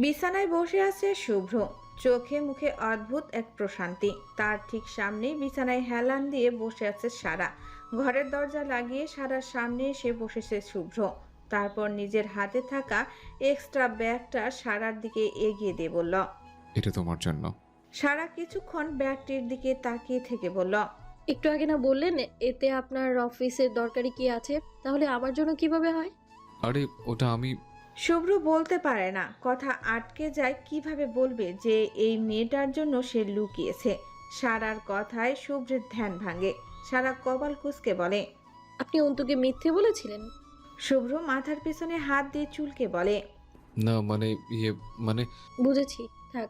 বিছানায় বসে আছে শুভ্র। চোখে মুখে অদ্ভুত এক প্রশান্তি। তার ঠিক সামনেই বিছানায় হেলান দিয়ে বসে আছে সারা। ঘরের দরজা লাগিয়ে সারার সামনে এসে বসেছে শুভ্র। তারপর নিজের হাতে থাকা এক্সট্রা ব্যাগটা সারার দিকে এগিয়ে দিয়ে বলল। এটা তোমার জন্য। সারা কিছুক্ষণ ব্যাগটির দিকে তাকিয়ে থেকে বলল। একটু আগে না বললেন এতে আপনার অফিসের দরকারি কি আছে? তাহলে আমার জন্য কিভাবে হয়? আরে ওটা আমি। শুভ্র বলতে পারে না, কথা আটকে যায়। কিভাবে বলবে যে এই মেয়েটার জন্য সে লুকিয়েছে? সারার কথায় শুভ্রের ধ্যান ভাঙে। সারা কপাল কুঁচকে বলে। আপনি অন্তুকে মিথ্যে বলেছিলেন? শুভ্র মাথার পেছনে হাত দিয়ে চুলকে বলে। না মানে ইয়ে মানে বুঝেছি, থাক।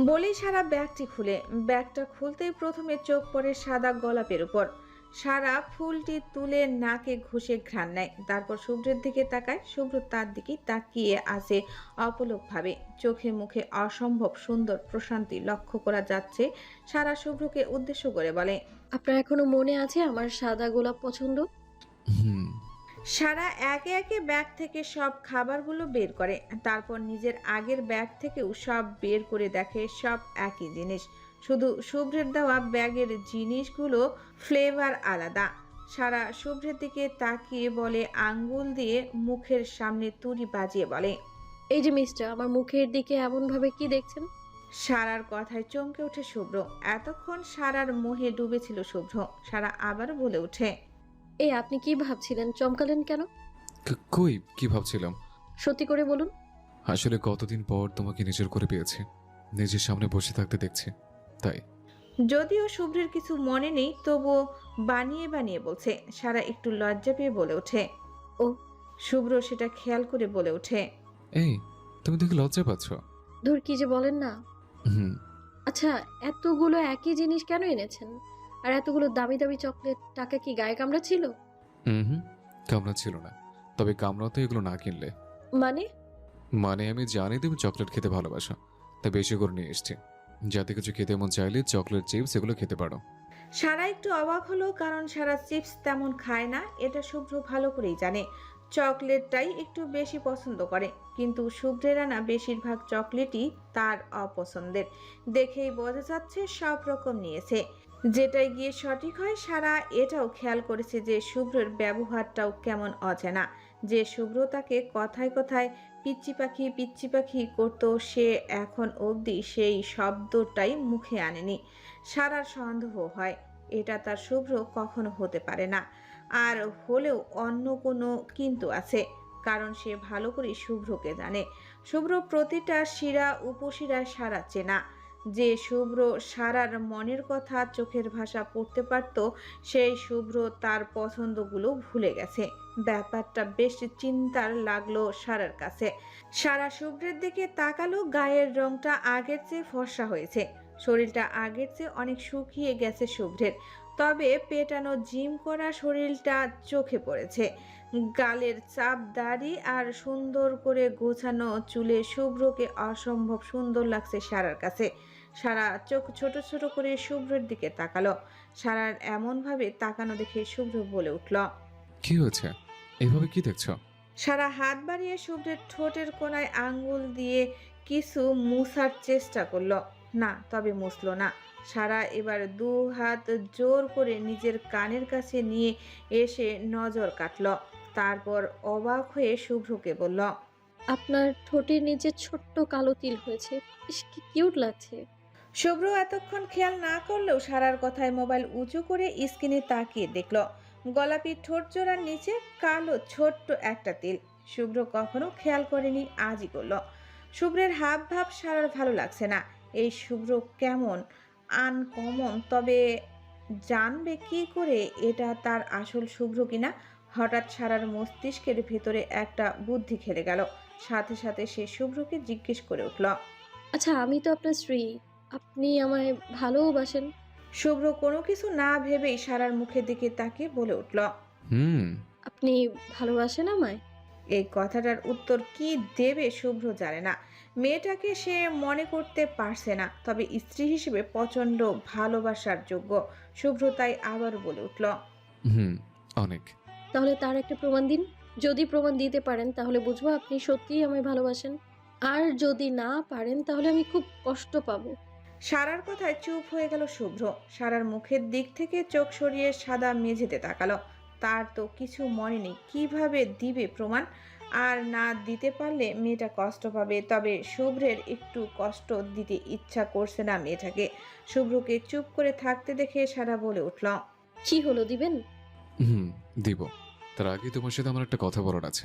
বলেই সারা ব্যাগটি খুলে। ব্যাগটা খুলতেই প্রথমে চোখ পড়ে সাদা গোলাপের উপর। সারা ফুলটি তুলে নাকে ঘষে ঘ্রাণ নেয়, তারপর শুভ্রের দিকে তাকায়। শুভ্র তার দিকে তাকিয়ে আছে অপলকভাবে। চোখে মুখে অসম্ভব সুন্দর প্রশান্তি লক্ষ্য করা যাচ্ছে। সারা শুভ্রকে উদ্দেশ্য করে বলে। আপনার এখনো মনে আছে আমার সাদা গোলাপ পছন্দ? হুম। সারা একে একে ব্যাগ থেকে সব খাবারগুলো বের করে। তারপর নিজের আগের ব্যাগ থেকেও সব বের করে দেখে সব একই জিনিস, শুধু শুভ্রের দেওয়া ব্যাগের জিনিসগুলো ফ্লেভার আলাদা। সারা শুভ্রের দিকে তাকিয়ে বলে, আঙ্গুল দিয়ে মুখের সামনে তুড়ি বাজিয়ে বলে। এই যে মিস্টার, আমার মুখের দিকে এমনভাবে কি দেখছেন? সারার কথায় চমকে ওঠে শুভ্র। এতক্ষণ সারার মোহে ডুবেছিল শুভ্র। সারা আবারও বলে ওঠে। এই আপনি কি ভাবছিলেন? চমকালেন কেন? কই কি ভাবছিলাম? সত্যি করে বলুন। আসলে কতদিন পর তোমাকে নিজের করে পেয়েছি, নিজের সামনে বসে থাকতে দেখছি, তাই। যদিও শুভ্রের কিছু মনে নেই, তবুও বানিয়ে বানিয়ে বলছে। সারা একটু লজ্জা পেয়ে বলে ওঠে। ও। শুভ্র সেটা খেয়াল করে বলে ওঠে। এই, তুমি দেখে লজ্জা পাচ্ছ? ধুর, কি যে বলেন না। হুম। আচ্ছা, এতগুলো একই জিনিস কেন এনেছেন? আর এতগুলো দামি দামি চকলেট, টাকা কি গায়ে কামড়া ছিল? হুম। কামড়া ছিল না, তবে কামড়া তো এগুলো না কিনলে। মানে? মানে আমি জানি তুমি চকলেট খেতে ভালোবাসো, তাই বেশি করে নিয়ে এসছি, যাতে কিছু খেতে মন চাইলে চকলেট চিপস এগুলো খেতে পারো। সারা একটু অবাক হলো, কারণ সারা চিপস তেমন খায় না, এটা শুভ্র ভালো করেই জানে। চকলেটটাই একটু বেশি পছন্দ করে, কিন্তু শুভ্রের আনা বেশিরভাগ চকলেটই তার অপছন্দের। দেখেই বোঝা যাচ্ছে সব রকম নিয়েছে। যেটাই গিয়ে সঠিক হয়। সারা এটাও খেয়াল করেছে যে শুভ্রের ব্যবহারটাও কেমন অচেনা। যে শুভ্র তাকে কথায় কথায় পিচ্চি পাখি করতো, সে এখন অবধি সেই শব্দটাই মুখে আনেনি। সারার সন্দেহ হয় এটা তার শুভ্র কখনো হতে পারে না। আর হলেও অন্য কোনো কিন্তু আছে, কারণ সে ভালো করে শুভ্রকে জানে। শুভ্র প্রতিটা শিরা উপশিরায় সারা চেনা। যে শুভ্র সারার মনের কথা চোখের ভাষা পড়তে পারত, সেই শুভ্র তার পছন্দগুলো ভুলে গেছে। ব্যাপারটা বেশ চিন্তার লাগলো সারার কাছে। সারা শুভ্রের দিকে তাকালো। গায়ের রংটা আগের চেয়ে ফর্সা হয়েছে, শরীরটা আগের চেয়ে অনেক শুকিয়ে গেছে শুভ্রের। তবে পেটানো জিম করা শরীরটা চোখে পড়েছে। গালের চাপ দাড়ি আর সুন্দর করে গোছানো চুলে শুভ্রকে অসম্ভব সুন্দর লাগছে সারার কাছে। সারা চোখ ছোট ছোট করে শুভ্রের দিকে তাকালো। সারার এমনভাবে তাকানো দেখে শুভ্র বলে উঠল। কি হয়েছে? এভাবে কি দেখছো? সারা হাত বাড়িয়ে শুভ্রের ঠোঁটের কোণায় আঙ্গুল দিয়ে কিছু মুছার চেষ্টা করলো। না, তবে মুছল না। সারা এবার দু হাত জোর করে নিজের কানের কাছে নিয়ে এসে নজর কাটল। তারপর অবাক হয়ে শুভ্রকে বলল। আপনার ঠোঁটের নিচে ছোট্ট কালো তিল হয়েছে। ইস, কি কিউট লাগছে। শুভ্র এতক্ষণ খেয়াল না করলেও সারার কথায় মোবাইল উঁচু করে স্ক্রিনে তাকিয়ে দেখল গোলাপি ঠোঁট জোড়ার নিচে কালো ছোট্ট একটা তিল। শুভ্র কখনো খেয়াল করেনি, আজই করল। শুভ্রের হাব ভাব সারার ভালো লাগছে না। এই শুভ্র কেমন আনকমন। তবে জানবে কি করে এটা তার আসল শুভ্র কিনা? হঠাৎ সারার মস্তিষ্কের ভেতরে একটা বুদ্ধি খেলে গেল। সাথে সাথে সে শুভ্রকে জিজ্ঞেস করে উঠল। আচ্ছা, আমি তো আপনার স্ত্রী। আপনি আমায় ভালোবাসেন? শুভ্র কোনো কিছু না ভেবেই সারার মুখের দিকে তাকিয়ে বলে উঠল। হুম। আপনি ভালোবাসেন আমায়? এই কথাটার উত্তর কি দেবে শুভ্র জানে না। মেয়েটাকে সে মনে করতে পারছে না, তবে স্ত্রী হিসেবে প্রচণ্ড ভালোবাসার যোগ্য। শুভ্র তাই আবার বলে উঠল। হুম। অনেক। তাহলে তার একটা প্রমাণ দিন। যদি প্রমাণ দিতে পারেন তাহলে বুঝবো আপনি সত্যিই আমায় ভালোবাসেন। আর যদি না পারেন তাহলে আমি খুব কষ্ট পাবো। সারার কথায় চুপ হয়ে গেল শুভ্র। সারার মুখের দিক থেকে চোখ সরিয়ে সাদা মেঝেতে তাকালো। তার তো কিছু মনে নেই, কিভাবে দিবে প্রমাণ? আর না দিতে পারলে মেয়েটা কষ্ট পাবে। তবে শুভ্রের একটু কষ্ট দিতে ইচ্ছা করছে না মেয়েটাকে। শুভ্রকে চুপ করে থাকতে দেখে সারা বলে উঠল, কি হলো, দিবেন? হুম, দিব। তার আগে তোমার সাথে আমার একটা কথা বলার আছে।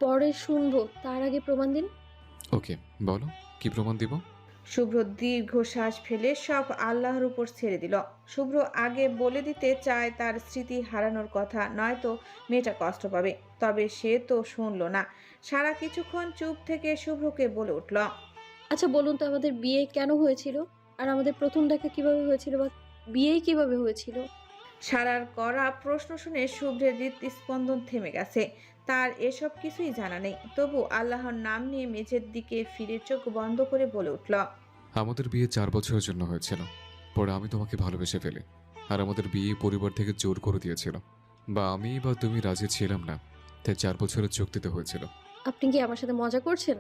পরে শুনবো, তার আগে প্রমাণ দিন। ওকে, বলো, কি প্রমাণ দিব? শুভ্র দীর্ঘশ্বাস ফেলে সব আল্লাহর উপর ছেড়ে দিল। শুভ্র আগে বলে দিতে চায় তার স্মৃতি হারানোর কথা, নয়তো মেয়েটা কষ্ট পাবে। তবে সে তো শুনল না। সারা কিছুক্ষণ চুপ থেকে শুভ্রকে বলে উঠল, আচ্ছা বলুন তো, আমাদের বিয়ে কেন হয়েছিল? আর আমাদের প্রথম দেখা কিভাবে হয়েছিল, বা বিয়েই কিভাবে হয়েছিল? সারার করা প্রশ্ন শুনে শুভ্রের হৃৎস্পন্দন থেমে গেছে। তার এসব কিছুই জানা নেই, তবু আল্লাহর নাম নিয়ে মেঝের দিকে ফিরে চোখ বন্ধ করে বলে উঠল, আমাদের বিয়ে 4 বছরের জন্য হয়েছিল। পরে আমি তোমাকে ভালোবেসে ফেলি। আর আমাদের বিয়ে পরিবার থেকে জোর করে দিয়েছিল। বা আমি বা তুমি রাজি ছিলাম না। তাই 4 বছরের চুক্তিতে হয়েছিল। আপনি কি আমার সাথে মজা করছেন?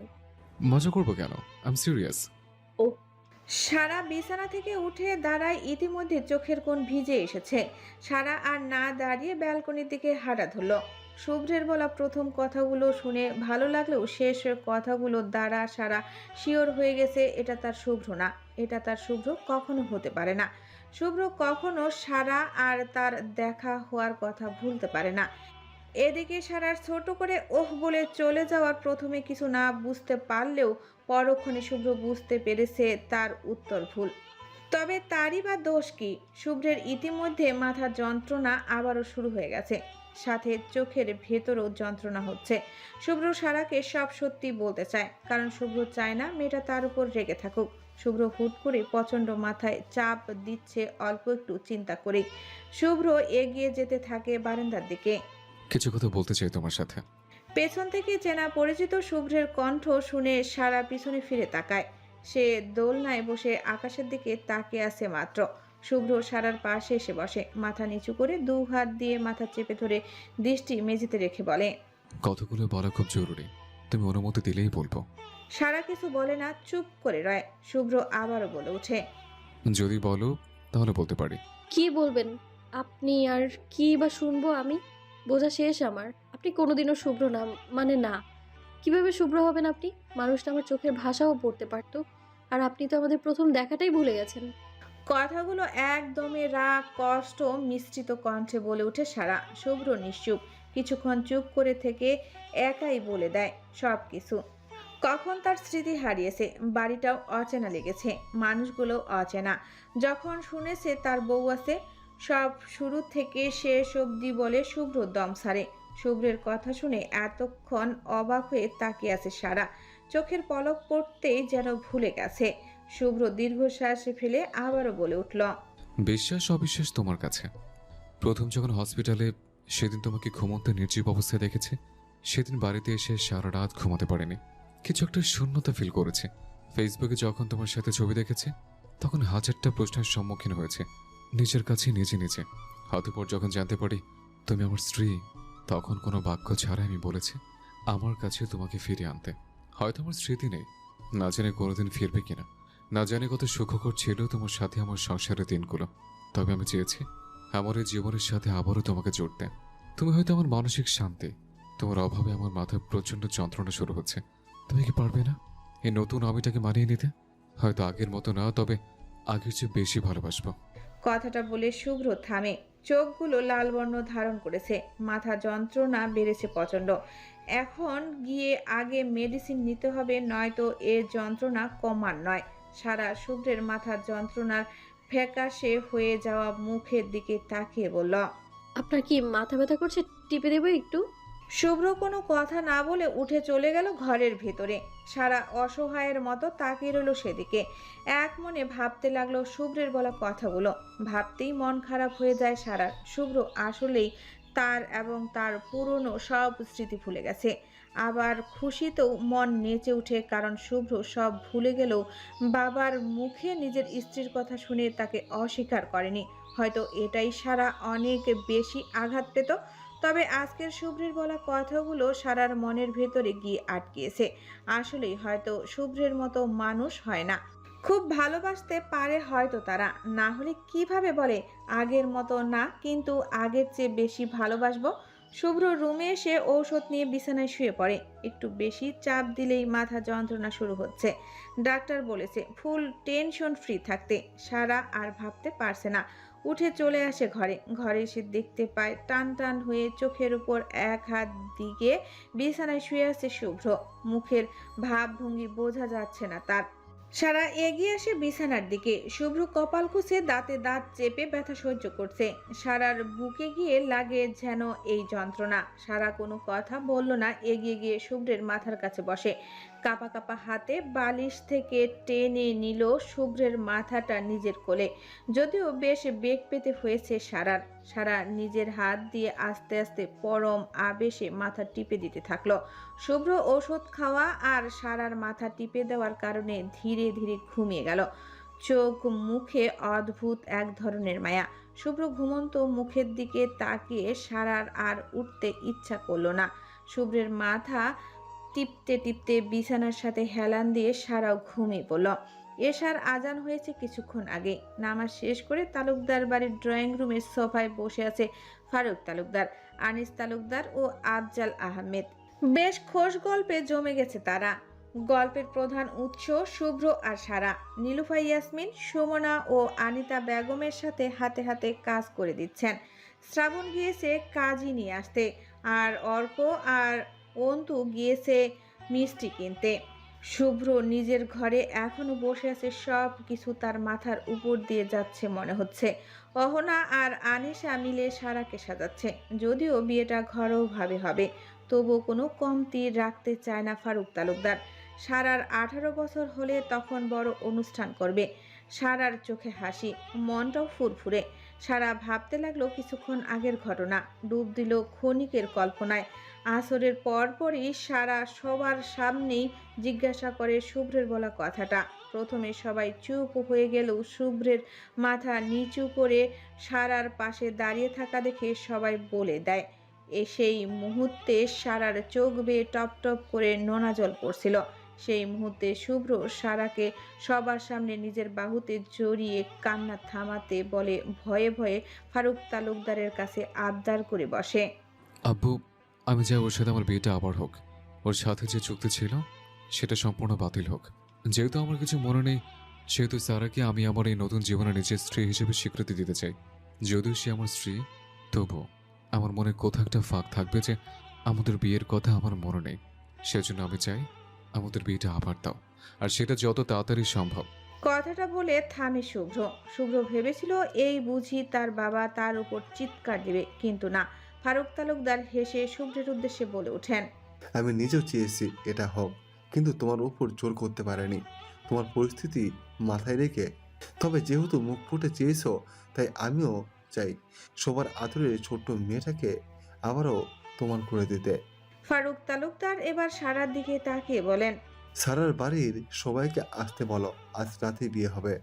মজা করবো কেন? I am serious. ও, সারা বিছানা থেকে উঠে দাঁড়ায়। ইতিমধ্যে চোখের কোণ ভিজে এসেছে। সারা আর না দাঁড়িয়ে ব্যালকনির দিকে হাঁটা ধরল। শুভ্রের বলা প্রথম কথাগুলো শুনে ভালো লাগলেও শেষ কথাগুলো দ্বারা সারা শিওর হয়ে গেছে এটা তার শুভ্র না। এটা তার শুভ্র কখনো হতে পারে না। শুভ্র কখনো সারা আর তার দেখা হওয়ার কথা ভুলতে পারে না। এদিকে সারার ছোট করে ওহ বলে চলে যাওয়ার প্রথমে কিছু না বুঝতে পারলেও পরক্ষণে শুভ্র বুঝতে পেরেছে তার উত্তর ভুল। তবে তারই বা দোষ কি? শুভ্রের ইতিমধ্যে মাথার যন্ত্রণা আবারও শুরু হয়ে গেছে, সাথে চোখের ভেতরও যন্ত্রণা হচ্ছে। শুভ্র সারাকে সব সত্যি বলতে চায়, কারণ শুভ্র চায় না মেয়েটা তার উপর রেগে থাকুক। শুভ্র হুট করে প্রচণ্ড মাথায় চাপ দিচ্ছে অল্প একটু চিন্তা করেই। শুভ্র এগিয়ে যেতে থাকে বারান্দার দিকে। কিছু কথা বলতে চাই তোমার সাথে। পেছন থেকে চেনা পরিচিত শুভ্রের কণ্ঠ শুনে সারা পিছনে ফিরে তাকায়। সে দোলনায় বসে আকাশের দিকে তাকিয়ে আছে মাত্র। শুভ্র সারার পাশে এসে বসে, মাথা নিচু করে 2 হাত দিয়ে মাথা চেপে ধরে দৃষ্টি মেঝেতে রেখে বলে, কথাগুলো বলা খুব জরুরি। তুমি অনুমতি দিলেই বলবো। সারা কিছু বলে না, চুপ করে রয়। শুভ্র আবারও বলে ওঠে, যদি বলো তাহলে বলতে পারি। কি বলবেন আপনি? আর কি বা শুনবো আমি? বোঝা শেষ আমার। আপনি কোনোদিনও শুভ্র না, মানে না। কিভাবে শুভ্র হবেন আপনি? মানুষটা আমার চোখের ভাষাও পড়তে পারতো। আর আপনি তো আমাদের প্রথম দেখাটাই ভুলে গেছেন। কথাগুলো একদমই রাগ কষ্ট মিশ্রিত কণ্ঠে বলে ওঠে সারা। শুভ্র নিশ্চুপ, কিছুক্ষণ চুপ করে থেকে একাই বলে দেয় সব কিছু। কখন তার স্মৃতি হারিয়েছে, বাড়িটাও অচেনা লেগেছে, মানুষগুলো অচেনা। যখন শুনেছে তার বউ আছে, সব শুরু থেকে শেষ অবধি বলে শুভ্র দম সারে। শুভ্রের কথা শুনে এতক্ষণ অবাক হয়ে তাকিয়ে আছে সারা। চোখের পলক পড়তেই যেন ভুলে গেছে। শুভ্র দীর্ঘশ্বাস ফেলে আবারও বলে উঠল, বিশ্বাস অবিশ্বাস তোমার কাছে। প্রথম যখন হসপিটালে সেদিন তোমাকে ঘুমন্ত নির্জীব অবস্থায় দেখেছে, সেদিন বাড়িতে এসে সারা রাত ঘুমাতে পারেনি। কিছু একটা শূন্যতা ফিল করেছে। ফেসবুকে যখন তোমার সাথে ছবি দেখেছে, তখন হাজারটা প্রশ্নের সম্মুখীন হয়েছে নিজের কাছে নিজে নিজে। অতঃপর যখন জানতে পারি তুমি আমার স্ত্রী, তখন কোনো বাক্য ছাড়া আমি বলেছি আমার কাছে তোমাকে ফিরিয়ে আনতে। হয়তো আমার স্মৃতি নেই, না জানি কোনোদিন ফিরবে কিনা, না জানি কত সুখকর ছিল তোমার সাথে আমার সংসারের দিনগুলো। তবে আমি চেয়েছি আমার এই জীবনের সাথে আবারও তোমাকে জুড়তে। তুমি হয়তো আমার মানসিক শান্তি। তোমার অভাবে আমার মাথায় প্রচণ্ড যন্ত্রণা শুরু হচ্ছে। তুমি কি পারবে না এই নতুন আমিটাকে মানিয়ে নিতে? হয়তো আগের মতো না, তবে আগের চেয়ে বেশি ভালোবাসবো। কথাটা বলে শুভ্র থামে। চোখগুলো লাল বর্ণ ধারণ করেছে, মাথা যন্ত্রণা বেড়েছে প্রচণ্ড। এখন গিয়ে আগে মেডিসিন নিতে হবে, নয়তো এর যন্ত্রণা কমার নয়। সারা শুভ্রের মাথার যন্ত্রণার ফ্যাকাশে হয়ে যাওয়া মুখের দিকে তাকিয়ে বলল, আপনার কি মাথা ব্যথা করছে? টিপে দেবো একটু? শুভ্র কোনো কথা না বলে উঠে চলে গেল ঘরের ভেতরে। সারা অসহায়ের মতো তাকিয়ে রইল সেদিকে। এক মনে ভাবতে লাগলো শুভ্রের বলা কথাগুলো। ভাবতেই মন খারাপ হয়ে যায় সারার। শুভ্র আসলেই তার এবং তার পুরনো সব স্মৃতি ভুলে গেছে। আবার খুশিতেও মন নেচে ওঠে, কারণ শুভ্র সব ভুলে গেলেও বাবার মুখে নিজের স্ত্রীর কথা শুনে তাকে অস্বীকার করেনি। হয়তো এটাই সারা অনেক বেশি আঘাত পেত। তবে আজকের শুভ্রের বলা কথাগুলো সারার মনের ভেতরে গিয়ে আটকিয়েছে। আসলেই হয়তো শুভ্রের মতো মানুষ হয় না, খুব ভালোবাসতে পারে হয়তো তারা, না হলে কিভাবে বলে আগের মতো না, কিন্তু আগের চেয়ে বেশি ভালোবাসবো। শুভ্র রুমে এসে ঔষধ নিয়ে বিছানায় শুয়ে পড়ে। একটু বেশি চাপ দিলেই মাথা যন্ত্রণা শুরু হচ্ছে। ডাক্তার বলেছে ফুল টেনশন ফ্রি থাকতে। সারা আর ভাবতে পারছে না। উঠে চলে আসে ঘরে। ঘরে এসে দেখতে পায় টান টান হয়ে চোখের উপর এক হাত দিকে বিছানায় শুয়ে আছে শুভ্র। মুখের ভাবভঙ্গি বোঝা যাচ্ছে না তার। সারা এগিয়ে আসে বিছানার দিকে। শুভ্র কপাল কুঁচে দাঁতে দাঁত চেপে ব্যথা সহ্য করছে। সারার বুকে গিয়ে লাগে যেন এই যন্ত্রণা। সারা কোনো কথা বলল না, এগিয়ে গিয়ে শুভ্রের মাথার কাছে বসে। কাপা কাপা হাতে বালিশ থেকে টেনে নিল শুভ্রের মাথাটা নিজের কোলে। যদিও বেশ বেগ পেতে হয়েছে সারার। সারা নিজের হাত দিয়ে আস্তে আস্তে পরম আবেশে মাথা টিপে দিতে থাকলো। শুভ্র ওষুধ খাওয়া আর সারার মাথা টিপে দেওয়ার কারণে ধীরে ধীরে ঘুমিয়ে গেল। চোখ মুখে অদ্ভুত এক ধরনের মায়া। শুভ্র ঘুমন্ত মুখের দিকে তাকিয়ে সারার আর উঠতে ইচ্ছা করলো না। শুভ্রের মাথা টিপতে টিপতে বিছানার সাথে হেলান দিয়ে সারাও ঘুমিয়ে পড়ল। এশার আজান হয়েছে কিছুক্ষণ আগে। নামাজ শেষ করে তালুকদার বাড়ির ড্রয়িং রুমের সোফায় বসে আছে ফারুক তালুকদার, আনিস তালুকদার ও আফজাল আহমেদ। বেশ খোশ গল্পে জমে গেছে তারা। গল্পের প্রধান উৎস শুভ্র আর সারা। নীলুফা ইয়াসমিন, সুমনা ও আনিতা বেগমের সাথে হাতে হাতে কাজ করে দিচ্ছেন। শ্রাবণ গিয়েছে কাজই নিয়ে আসতে, আর অর্ক আর অন্তু গিয়েছে মিষ্টি কিনতে। শুভ্র নিজের ঘরে এখনো বসে আছে, সব কিছু তার মাথার উপর দিয়ে যাচ্ছে মনে হচ্ছে। অহনা আর আনিশা মিলে সারাকে সাজাচ্ছে। যদিও বিয়েটা ঘরোয়াভাবে হবে, তবু কোনো কমতি রাখতে চায় না ফারুক তালুকদার। সারার 18 বছর হলে তখন বড় অনুষ্ঠান করবে। সারার চোখে হাসি, মনটাও ফুরফুরে। সারা ভাবতে লাগলো কিছুক্ষণ আগের ঘটনা, ডুব দিল ক্ষণিকের কল্পনায়। আসরের পরপরই সারা সবার সামনেই জিজ্ঞাসা করে শুভ্রের বলা কথাটা। প্রথমে সবাই চুপ হয়ে গেলেও শুভ্রের মাথা নিচু করে সারার পাশে দাঁড়িয়ে থাকা দেখে সবাই বলে দেয়। সেই মুহূর্তে সারার চোখ বেয়ে টপ টপ করে নোনা জল পড়ছিল। সেই মুহূর্তে শুভ্র সারাকে সবার সামনে নিজের বাহুতে জড়িয়ে কান্না থামাতে বলে, ভয়ে ভয়ে ফারুক তালুকদারের কাছে আবদার করে বসে। আব্বু, আমি চাই ওর সাথে আমার বিয়েটা আবার হোক। ওর সাথে যে চুক্তি ছিল সেটা সম্পূর্ণ বাতিল হোক। যেহেতু আমার কিছু মনে নেই, সেহেতু সারাকে আমি আমার এই নতুন জীবনে নিজের স্ত্রী হিসেবে স্বীকৃতি দিতে চাই। যদিও সে আমার স্ত্রী, তবুও আমার মনে কোথাও একটা ফাঁক থাকবে যে আমাদের বিয়ের কথা আমার মনে নেই। সেজন্য আমি চাই আমাদের বিয়েটা আবার দাও, আর সেটা যত তাড়াতাড়ি সম্ভব। কথাটা বলে থামে শুভ্র। শুভ্র ভেবেছিল এই বুঝি তার বাবা তার উপর চিৎকার দেবে, কিন্তু না। ফারুক তালুকদার হেসে শুভ্রের উদ্দেশ্যে বলে ওঠেন, আমি নিজেও চেয়েছি এটা হোক, কিন্তু তোমার উপর জোর করতে পারিনি, তোমার পরিস্থিতি মাথায় রেখে। তবে যেহেতু মুখ ফুটে চেয়েছো, তাই আমিও চাই সবার আদরের ছোট্ট মেয়েটাকে আবারও তোমার করে দিতে। ফারুক তালুকদার এবার সারার দিকে তাকিয়ে বলেন। সারার বাড়ির সবাইকে আসতে বলো, আজ রাতে বিয়ে হবে।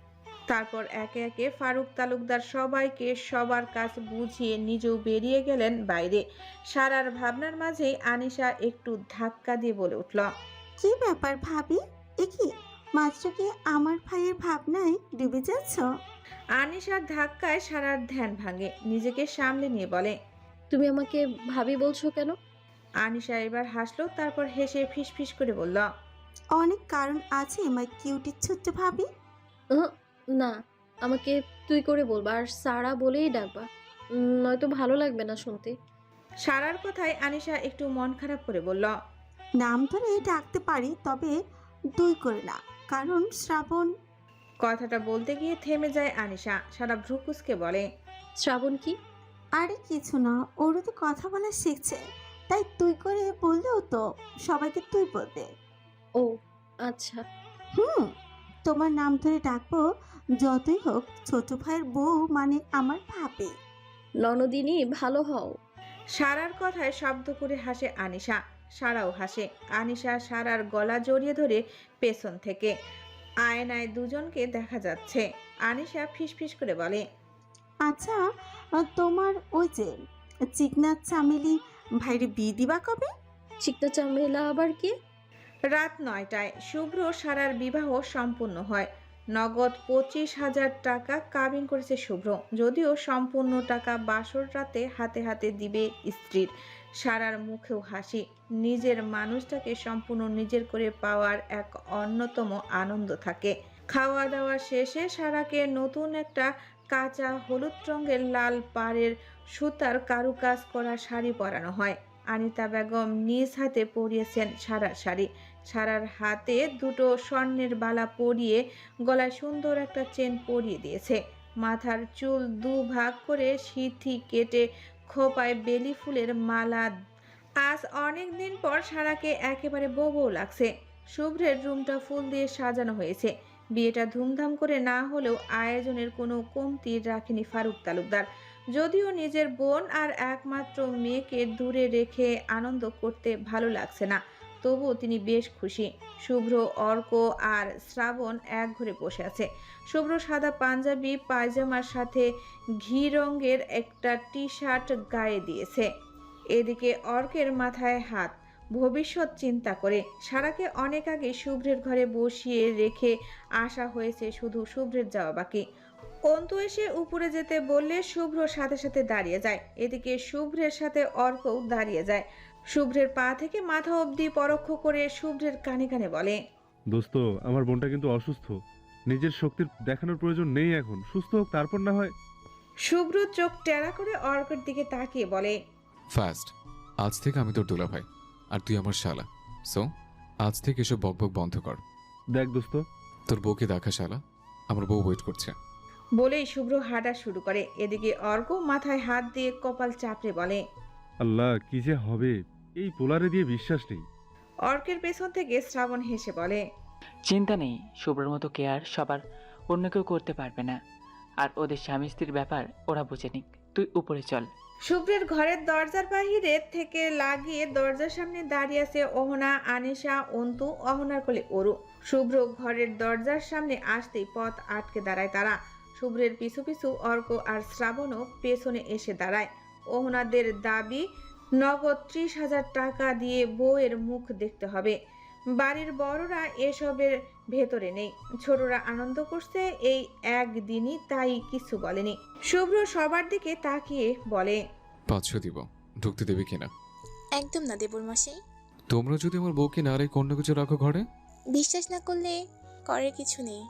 তারপর একে একে ফারুক তালুকদার সবাইকে সবার কাজ বুঝিয়ে নিজেও বেরিয়ে গেলেন বাইরে। সারার ভাবনার মাঝেই আনিশা একটু ধাক্কা দিয়ে বলে উঠল, কি ব্যাপার ভাবি? কি মাত্র কি আমার ভাইয়ের ভাবনায় ডুবে যাচ্ছ? আনিশার ধাক্কায় সারার ধ্যান ভাঙে। নিজেকে সামলে নিয়ে বলে, তুমি আমাকে ভাবি বলছো কেন? আনিশা এবার হাসলো, তারপর হেসে ফিসফিস করে বলল, অনেক কারণ আছে মাই কিউটি ছোট্ট ভাবি। উহ, না, আমাকে তুই করে বলবা আর সারা বলেই ডাকবা। নয়তো ভালো লাগবে না শুনতে। সারার কথায় আনিশা একটু মন খারাপ করে বলল, নাম ধরে ডাকতে পারি, তবে দুই করে না, কারণ শ্রাবণ। কথাটা বলতে গিয়ে থেমে যায় আনিশা। সারা ভ্রুকুসকে বলে, শ্রাবণ কি? আরে কিছু না, ওরও তো কথা বলা শিখছে, তাই তুই করে বললেও তো সবাইকে তুই বলবে। ও আচ্ছা। তোমার নাম ধরে ডাকবো। যতই হোক ছোট ভাইয়ের বউ মানে আমার ভাবি। ননদিনী ভালো হও। সারার কথায় শব্দ করে হাসে আনিশা। সারাও হাসে। আনিশা সারার গলা জড়িয়ে ধরে পেছন থেকে। আয়নায় দুজনকে দেখা যাচ্ছে। আনিশা ফিসফিস করে বলে, আচ্ছা, তোমার ওই যে চিকনা চামেলি ভাইরে বিয়ে দিবা কবে? চিকটা চামেলা আবার কি? রাত 9টায় শুভ্র সারার বিবাহ সম্পূর্ণ হয়। নগদ 25,000 টাকা কাবিন করেছে শুভ্র, যদিও সম্পূর্ণ টাকা বাসর রাতে হাতে হাতে দিবে স্ত্রীর। সারার মুখেও হাসি, নিজের মানুষটাকে সম্পূর্ণ নিজের করে পাওয়ার এক অন্যতম আনন্দ থাকে। খাওয়া দাওয়া শেষে সারাকে নতুন একটা কাঁচা হলুদ রঙের লাল পাড়ের সুতার কারুকাজ করা শাড়ি পরানো হয়। আনিতা বেগম নিজ হাতে পরিয়েছেন সারার শাড়ি। সারার হাতে দুটো স্বর্ণের বালা পরিয়ে গলায় সুন্দর একটা চেন পরিয়ে দিয়েছে। মাথার চুল দুভাগ করে সিথি কেটে খোপায় বেলি ফুলের মালা। আজ অনেক দিন পর সারাকে একেবারে বউ বউ লাগছে। শুভ্রের রুমটা ফুল দিয়ে সাজানো হয়েছে। বিয়েটা ধুমধাম করে না হলেও আয়োজনের কোনো কমতি রাখেনি ফারুক তালুকদার। যদিও নিজের বোন আর একমাত্র মেয়েকে দূরে রেখে আনন্দ করতে ভালো লাগছে না, তবুও তিনি বেশ খুশি। শুভ্র, অর্ক আর শ্রাবণ এক ঘরে বসে আছে। শুভ্র সাদা পাঞ্জাবি পায়জামার সাথে ঘি রঙের একটা টি শার্ট গায়ে দিয়েছে। এদিকে অর্কের মাথায় হাত, ভবিষ্যৎ চিন্তা করে। সারাকে অনেক আগে শুভ্রের ঘরে বসিয়ে রেখে আসা হয়েছে, শুধু শুভ্রের যাওয়া বাকি। অন্তু এসে উপরে যেতে বললে শুভ্র সাথে সাথে দাঁড়িয়ে যায়। এদিকে শুভ্রের সাথে অর্কও দাঁড়িয়ে যায়। শুভ্রের পা থেকে মাথা অবধি পরোক্ষ করে শুভ্রের কানে কানে বলে, দোস্ত, আমার বোনটা কিন্তু অসুস্থ। নিজের শক্তির দেখানোর প্রয়োজন নেই, এখন সুস্থ হোক তারপর না হয়। শুভ্র চোখ টেরা করে অর্কের দিকে তাকিয়ে বলে, ফার্স্ট, আজ থেকে আমি তোর দুলাভাই আর তুই আমার শালা। সো আজ থেকে এসব বকবক বন্ধ কর। দেখ দোস্ত, তোর বউকে দেখা শালা, আমার বউ ওয়েট করছে। বলেই শুভ্র হাঁটা শুরু করে। এদিকে অর্ক মাথায় হাত দিয়ে কপাল চাপড়ে বলে, আল্লাহ কি যে হবে, এই পোলারে দিয়ে বিশ্বাস নেই। অর্কের পেছন থেকে শ্রাবণ হেসে বলে, চিন্তা নেই, শুভ্রর মতো কেয়ার সবার অন্য কেউ করতে পারবে না। আর ওদের স্বামী স্ত্রীর ব্যাপার ওরা বুঝে নিক, তুই উপরে চল। শুভ্রের ঘরের দরজার বাহিরে থেকে লাগিয়ে দরজার সামনে দাঁড়িয়ে আছে অহনা, আনিশা, অন্তু, অহনার কোলে অরু। শুভ্র ঘরের দরজার সামনে আসতেই পথ আটকে দাঁড়ায় তারা। শুভ্রের পিছু পিছু অর্ক আর শ্রাবণও পেছনে এসে দাঁড়ায়। অহনাদের দাবি নগদ 30,000 টাকা দিয়ে বউয়ের মুখ দেখতে হবে। বাড়ির বড়রা এসবের ভেতরে নেই। ছোটরা আনন্দ করছে এই একদিনই, তাই কিছু বলেনি। শুভ্র সবার দিকে তাকিয়ে বলে, 500 দিব, ঢুকতে দেবে কিনা? একদম না দেবর মশাই। তোমরা যদি আমার বউকে না রেখে অন্য কিছু রাখো ঘরে? বিশ্বাস না করলে করার কিছু নেই,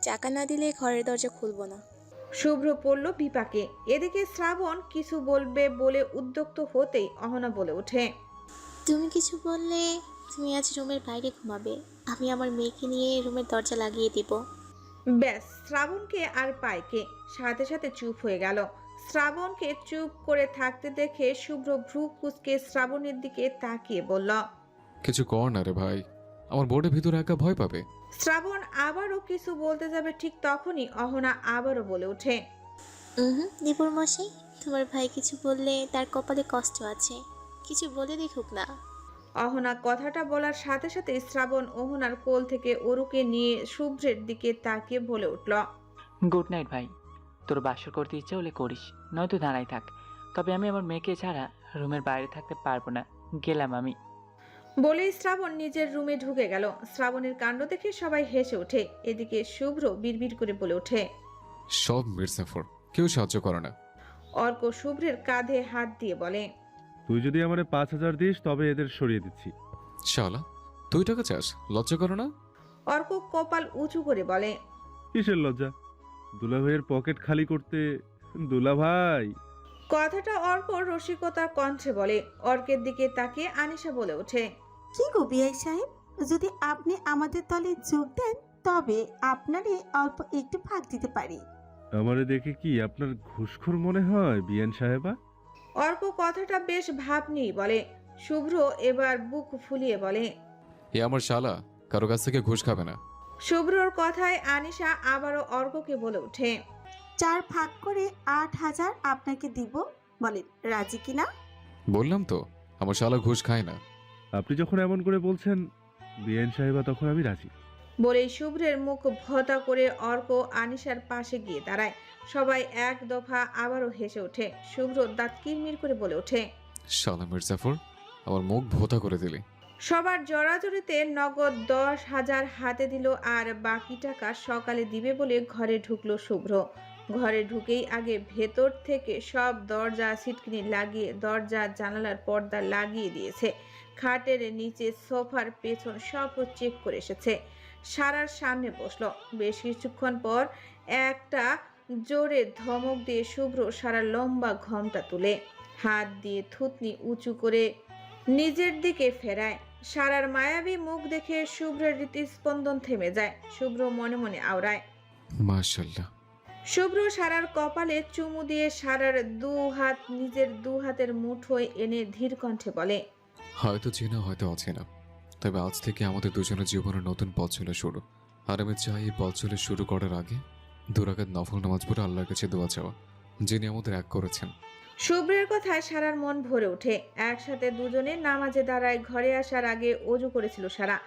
টাকা না দিলে ঘরের দরজা খুলবো না। শুভ্র পড়ল বিপাকে। এদিকে শ্রাবণ কিছু বলবে বলে উদ্যক্ত হতেই অহনা বলে ওঠে, তুমি কিছু বললে তুমি আজ রুমের বাইরে ঘুমাবে, আমি আমার মেয়েকে নিয়ে রুমের দরজা লাগিয়ে দিব। ব্যাস, শ্রাবণকে আর পায়কে। সাথে সাথে চুপ হয়ে গেল। শ্রাবণকে চুপ করে থাকতে দেখে শুভ্র ভ্রু কুঁচকে শ্রাবণের দিকে তাকিয়ে বলল, কিছু কর না রে ভাই, আমার বোর্ডের ভিতরে একা ভয় পাবে। শ্রাবণ আবারও কিছু বলতে যাবে, ঠিক তখনই অহনা আবারও বলে ওঠে, দেবর মশাই, তোমার ভাই কিছু বললে তার কপালে কষ্ট আছে, কিছু বলে দেখুক না। অহনা কথাটা বলার সাথে সাথে শ্রাবণ অহনার কোল থেকে অরুকে নিয়ে শুভ্রের দিকে তাকিয়ে বলে উঠল, গুড নাইট ভাই, তোর বাসর করতে ইচ্ছে হলে করিস, নয়তো দাঁড়াই থাক। তবে আমি আমার মেয়েকে ছাড়া রুমের বাইরে থাকতে পারবো না, গেলাম আমি। বলেই শ্রাবণ নিজের রুমে ঢুকে গেল। শ্রাবণের কাণ্ড দেখে সবাই হেসে ওঠে। এদিকে শুভ্র বিড়বিড় করে বলে ওঠে, সব মির্জাফর, কেউ সাহায্য করে না। অর্ক শুভ্রের কাঁধে হাত দিয়ে বলে, তুই যদি আমারে 5,000 দিস তবে এদের সরিয়ে দিচ্ছি। শালা, তুই টাকা চাস? লজ্জা করো না? অর্ক কপাল উঁচু করে বলে, কিসের লজ্জা? দুলাভাইয়ের পকেট খালি করতে। দুলাভাই, কথাটা অর্ক রসিকতার কণ্ঠে বলে। অর্কের দিকে তাকিয়ে আনিশা বলে ওঠে, কি গো বিআই সাহেব, যদি আপনি আমাদের দলে যোগ দেন তবে আপনারে অল্প একটু ভাগ দিতে পারি। আমারে দেখে কি আপনার ঘুষখোর মনে হয় বিয়ান সাহেবা? অর্ক কথাটা বেশ ভাব নিয়ে বলে। শুভ্র এবার বুক ফুলিয়ে বলে, এ আমার শালা কারো কাছ থেকে ঘুষ খাবে না। শুভ্রর কথায় আনিশা আবারও অর্ককে বলে ওঠে, 4 ভাগ করে 8,000 আপনাকে দিব, বলেন রাজি কিনা? বললাম তো, আমার শালা ঘুষ খায় না। আপনি যখন এমন করে বলছেন বিয়ান সাহেবা, তখন আমি রাজি। বলেই শুভ্রের মুখ ভোঁতা করে অর্ক আনিশার পাশে গিয়ে দাঁড়ায়। সবাই এক দফা আবারও হেসে ওঠে। শুভ্র দাঁত কিরমির করে বলে ওঠে, শালা মির্জাফর, আমার মুখ ভোতা করে দিলি। সবার জড়াজড়িতে নগদ 10,000 হাতে দিল আর বাকি টাকা সকালে দিবে বলে ঘরে ঢুকলো শুভ্র। ঘরে ঢুকেই আগে ভেতর থেকে সব দরজা সিটকিনি লাগিয়ে দরজা জানালার পর্দা লাগিয়ে দিয়েছে। খাটের নিচে সোফার পেছন সব চেক করে এসেছে। সারার সামনে বসলো। বেশ কিছুক্ষণ পর একটা জোরে ধমক দিয়ে শুভ্র সারা লম্বা ঘোমটা তুলে হাত দিয়ে থুতনি উঁচু করে নিজের দিকে ফেরায়। সারার মায়াবী মুখ দেখে শুভ্রের হৃৎস্পন্দন থেমে যায়। শুভ্র মনে মনে আওড়ায়, মাশাল্লাহ। শুভ্র সারার কপালে চুমু দিয়ে সারার দু হাত নিজের দু হাতের মুঠোয় এনে ধীর কণ্ঠে বলে, হয়তো চেনা হয়তো অচেনা, তবে আজ থেকে আমাদের দুজনের জীবনের নতুন পথ চলে শুরু। আর আমি চাই এই পথ চলে শুরু করার আগে 2 রাকাত নফল নামাজ পড়ে আল্লাহর কাছে দোয়া চাওয়া, যিনি আমাদের এক করেছেন। শুভ্রের কথায় সারার মন ভরে ওঠে। একসাথে দুজনে নামাজে দাঁড়ায়। ঘরে আসার আগে অজু করেছিল সারা,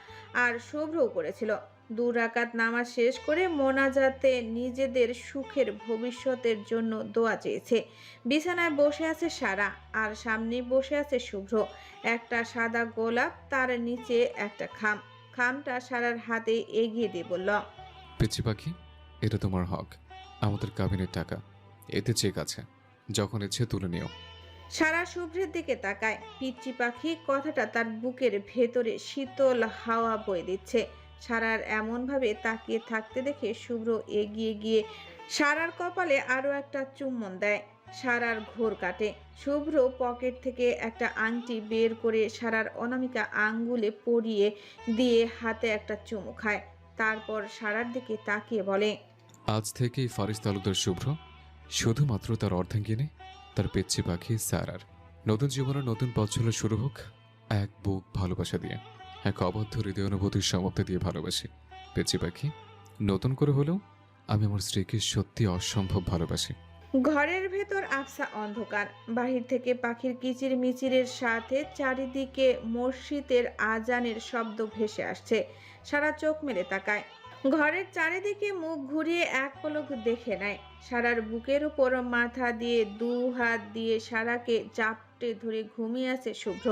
আর শুভ্রও করেছিল। 2 রাকাত নামাজ শেষ করে মোনাজাতে নিজেদের সুখের ভবিষ্যতের জন্য দোয়া চেয়েছে। বিছানায় বসে আছে সারা, আর সামনেই বসে আছে শুভ্র। একটা সাদা গোলাপ, তার নিচে একটা খাম। খামটা সারার হাতে এগিয়ে দিয়ে বলল, পিচ্ছি পাখি, এটা তোমার হক, আমাদের কাবিনের টাকা, এতে চেক আছে, যখন ইচ্ছে তুলে নিও। সারা শুভ্রের দিকে তাকায়। পিচ্চি পাখি কথাটা তার বুকের ভেতরে শীতল হাওয়া বয়ে দিচ্ছে। সারার এমনভাবে তাকিয়ে থাকতে দেখে শুভ্র এগিয়ে গিয়ে সারার কপালে আরো একটা চুম্বন দেয়। সারার ঘোর কাটে। শুভ্র পকেট থেকে একটা আংটি বের করে সারার অনামিকা আঙ্গুলে পরিয়ে দিয়ে হাতে একটা চুমু খায়। তারপর সারার দিকে তাকিয়ে বলে, আজ থেকেই ফারিস তালুকদার শুভ্র শুধুমাত্র তার অর্ধাঙ্গিনী, তার পেচ্ছি পাখি সারার নতুন জীবনের নতুন পথ চলা শুরু হোক এক বুক ভালোবাসা দিয়ে, এক অবাধ্য হৃদয় অনুভূতির সমাপ্তি দিয়ে ভালোবাসি। পেচ্ছি পাখি, নতুন করে হলেও আমি আমার স্ত্রীকে সত্যি অসম্ভব ভালোবাসি। ঘরের ভেতর আবসা অন্ধকার। বাহির থেকে পাখির কিচির মিচিরের সাথে চারিদিকে মসজিদের আজানের শব্দ ভেসে আসছে। সারা চোখ মেলে তাকায়। ঘরের চারিদিকে মুখ ঘুরিয়ে এক পলক দেখে নেয়। সারার বুকের উপর মাথা দিয়ে 2 হাত দিয়ে সারাকে চাপটে ধরে ঘুমিয়ে আছে শুভ্র।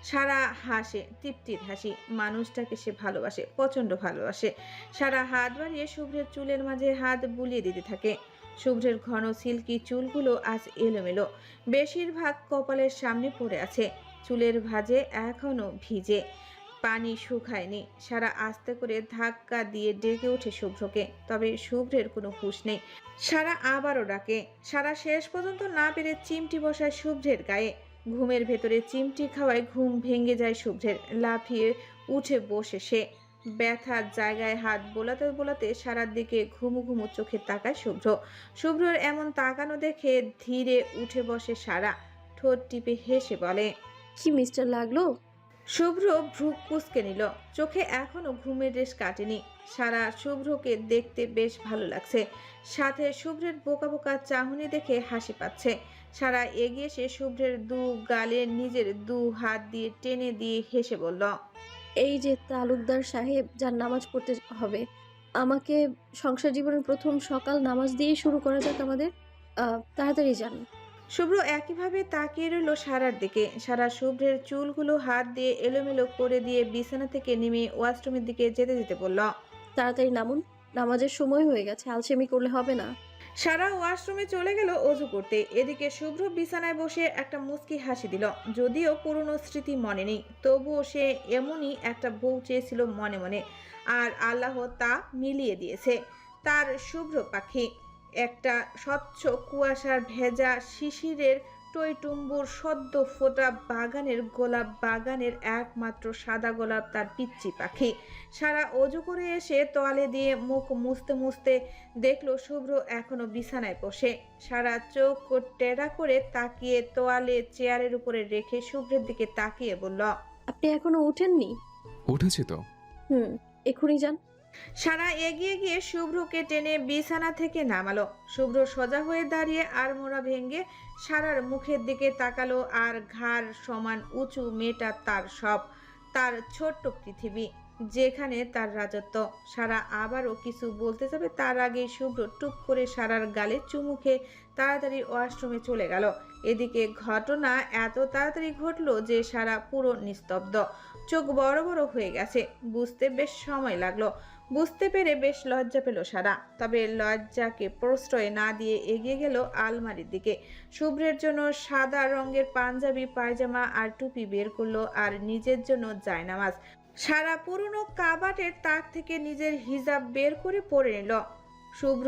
সারা হাসে, তৃপ্তির হাসি। মানুষটাকে সে ভালোবাসে, প্রচন্ড ভালোবাসে। সারা হাত বাড়িয়ে শুভ্রের চুলের মাঝে হাত বুলিয়ে দিতে থাকে। শুভ্রের ঘন সিল্কি চুলগুলো আজ এলোমেলো, বেশিরভাগ কপালের সামনে পড়ে আছে। চুলের ভাঁজে এখনো ভিজে, পানি শুকায়নি। সারা আস্তে করে ধাক্কা দিয়ে ডেকে ওঠে শুভ্রকে, তবে শুভ্রের কোনো হুঁশ নেই। সারা আবারও ডাকে। সারা শেষ পর্যন্ত না পেরে চিমটি বসায় শুভ্রের গায়ে। ঘুমের ভেতরে চিমটি খাওয়ায় ঘুম ভেঙে যায় শুভ্রের। লাফিয়ে উঠে বসে সে। ব্যথার জায়গায় হাত বোলাতে বোলাতে সারার দিকে ঘুমু ঘুমু চোখে তাকায় শুভ্র। শুভ্রর এমন তাকানো দেখে ধীরে উঠে বসে সারা। ঠোঁট টিপে হেসে বলে, কি মিস্টার লাগলো? শুভ্র ভ্রু কুঁচকে নিল। চোখে এখনো ঘুমের রেশ কাটেনি। সারা শুভ্রকে দেখতে বেশ ভালো লাগছে। সাথে শুভ্রের বোকা বোকা চাহনি দেখে হাসি পাচ্ছে। সারা এগিয়ে এসে শুভ্রের 2 গালে নিজের 2 হাত দিয়ে টেনে দিয়ে হেসে বলল, এই যে তালুকদার সাহেব, যার নামাজ পড়তে হবে, আমাকে সংসার জীবনের প্রথম সকাল নামাজ দিয়ে শুরু করা যাক আমাদের। তাড়াতাড়ি যান। শুভ্র একইভাবে তাকিয়ে রইল সারার দিকে। সারা শুভ্রের চুলগুলো হাত দিয়ে এলোমেলো করে দিয়ে বিছানা থেকে নেমে ওয়াশরুমের দিকে যেতে যেতে বলল, তাড়াতাড়ি নামুন, নামাজের সময় হয়ে গেছে, আলসেমি করলে হবে না। সারা ওয়াশরুমে চলে গেল অজু করতে। এদিকে শুভ্র বিছানায় বসে একটা মুচকি হাসি দিল। যদিও পুরনো স্মৃতি মনে নেই, তবুও সে এমনই একটা বউ চেয়েছিল মনে মনে, আর আল্লাহ তা মিলিয়ে দিয়েছে। তার শুভ্র পাখি একটা স্বচ্ছ কুয়াশার ভেজা শিশিরের টইটুম্বুর সদ্য ফোটা বাগানের গোলাপ বাগানের একমাত্র সাদা গোলাপ তার পিচ্চি পাখি। সারা অজু করে এসে তোয়ালে দিয়ে মুখ মুছতে মুছতে দেখলো শুভ্র এখনো বিছানায় বসে। সারা চোখ টেরা করে তাকিয়ে তোয়ালে চেয়ারের উপরে রেখে শুভ্রের দিকে তাকিয়ে বলল, আপনি এখনো উঠেননি? উঠেছি তো। এখনই যান। সারা এগিয়ে গিয়ে শুভ্রকে টেনে বিছানা থেকে নামালো। শুভ্র সোজা হয়ে দাঁড়িয়ে আড়মোড়া ভেঙে সারার মুখের দিকে তাকালো। আর ঘাড় সমান উঁচু মেয়েটা তার সব, তার ছোট্ট পৃথিবী। যেখানে তার রাজত্ব। সারা আবারও কিছু বলতে যাবে তার আগেই শুভ্র টুপ করে সারার গালে চুমু খেয়ে তাড়াতাড়ি ওয়াশরুমে চলে গেল। এদিকে ঘটনা এত তাড়াতাড়ি ঘটলো যে সারা পুরো নিস্তব্ধ, চোখ বড় বড় হয়ে গেছে। বুঝতে বেশ সময় লাগলো। বুঝতে পেরে বেশ লজ্জা পেল সারা, তবে লজ্জাকে প্রশ্রয় না দিয়ে এগিয়ে গেল আলমারির দিকে। শুভ্রের জন্য সাদা রঙের পাঞ্জাবি, পায়জামা আর টুপি বের করলো আর নিজের জন্য জায়নামাজ। সারা পুরনো কাবাটের তাক থেকে নিজের হিজাব বের করে পরে নিল। শুভ্র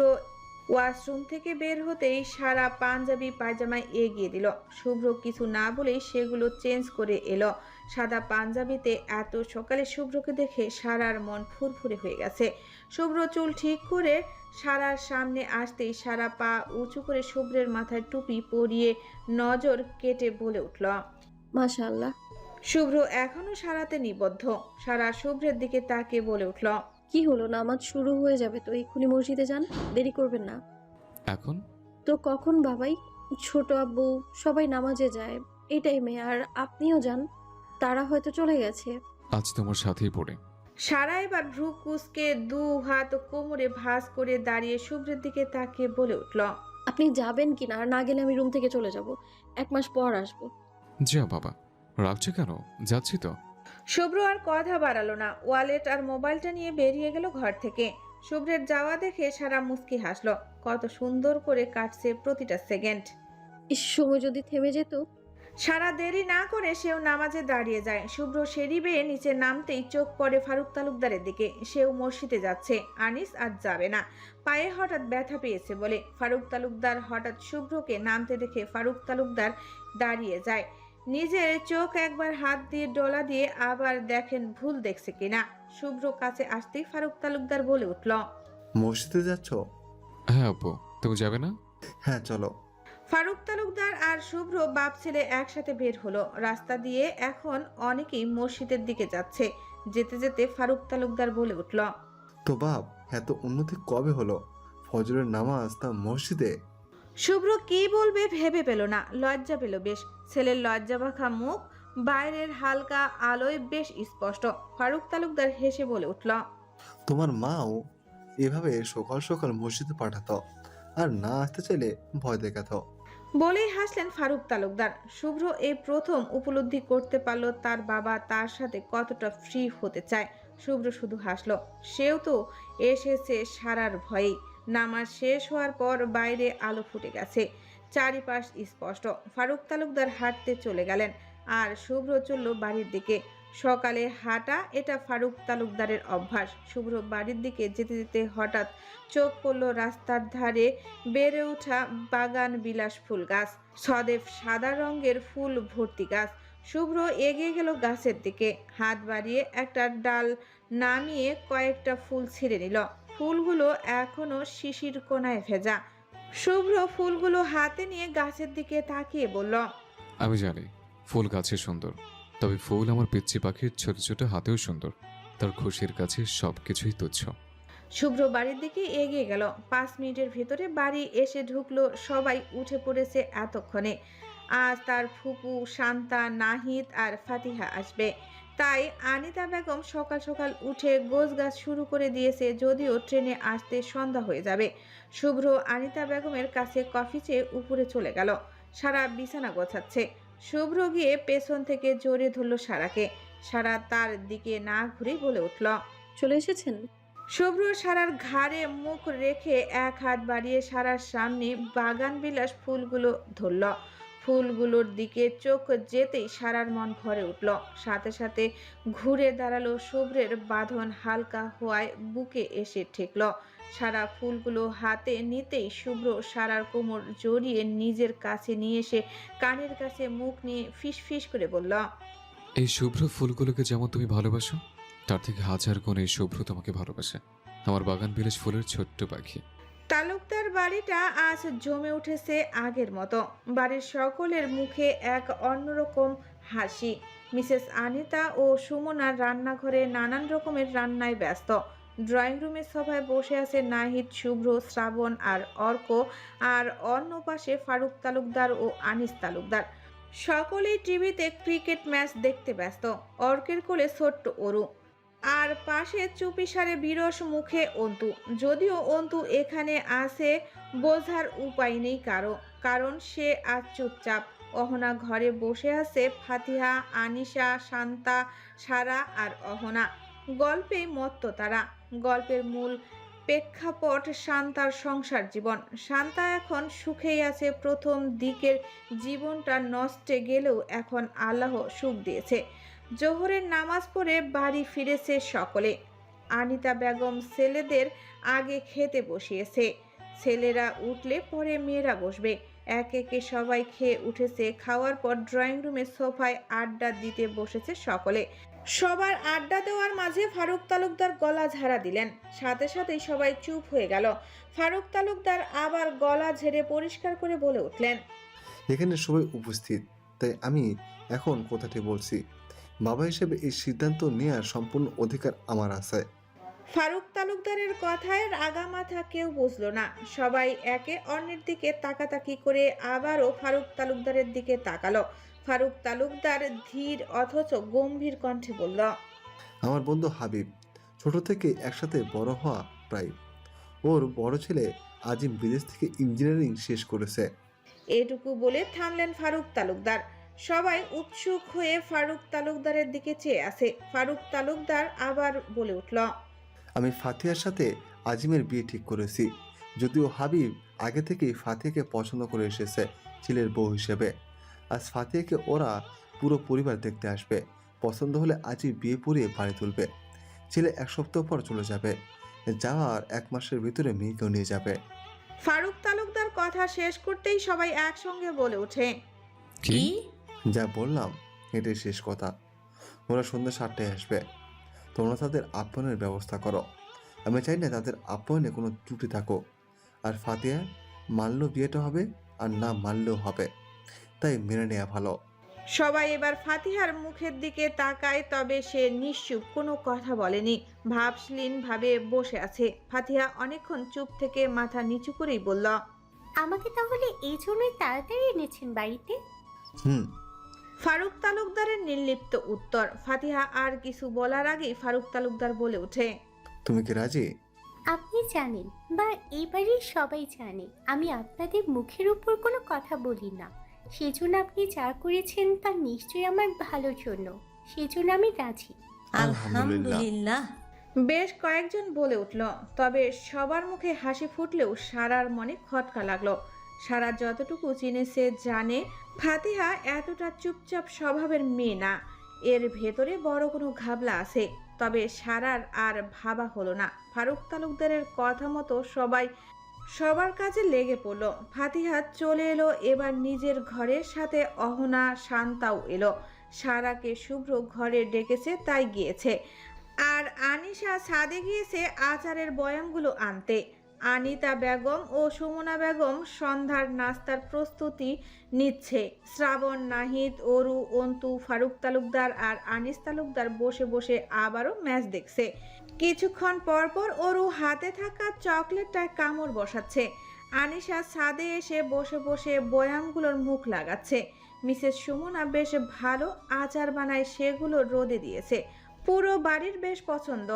ওয়াশরুম থেকে বের হতেই সারা পাঞ্জাবি পায়জামায় এগিয়ে দিল। শুভ্র কিছু না বলেই সেগুলো চেঞ্জ করে এলো। সাদা পাঞ্জাবিতে এত সকালে শুভ্রকে দেখে সারার মন ফুরফুরে হয়ে গেছে। শুভ্র চুল ঠিক করে সারার সামনে আসতেই সারা পা উঁচু করে শুভ্রের মাথায় টুপি পরিয়ে নজর কেটে বলে উঠল, মাশাআল্লাহ। শুভ্র এখনো সারাতে নিবদ্ধ। সারা শুভ্রের দিকে তাকিয়ে বলে উঠল, কি হলো, নামাজ শুরু হয়ে যাবে তো, এক্ষুনি মসজিদে যান, দেরি করবেন না। এখন তো কখন বাবাই? ছোট আব্বু সবাই নামাজে যায় এই টাইমে, আর আপনিও যান। তারা হয়তো চলে গেছে। আজ তোমার সাথেই পড়ে। সারা এবার ভ্রু কুঁচকে দু হাত কোমরে ভাঁজ করে দাঁড়িয়ে শুভ্রের দিকে তাকিয়ে বলে উঠল, আপনি যাবেন কিনা, আর না গেলে আমি রুম থেকে চলে যাব, 1 মাস পর আসবো। যা বাবা, রাখছো কেন? যাচ্ছি তো। শুভ্র আর কথা বাড়ালো না, ওয়ালেট আর মোবাইলটা নিয়ে বেরিয়ে গেল ঘর থেকে। শুভ্রের যাওয়া দেখে সারা মুচকি হাসলো। কত সুন্দর করে কাটছে প্রতিটা সেকেন্ড। সময় যদি থেমে যেত। সারা দেরি না করে সেও নামাজে দাঁড়িয়ে যায়। শুভ্র সিঁড়ি বেয়ে নিচে নামতেই চোখ পড়ে ফারুক তালুকদারের দিকে। সেও মসজিদে যাচ্ছে। আনিস আজ যাবে না, পায়ে হঠাৎ ব্যথা পেয়েছে বলে। ফারুক তালুকদার হঠাৎ শুভ্রকে নামতে দেখে ফারুক তালুকদার দাঁড়িয়ে যায়। নিজের চোখ একবার হাত দিয়ে ডোলা দিয়ে আবার দেখেন ভুল দেখছে কিনা। শুভ্র কাছে আসতেই ফারুক তালুকদার বলে উঠল, মসজিদে যাচ্ছ? হ্যাঁ আপু, তুমি যাবে না? হ্যাঁ চলো। ফারুক তালুকদার আর শুভ্র বাপ ছেলে একসাথে বের হলো। রাস্তা দিয়ে এখন অনেকেই মসজিদের দিকে যাচ্ছে। যেতে যেতে ফারুক তালুকদার বলে উঠল, তো বাপ, এত উন্নতি কবে হলো? ফজরের নামাজ তা মসজিদে? শুভ্র কি বলবে ভেবে পেল না, লজ্জা পেল বেশ। ছেলের লজ্জামাখা মুখ বাইরের হালকা আলোয় বেশ স্পষ্ট। ফারুক তালুকদার হেসে বলে উঠল, তোমার মাও এভাবে সকাল সকাল মসজিদে পাঠাতো, আর না আসতে চাইলে ভয় দেখাতো। বলেই হাসলেন ফারুক তালুকদার। শুভ্র এই প্রথম উপলব্ধি করতে পারল তার বাবা তার সাথে কতটা ফ্রি হতে চায়। শুভ্র শুধু হাসলো। সেও তো এসেছে সারার ভয়েই। নামাজ শেষ হওয়ার পর বাইরে আলো ফুটে গেছে, চারিপাশ স্পষ্ট। ফারুক তালুকদার হাঁটতে চলে গেলেন আর শুভ্র চলল বাড়ির দিকে। সকালে হাঁটা এটা ফারুক তালুকদারের অভ্যাস। শুভ্র বাড়ির দিকে যেতে যেতে হঠাৎ চোখ পড়ল রাস্তার ধারে বেড়ে ওঠা বাগান বিলাস ফুল গাছ। সদেব সাদা রঙের ফুল ভর্তি গাছ। শুভ্র এগিয়ে গেল গাছের দিকে। হাত বাড়িয়ে একটা ডাল নামিয়ে কয়েকটা ফুল ছিঁড়ে নিল। ফুলগুলো এখনো শিশির কোনায় ভেজা। শুভ্র ফুলগুলো হাতে নিয়ে গাছের দিকে তাকিয়ে বলল, আমি জানি ফুল গাছে সুন্দর, তবে ফুল আমার পিচ্চি পাখির ছোট ছোট হাতেও সুন্দর। তার খুশির কাছে সবকিছুই তুচ্ছ। শুভ্র বাড়ির দিকে এগিয়ে গেল। 5 মিনিটের ভেতরে বাড়ি এসে ঢুকলো। সবাই উঠে পড়েছে এতক্ষণে। আজ তার ফুপু, শান্তা, নাহিদ আর ফাতিহা আসবে। তাই আনিতা বেগম সকাল সকাল উঠে গোছগাছ শুরু করে দিয়েছে, যদিও ট্রেনে আসতে সন্ধ্যা হয়ে যাবে। শুভ্র আনিতা বেগমের কাছে কফি চেয়ে উপরে চলে গেল। সারা বিছানা গোছাচ্ছে। শুভ্র গিয়ে পেছন থেকে জড়িয়ে ধরল সারাকে। সারা তার দিকে না ঘুরেই বলে উঠল, চলে এসেছেন? শুভ্র সারার ঘাড়ে মুখ রেখে এক হাত বাড়িয়ে সারার সামনে বাগান বিলাস ফুলগুলো ধরল। ফুলগুলোর দিকে চোখ যেতেই সারার মন ভরে উঠল। সাথে সাথে ঘুরে দাঁড়ালো। শুভ্রের বাঁধন হালকা হওয়ায় বুকে এসে ঠেকল। সারা ফুলগুলো হাতে নিতেই শুভ্র সারার কোমর জড়িয়ে নিজের কাছে নিয়ে এসে কানের কাছে মুখ নিয়ে ফিস ফিস করে বলল, এই শুভ্র ফুলগুলোকে যেমন তুমি ভালোবাসো, তার থেকে হাজার গুণ এই শুভ্র তোমাকে ভালোবাসে। আমার বাগান বিলাস ফুলের ছোট্ট পাখি। তালুকদার বাড়িটা আজ জমে উঠেছে আগের মতো। বাড়ির সকলের মুখে এক অন্যরকম হাসি। মিসেস আনিতা ও সুমনার রান্নাঘরে নানান রকমের রান্নায় ব্যস্ত। ড্রয়িং রুমের সভায় বসে আছে নাহিদ, শুভ্র, শ্রাবণ আর অর্ক। আর অন্য পাশে ফারুক তালুকদার ও আনিস তালুকদার। সকলেই টিভিতে ক্রিকেট ম্যাচ দেখতে ব্যস্ত। অর্কের কোলে ছোট্ট অরু। আর পাশে চুপিসারে বিরস মুখে অন্তু। যদিও অন্তু এখানে আসে বোঝার উপায় নেই কারণ সে আজ চুপচাপ। অহনা ঘরে বসে আছে, ফাতিহা, আনিশা, শান্তা, সারা আর অহনা গল্পে মত্ত তারা। গল্পের মূল প্রেক্ষাপট শান্তার সংসার জীবন। শান্তা এখন সুখেই আছে। প্রথম দিকের জীবনটা নষ্টে গেলেও এখন আল্লাহ সুখ দিয়েছে। জোহরের নামাজ পড়ে বাড়ি ফিরেছে সকলে। আনিতা বেগম ছেলেদের আগে খেতে বসিয়েছে। ছেলেরা উঠলে পরে মেয়েরা বসবে। একে একে সবাই খেয়ে উঠেছে। খাওয়ার পর ড্রয়িং রুমে সোফায় আড্ডা দিতে বসেছে সকলে। সবার আড্ডা দেওয়ার মাঝে ফারুক তালুকদার গলা ঝাড়া দিলেন। সাথে সাথেই সবাই চুপ হয়ে গেল। ফারুক তালুকদার আবার গলা ঝেড়ে পরিষ্কার করে বলে উঠলেন, এখানে সবাই উপস্থিত, তাই আমি এখন কথাটি বলছি। বাবা হিসেবে এই সিদ্ধান্ত নেওয়ার সম্পূর্ণ অধিকার আমার আছে। ফারুক তালুকদারের কথায় আগামাথা কেউ বুঝলো না। সবাই একে অন্যের দিকে তাকাতাকি করে আবারও ফারুক তালুকদারের দিকে তাকালো। ফারুক তালুকদার ধীর অথচ গম্ভীর কণ্ঠে বলল, আমার বন্ধু হাবিব ছোট থেকে একসাথে বড় হওয়া প্রায়। ওর বড় ছেলে আজিম বিদেশ থেকে ইঞ্জিনিয়ারিং শেষ করেছে। এটুকু বলে থামলেন ফারুক তালুকদার। সবাই উৎসুক হয়ে ফারুক তালুকদারের দিকে চেয়ে আছে। ফারুক তালুকদার আবার বলে উঠল, আমি ফাতিহার সাথে আজিমের বিয়ে ঠিক করেছি। যদিও হাবিব আগে থেকেই ফাতিহাকে পছন্দ করে এসেছে ছেলের বউ হিসেবে। আজ ফাতিহাকে ওরা পুরো পরিবার দেখতে আসবে। পছন্দ হলে আজই বিয়ে পড়িয়ে বাড়ি তুলবে। ছেলে 1 সপ্তাহ পর চলে যাবে। যাওয়ার 1 মাসের ভিতরে মেয়েকেও নিয়ে যাবে। ফারুক তালুকদার কথা শেষ করতেই সবাই একসঙ্গে বলে ওঠে, কি? যা বললাম এটাই শেষ কথা। ওরা সন্ধ্যা 7টায় আসবে। তোমরা তাদের আপ্যায়নের ব্যবস্থা করো। আমি চাই না তাদের আপ্যায়নে কোনো ত্রুটি থাকুক। আর ফাতিহা মানলেও বিয়েটা হবে, আর না মানলেও হবে, তাই মেনে নেওয়া ভালো। সবাই এবার ফাতিহার মুখের দিকে তাকায়। তবে সে নিশ্চুপ, কোনো কথা বলেনি, ভাবলীন ভাবে বসে আছে। ফাতিহা অনেকক্ষণ চুপ থেকে মাথা নিচু করেই বলল, আমাকে তাহলে এই জন্যই তাড়াতাড়ি এনেছেন বাড়িতে? হুম। ফারুক তালুকদারের নির্লিপ্ত উত্তর। ফাতিহা আর কিছু বলার আগেই ফারুক তালুকদার বলে ওঠে, তুমি কি রাজি? আপনি জানেন, বা এই বাড়ির সবাই জানে, আমি আপনাদের মুখের উপর কোনো কথা বলি না। সেজন্য আপনি যা করেছেন তা নিশ্চয়ই আমার ভালোর জন্য। সেজন্য আমি রাজি। আলহামদুলিল্লাহ। বেশ কয়েকজন বলে উঠল। তবে সবার মুখে হাসি ফুটলেও সারার মনে খটকা লাগলো। সারা যতটুকু চিনেছে জানে ফাতিহা এতটা চুপচাপ স্বভাবের মেয়ে না। এর ভেতরে বড় কোনো ঘাবলা আছে। তবে সারার আর ভাবা হলো না। ফারুক তালুকদারের কথা মতো সবাই সবার কাজে লেগে পড়ল। ফাতিহা চলে এলো এবার নিজের ঘরের সাথে অহনা, শান্তাও এলো। সারাকে শুভ্র ঘরে ডেকেছে তাই গিয়েছে। আর আনিশা ছাদে গিয়েছে আচারের বয়ামগুলো আনতে। আনিতা বেগম ও সুমনা বেগম সন্ধ্যার নাস্তার প্রস্তুতি নিচ্ছে। শ্রাবণ, নাহিদ, অরু, অন্তু, ফারুক তালুকদার আর আনিস তালুকদার বসে বসে আবারও ম্যাচ দেখছে। কিছুক্ষণ পর পর অরু হাতে থাকা চকলেটটায় কামড় বসাচ্ছে। আনিশা ছাদে এসে বসে বসে বয়ামগুলোর মুখ লাগাচ্ছে। মিসেস সুমনা বেশ ভালো আচার বানায়, সেগুলো রোদে দিয়েছে। পুরো বাড়ির বেশ পছন্দ।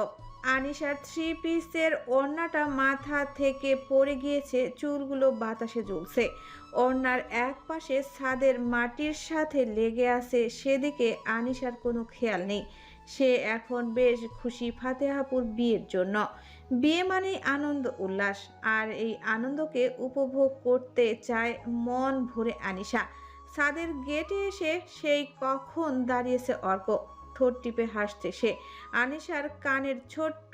আনিশার 3 পিসের ওড়নাটা মাথা থেকে পড়ে গিয়েছে, চুলগুলো বাতাসে ঝুলছে। ওড়নার এক পাশে ছাদের মাটির সাথে লেগে আছে, সেদিকে আনিশার কোনো খেয়াল নেই। সে এখন বেশ খুশি ফাতেহাপুর বিয়ের জন্য। বিয়ে মানেই আনন্দ উল্লাস, আর এই আনন্দকে উপভোগ করতে চায় মন ভরে আনিশা। ছাদের গেটে এসে সেই কখন দাঁড়িয়েছে অর্ক। ঠোঁট টিপে হাসছে সে। আনিশার কানের ছোট্ট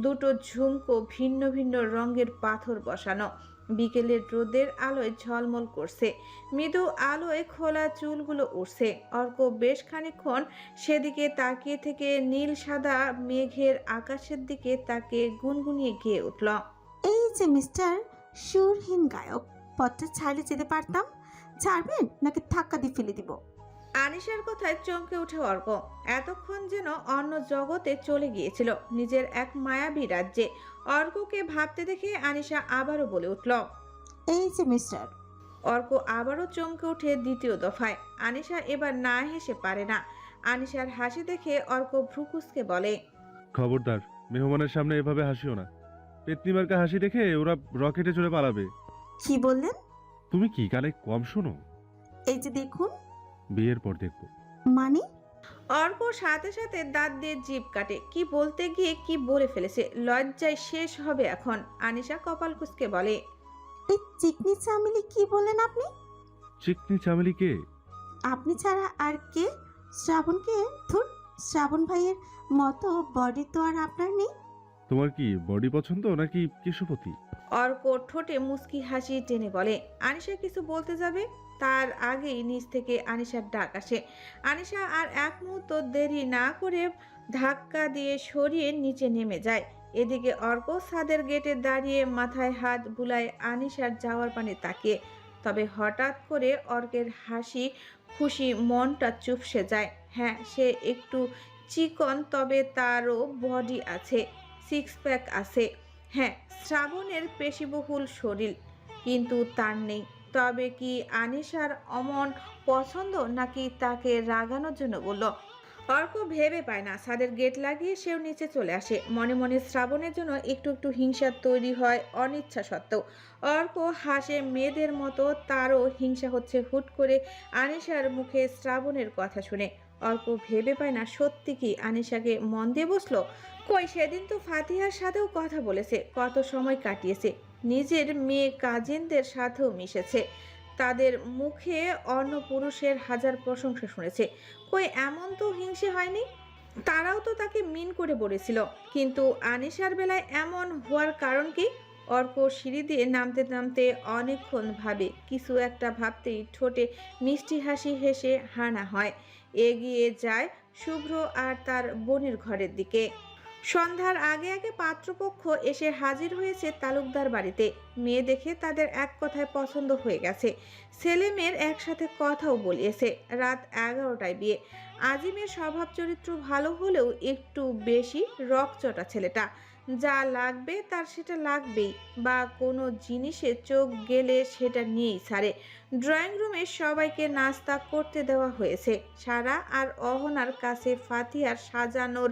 দুটো ঝুমকো ভিন্ন ভিন্ন রঙের পাথর বসানো, বিকেলের রোদের আলোয় ঝলমল করছে। মৃদু আলোয় খোলা চুলগুলো উঠছে। অর্ক বেশ খানিকক্ষণ সেদিকে তাকিয়ে থেকে নীল সাদা মেঘের আকাশের দিকে তাকে গুনগুনিয়ে গিয়ে উঠল, এই যে মিস্টার সুরহীন গায়ক, পথটা ছাড়লে যেতে পারতাম। ছাড়বেন নাকি ধাক্কা দিয়ে ফেলে দিব? আনিশার কথায় চমকে উঠে অর্ক। এতক্ষণ যেন অন্য জগতে চলে গিয়েছিল, নিজের এক মায়াবী রাজ্যে। অর্ককে ভাবতে দেখে আনিশা আবারও বলে উঠল, এই যে মিস্টার। অর্ক আবারও চমকে উঠে দ্বিতীয় দফায়। আনিশা এবার না হেসে পারে না। আনিশার হাসি দেখে অর্ক ভ্রুকুসকে বলে, খবরদার, মেহমানের সামনে এভাবে হাসিও না। পেতনিমার্কা হাসি দেখে ওরা রকেটে চড়ে পালাবে। কি বললেন? তুমি কি কানে কম শোনো? এই যে দেখুন। বিয়ের পর দেখবো। মানে? অর্ক সাথে সাথে দাঁত দিয়ে জিভ কাটে, কি বলতে গিয়ে কি বলে ফেলেছে। লজ্জায় শেষ হবে এখন। আনিশা কপাল কুঁচকে বলে, এই চিকনি চামেলি কি বললেন আপনি? চিকনি চামেলি কে? আপনি ছাড়া আর কে? শ্রাবণকে? ধুর, শ্রাবণ ভাইয়ের মতো বডি তো আর আপনার নেই। তোমার কি বডি পছন্দ নাকি কেশপতি? অর্ক ঠোঁটে মুচকি হাসি টেনে বলে। আনিশা কিছু বলতে যাবে, তার আগেই নিচ থেকে আনিশার ডাক আসে। আনিশা আর এক মুহূর্ত দেরি না করে ধাক্কা দিয়ে সরিয়ে নিচে নেমে যায়। এদিকে অর্ক ছাদের গেটে দাঁড়িয়ে মাথায় হাত বুলায় আনিশার যাওয়ার পানে তাকিয়ে। তবে হঠাৎ করে অর্কের হাসি খুশি মনটা চুপসে যায়। হ্যাঁ, সে একটু চিকন, তবে তারও বডি আছে, সিক্স প্যাক আছে। হ্যাঁ, শ্রাবণের পেশিবহুল শরীর, কিন্তু তার নেই। তবে কি আনিশার অমন পছন্দ, নাকি তাকে রাগানোর জন্য বলল? অর্ক ভেবে পায় না। ছাদের গেট লাগিয়ে সেও নিচে চলে আসে। মনে মনে শ্রাবণের জন্য একটু একটু হিংসা তৈরি হয় অনিচ্ছা সত্ত্বেও। অর্ক হাসে মেয়েদের মতো, তারও হিংসা হচ্ছে হুট করে আনিশার মুখে শ্রাবণের কথা শুনে। অর্ক ভেবে পায় না সত্যি কি আনিশাকে মন দিয়ে বসলো। কই, সেদিন তো ফাতিহার সাথেও কথা বলেছে, কত সময় কাটিয়েছে, নিজের মেয়ে কাজিনদের সাথেও মিশেছে, তাদের মুখে অন্য পুরুষের হাজার প্রশংসা শুনেছে। কই, এমন তো হিংসে হয়নি। তারাও তো তাকে মিন করে বলেছিল। কিন্তু আনিশার বেলায় এমন হওয়ার কারণ কি? অর্ক সিঁড়ি দিয়ে নামতে নামতে অনেকক্ষণ ভাবে। কিছু একটা ভাবতেই ঠোঁটে মিষ্টি হাসি হেসে হানা হয়। এগিয়ে যায় শুভ্র আর তার বোনের ঘরের দিকে। সন্ধ্যার আগে আগে পাত্রপক্ষ এসে হাজির হয়েছে তালুকদার বাড়িতে। মেয়ে দেখে তাদের এক কথায় পছন্দ হয়ে গেছে। ছেলে মেয়ের একসাথে কথাও বলিয়েছে। রাত 11টায় বিয়ে। আজিমের স্বভাব চরিত্র ভালো হলেও একটু বেশি রকচটা ছেলেটা। যা লাগবে তার সেটা লাগবেই, বা কোনো জিনিসে চোখ গেলে সেটা নিয়েই ছাড়ে। ড্রয়িং রুমে সবাইকে নাস্তা করতে দেওয়া হয়েছে। সারা আর অহনার কাছে ফাতিহার সাজানোর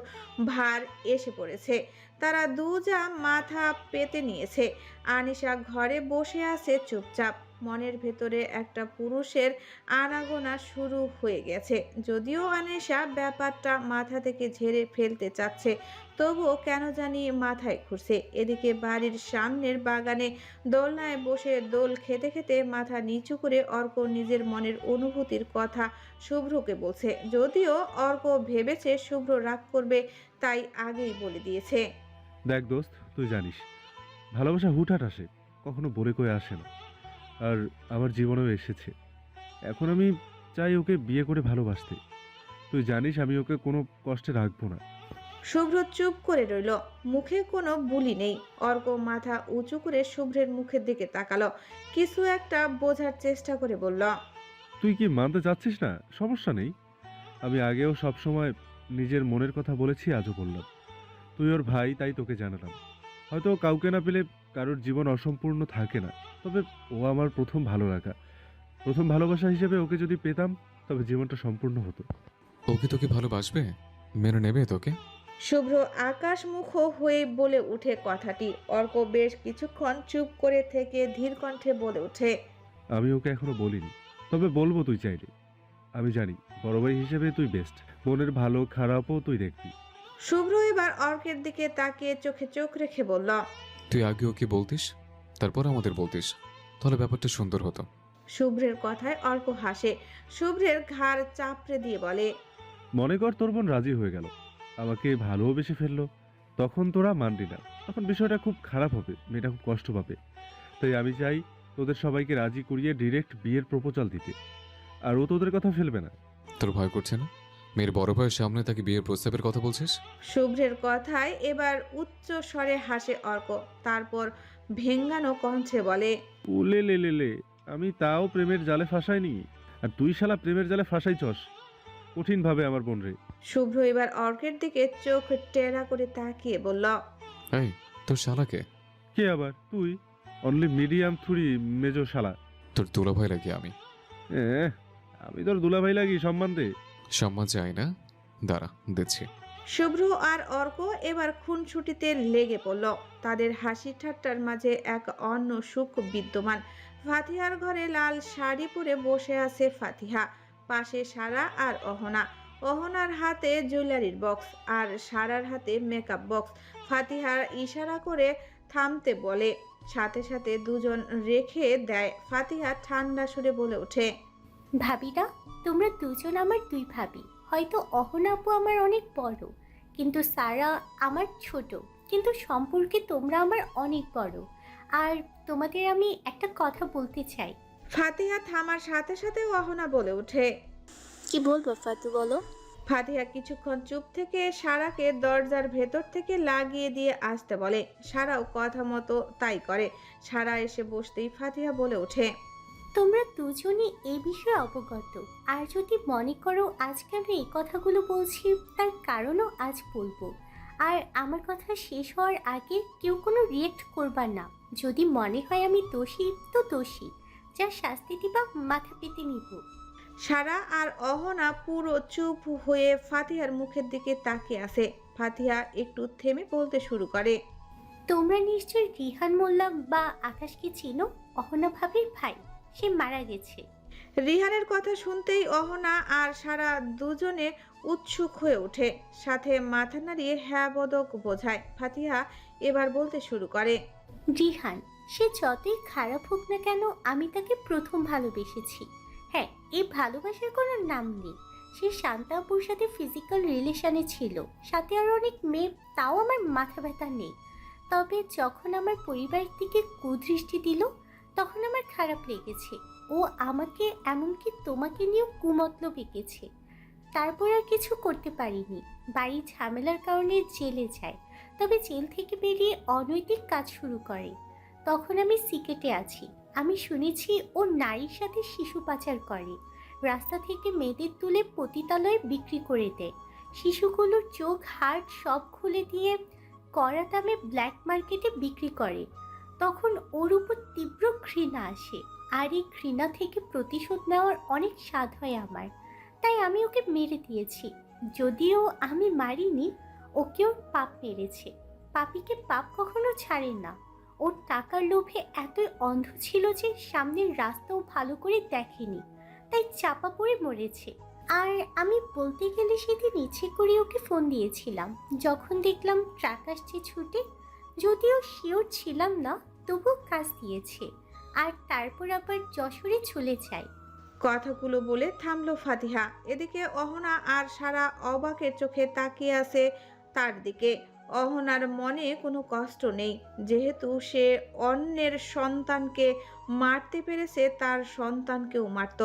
ভার এসে পড়েছে। তারা দুজা মাথা পেতে নিয়েছে। আনিশা ঘরে বসে আছে চুপচাপ। মনের ভেতরে একটা পুরুষের আনাগোনা শুরু হয়ে গেছে। যদিও আনিশা ব্যাপারটা মাথা থেকে ঝেড়ে ফেলতে চাচ্ছে, তবুও কেন জানি মাথায় ঘুরছে। এদিকে বাড়ির সামনের বাগানে দোলনায় বসে দোল খেতে খেতে মাথা নিচু করে অর্ক নিজের মনের অনুভূতির কথা শুভ্রকে বলছে। যদিও অর্ক ভেবেছে শুভ্র রাগ করবে, তাই আগেই বলে দিয়েছে। দেখ দোস্ত, তুই জানিস ভালোবাসা হুটহাট আসে, কখনো বলে কয়ে আসে না। আর আমার জীবনেও এসেছে। এখন আমি চাই ওকে বিয়ে করে ভালোবাসতে। তুই জানিস আমি ওকে কোনো কষ্টে রাখবো না। শুভ্র চুপ করে রইল, মুখে কোনো বুলি নেই। অর্ক মাথা উঁচু করে শুভ্রের মুখের দিকে তাকালো, কিছু একটা বোঝার চেষ্টা করে বলল, তুই কি মানতে চাচ্ছিস না? সমস্যা নেই। আমি আগেও সব সময় নিজের মনের কথা বলেছি, আজও বললাম। তুই ওর ভাই, তাই তোকে জানালাম। হয়তো কাউকে না পেলে কারোর জীবন অসম্পূর্ণ থাকে না, তবে ও আমার প্রথম ভালো লাগা। প্রথম ভালোবাসা হিসেবে ওকে যদি পেতাম, তবে জীবনটা সম্পূর্ণ হতো। ও কি তোকে ভালোবাসবে? মেনে নেবে তোকে? শুভ্র আকাশমুখ হয়ে বলে উঠে কথাটি। অর্ক বেশ কিছুক্ষণ চুপ করে থেকে ধীর কণ্ঠে বলে ওঠে, আমি ওকে এখনো বলিনি, তবে বলবো তুই চাইলে। আমি জানি বড় ভাই হিসেবে তুই বেস্ট। বোনের ভালো খারাপও তুই দেখবি। শুভ্র এবার অর্কের দিকে তাকিয়ে চোখে চোখ রেখে বলল, তুই আগে ওকে বলতিস, তারপর আমাদের বলতিস, তাহলে ব্যাপারটা সুন্দর হতো। শুভ্রের কথায় অর্ক হাসে। শুভ্রের ঘাড় চাপড়ে দিয়ে বলে, মনে কর তোর বোন রাজি হয়ে গেল, আমাকে ভালোবেসে ফেললো, তখন তোরা মানলি না। তখন বিষয়টা খুব খারাপ হবে, মেয়েটা খুব কষ্ট পাবে। তাই আমি চাই তোদের সবাইকে রাজি করিয়ে ডিরেক্ট বিয়ের প্রপোজাল দিতে। আর ও তোদের কথা ফেলবে না। তোর ভয় করছে না? মেয়ের বড় ভাইয়ের সামনে তাকে বিয়ের প্রস্তাবের কথা বলছিস? শুভ্রের কথায় এবার উচ্চ স্বরে হাসে অর্ক। তারপর ভেঙ্গানো কণ্ঠে বলে, উলে লে লে লে, আমি তাও প্রেমের জালে ফাঁসাইনি, আর তুই শালা প্রেমের জালে ফাঁসাইছস কঠিন ভাবে আমার বোন রে। শুভ্র এবার অর্কের দিকে চোখ টেরা করে তাকিয়ে বলল, এই, তোর শালাকে? কে আবার? তুই অনলি মিডিয়াম থুড়ি মেজো শালা। তোর দুলাভাই লাগি আমি। আমি তোর দুলাভাই লাগি, সম্মান দে। সম্মান চাই না, দাঁড়া দিচ্ছি। শুভ্র আর অর্ক এবার খুনসুটিতে লেগে পড়ল। তাদের হাসি ঠাট্টার মাঝে এক অন্য সুখ বিদ্যমান। ফাতিহার ঘরে লাল শাড়ি পরে বসে আছে ফাতিহা, পাশে সারা আর অহনা। অহনার হাতে জুয়েলারির বক্স আর সারার হাতে মেকআপ বক্স। ফাতিহার ইশারা করে থামতে বলে, সাথে সাথে দুজন রেখে দেয়। ফাতিহা ঠান্ডা সুরে বলে ওঠে, ভাবিরা, তোমরা দুজন আমার দুই ভাবি। হয়তো অহনা আপু আমার অনেক বড়, কিন্তু সারা আমার ছোট, কিন্তু সম্পর্কে তোমরা আমার অনেক বড়। আর তোমাদের আমি একটা কথা বলতে চাই। ফাতিহা থামার সাথে সাথে অহনা বলে ওঠে। কি বলবো ফাতু, বলো। ফাতিহা কিছুক্ষণ চুপ থেকে সারাকে দরজার ভেতর থেকে লাগিয়ে দিয়ে আসতে বলে। সারাও কথা মতো তাই করে। সারা এসে বসতেই ফাতিহা বলে ওঠে, তোমরা দুজনই এই বিষয়ে অবগত। আর যদি মনে করো আজকে আমি এই কথাগুলো বলছি, তার কারণও আজ বলবো। আর আমার কথা শেষ হওয়ার আগে কেউ কোনো রিয়েক্ট করবার না। যদি মনে হয় আমি দোষী তো দোষী, যা শাস্তি দিবা মাথা পেতে নিব। সারা আর অহনা পুরো চুপ হয়ে ফাতিহার মুখের দিকে তাকিয়ে আছে। ফাতিহা একটু থেমে বলতে শুরু করে, তোমরা নিশ্চয়ই রিহান মোল্লা বা আকাশকে চিনো, অহনা ভাবির ভাই। সে মারা গেছে। রিহানের কথা শুনতেই অহনা আর সারা দুজনে উৎসুক হয়ে ওঠে, সাথে মাথা নাড়িয়ে হ্যাঁ বদক বোঝায়। ফাতিহা এবার বলতে শুরু করে, রিহান, সে যতই খারাপ হোক না কেন, আমি তাকে প্রথম ভালোবেসেছি। হ্যাঁ, এই ভালোবাসার কোনো নাম নেই। সে শান্তাপুর সাথে ফিজিক্যাল রিলেশনে ছিল, সাথে আর অনেক মেয়ে, তাও আমার মাথা ব্যথা নেই। তবে যখন আমার পরিবার থেকে কুদৃষ্টি দিল, তখন আমার খারাপ লেগেছে। ও আমাকে, এমনকি তোমাকে নিয়েও কুমতলব এঁকেছে। তারপর আর কিছু করতে পারিনি। বাড়ির ঝামেলার কারণে জেলে যায়, তবে জেল থেকে বেরিয়ে অনৈতিক কাজ শুরু করে। তখন আমি সিকেটে আছি। আমি শুনেছি ও নারীর সাথে শিশু পাচার করে, রাস্তা থেকে মেয়েদের তুলে পতিতালয়ে বিক্রি করে দেয়। শিশুগুলোর চোখ, হাড় সব খুলে দিয়ে কড়া দামে ব্ল্যাক মার্কেটে বিক্রি করে। তখন ওর উপর তীব্র ঘৃণা আসে, আর এই ঘৃণা থেকে প্রতিশোধ নেওয়ার অনেক স্বাদ হয় আমার। তাই আমি ওকে মেরে দিয়েছি। যদিও আমি মারিনি, ওকে ওর পাপ মেরেছে। পাপীকে পাপ কখনো ছাড়ে না। ওর টাকার লোভে এতই অন্ধ ছিল যে সামনের রাস্তাও ভালো করে দেখেনি, তাই চাপা পড়ে মরেছে। আর আমি বলতে গেলে সেদিন ইচ্ছে করে ওকে ফোন দিয়েছিলাম, যখন দেখলাম ট্রাক আসছে ছুটে। যদিও শিওর ছিলাম না, তবুও কাজ দিয়েছে। আর তারপর আবার যশোরে চলে যায়। কথাগুলো বলে থামলো ফাতিহা। এদিকে অহনা আর সারা অবাকের চোখে তাকিয়ে আছে তার দিকে। অহনার মনে কোনো কষ্ট নেই, যেহেতু সে অন্যের সন্তানকে মারতে পেরেছে, তার সন্তানকেও মারত।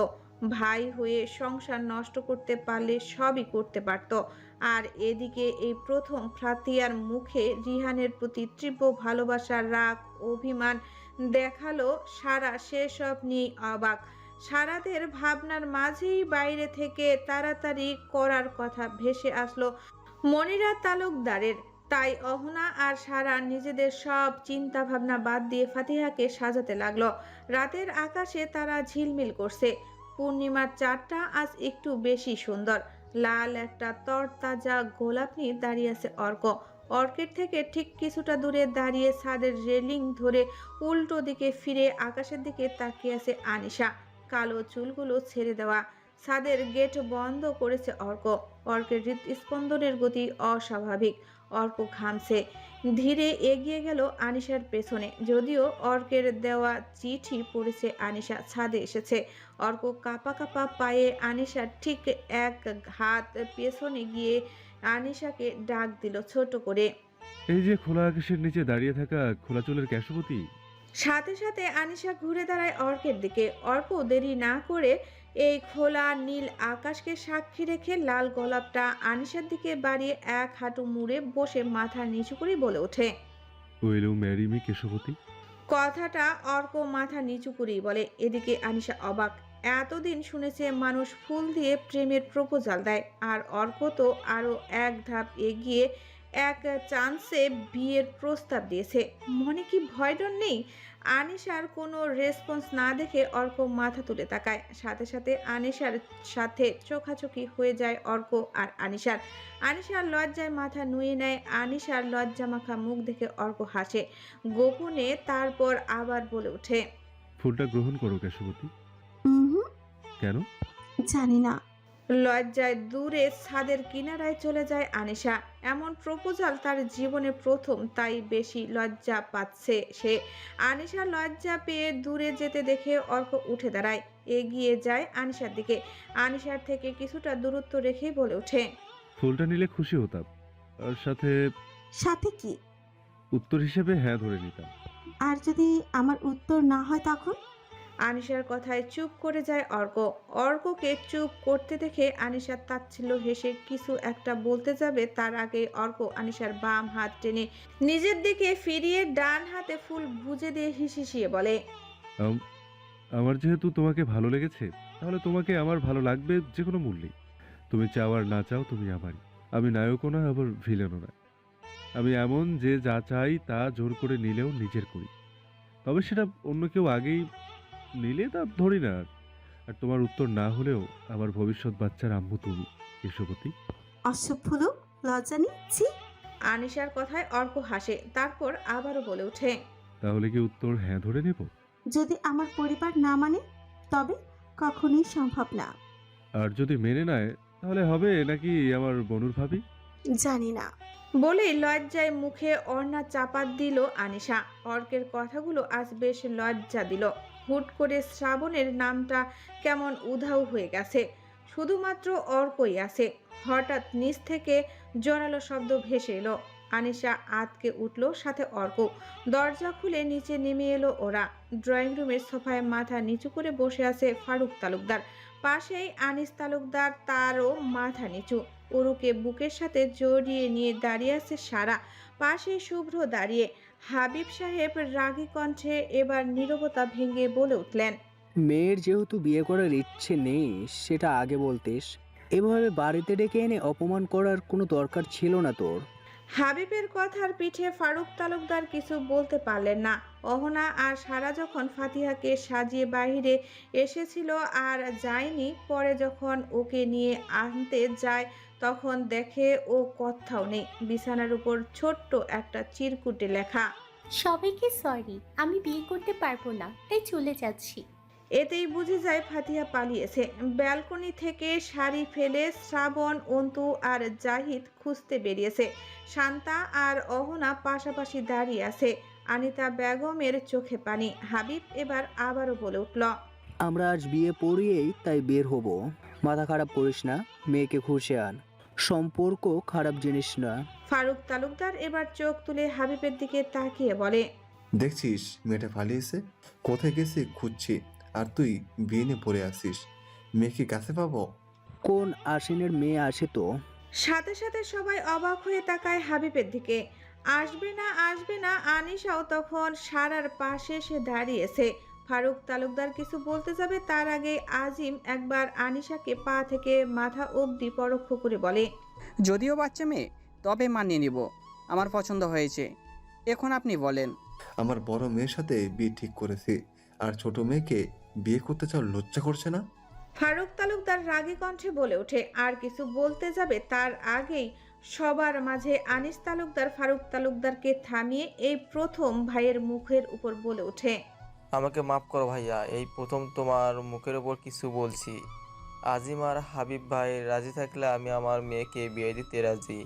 ভাই হয়ে সংসার নষ্ট করতে পারলে সবই করতে পারত। আর এদিকে এই প্রথম ফাতিহার মুখে রিহানের প্রতি তীব্র ভালোবাসার রাগ, অভিমান দেখালো সারা। সেসব নিয়েই অবাক। সারাদের ভাবনার মাঝেই বাইরে থেকে তাড়াতাড়ি করার কথা ভেসে আসলো মনিরা তালুকদারের। তাই অহনা আর সারা নিজেদের সব চিন্তা ভাবনা বাদ দিয়ে ফাতিহাকে সাজাতে লাগলো। রাতের আকাশে তারা ঝিলমিল করছে। পূর্ণিমার চাঁদটা আজ একটু বেশি সুন্দর। লাল একটা তরতাজা গোলাপ নিয়ে দাঁড়িয়ে আছে অর্ক। অর্কের থেকে ঠিক কিছুটা দূরে দাঁড়িয়ে ছাদের রেলিং ধরে উল্টো দিকে ফিরে আকাশের দিকে তাকিয়ে আছে আনিশা। কালো চুলগুলো ছেড়ে দেওয়া। ছাদের গেট বন্ধ করেছে অর্ক। অর্কের হৃদস্পন্দনের গতি অস্বাভাবিক। অর্ক ঘামছে। ধীরে এগিয়ে গেল আনিশার পেছনে। যদিও অর্কের দেওয়া চিঠি পড়েছে আনিশা ছাদে এসেছে। অর্ক কাঁপা কাঁপা পায়ে আনিশার ঠিক এক হাত পেছনে গিয়ে আনিশাকে ডাক দিল ছোট করে। এই যে খোলা আকাশের নিচে দাঁড়িয়ে থাকা খোলা চুলের ক্যাশপতি। সাথে সাথে আনিশা ঘুরে দাঁড়ায় অর্কের দিকে। অর্ক দেরি না করে এই খোলা নীল আকাশকে সাক্ষী রেখে লাল গোলাপটা আনিশার দিকে বাড়িয়ে এক হাঁটু মুড়ে বসে মাথা নিচু করে বলে ওঠে, উইল ইউ ম্যারি মি কেশবতী? কথাটা অর্ক মাথা নিচু করেই বলে। এদিকে আনিশা অবাক। এতদিন শুনেছে মানুষ ফুল দিয়ে প্রেমের প্রপোজাল দেয়, আর অর্ক তো আরো এক ধাপ এগিয়ে এক চান্সে বিয়ের প্রস্তাব দিয়েছে। মনে কি ভয় ডর নেই? আনিশার কোনো রেসপন্স না দেখে অর্ক মাথা তুলে তাকায়। সাথে সাথে আনিশার সাথে চোখাচোখি হয়ে যায় অর্ক আর আনিশার। আনিশার লজ্জায় মাথা নুয়ে নেয়। আনিশার লজ্জা মাখা মুখ দেখে অর্ক হাসে গোপনে, তারপর আবার বলে ওঠে, ফুলটা গ্রহণ করো কেশবতী। হুম, কেন? জানি না। লজ্জায় দূরে ছাদের কিনারায় চলে যায় আনিশা। এমন প্রপোজাল তার জীবনে প্রথম, তাই বেশি লজ্জা পাচ্ছে সে। আনিশা লজ্জা পেয়ে দূরে যেতে দেখে অর্ক উঠে দাঁড়ায়, এগিয়ে যায় আনিশার দিকে। আনিশার থেকে কিছুটা দূরত্ব রেখেই বলে ওঠে, ফুলটা নিলে খুশি হতাম, আর সাথে সাথে কি? উত্তর হিসেবে হ্যাঁ ধরে নিতাম। আর যদি আমার উত্তর না হয় তখন? আনিশার কথায় চুপ করে যায় অর্ক। অর্ককে চুপ করতে দেখে আনিশার তাচ্ছিল্য হেসে কিছু একটা বলতে যাবে, তার আগে অর্ক আনিশার বাম হাত টেনে নিজের দিকে ফিরিয়ে ডান হাতে ফুল গুজে দিয়ে হিসিয়ে বলে, আম- আমার যেহেতু তোমাকে ভালো লেগেছে, তাহলে তোমাকে আমার ভালো লাগবে যে কোনো মূল্যে। তুমি চাও আর না চাও তুমি আমারই। আমি নায়কও না, আবার ভিলেনও না। আমি এমন যে যা চাই তা জোর করে নিলেও নিজের করি। তবে সেটা অন্য কেউ আগেই নিলে তা ধরি না। আর তোমার উত্তর না হলেও আমার ভবিষ্যৎ বাচ্চার আম্মু তুমি, কেশবতী। অসভ্য লোক, লজ্জা নিচ্ছি। আনিশার কথায় অর্ক হাসে, তারপর আবারও বলে ওঠে, তাহলে কি উত্তর হ্যাঁ ধরে নেব? যদি আমার পরিবার না মানে তবে কখনোই সম্ভব না। আর যদি মেনে নেয় তাহলে হবে নাকি আমার বনুর ভাবি? জানি না। বলেই লজ্জায় মুখে ওড়না চাপা দিল আনিশা। অর্কের কথাগুলো আজ বেশ লজ্জা দিল। হুট করে শ্রাবণের নামটা কেমন উধাও হয়ে গেছে, শুধুমাত্র অর্কই আছে। হঠাৎ নিচ থেকে জোরালো শব্দ ভেসে এলো। আনিশা আতকে উঠল, সাথে অর্ক। দরজা খুলে নিচে নেমে এলো ওরা। ড্রয়িং রুমের সোফায় মাথা নিচু করে বসে আছে ফারুক তালুকদার। পাশেই আনিস তালুকদার, তারও মাথা নিচু। অরুকে বুকের সাথে জড়িয়ে নিয়ে দাঁড়িয়ে আছে সারা। পাশে শুভ্র দাঁড়িয়ে। হাবিব সাহেব রাগী কণ্ঠে এবার নীরবতা ভেঙে বলে উঠলেন, মেয়ের যেহেতু বিয়ে করার ইচ্ছে নেই সেটা আগে বলতিস। এভাবে বাড়িতে ডেকে এনে অপমান করার কোনো দরকার ছিল না তোর। হাবিবের কথার পিঠে ফারুক তালুকদার কিছু বলতে পারলেন না। অহনা আর সারা যখন ফাতিহাকে সাজিয়ে বাইরে এসেছিল আর যায়নি, পরে যখন ওকে নিয়ে আনতে যায় তখন দেখে ও কোথাও নেই। বিছানার উপর ছোট্ট একটা চিরকুটে লেখা, সবাইকে সরি, আমি বিয়ে করতে পারবো না, তাই চলে যাচ্ছি। এতেই বুঝে যায় ফাতিহা পালিয়েছে। ব্যালকনি থেকে শাড়ি ফেলে শ্রাবণ, অন্তু আর জাহিদ খুঁজতে বেরিয়েছে। শান্তা আর অহনা পাশাপাশি দাঁড়িয়ে আছে। আনিতা বেগমের চোখে পানি। হাবিব এবার আবারও বলে উঠল, আমরা আজ বিয়ে পড়িয়েই তাই বের হব। মাথা খারাপ করিস না, মেয়েকে খুশি আন। সম্পর্ক খারাপ জিনিস না। ফারুক তালুকদার এবার চোখ তুলে হাবিবের দিকে তাকিয়ে বলে, দেখছিস মেয়েটা পালিয়েছে, কোথায় গেছে খুঁজছি, আর তুই বিয়ে নিয়ে পড়ে আসিস। মেয়েকে কাছে পাবো? কোন আশ্বিনের মেয়ে আসে তো? সাথে সাথে সবাই অবাক হয়ে তাকায় হাবিবের দিকে। আসবে না আসবে না, আনিশাও তখন সারার পাশে এসে দাঁড়িয়েছে। ফারুক তালুকদার কিছু বলতে যাবে, তার আগে আজিম একবার আনিশাকে পা থেকে মাথা অবধি পরোক্ষ করে বলে, যদিও বাচ্চা মেয়ে, তবে মানিয়ে নিব। আমার পছন্দ হয়েছে, এখন আপনি বলেন। আমার বড় মেয়ের সাথে বিয়ে ঠিক করেছি, আর ছোট মেয়েকে বিয়ে করতে চাও, লজ্জা করছে না? ফারুক তালুকদার রাগী কণ্ঠে বলে ওঠে। আর কিছু বলতে যাবে, তার আগেই সবার মাঝে আনিস তালুকদার ফারুক তালুকদারকে থামিয়ে এই প্রথম ভাইয়ের মুখের উপর বলে ওঠে, আমাকে মাফ করো ভাইয়া, এই প্রথম তোমার মুখের ওপর কিছু বলছি। আজিম আর হাবিব ভাই রাজি থাকলে আমি আমার মেয়েকে বিয়ে দিতে রাজি।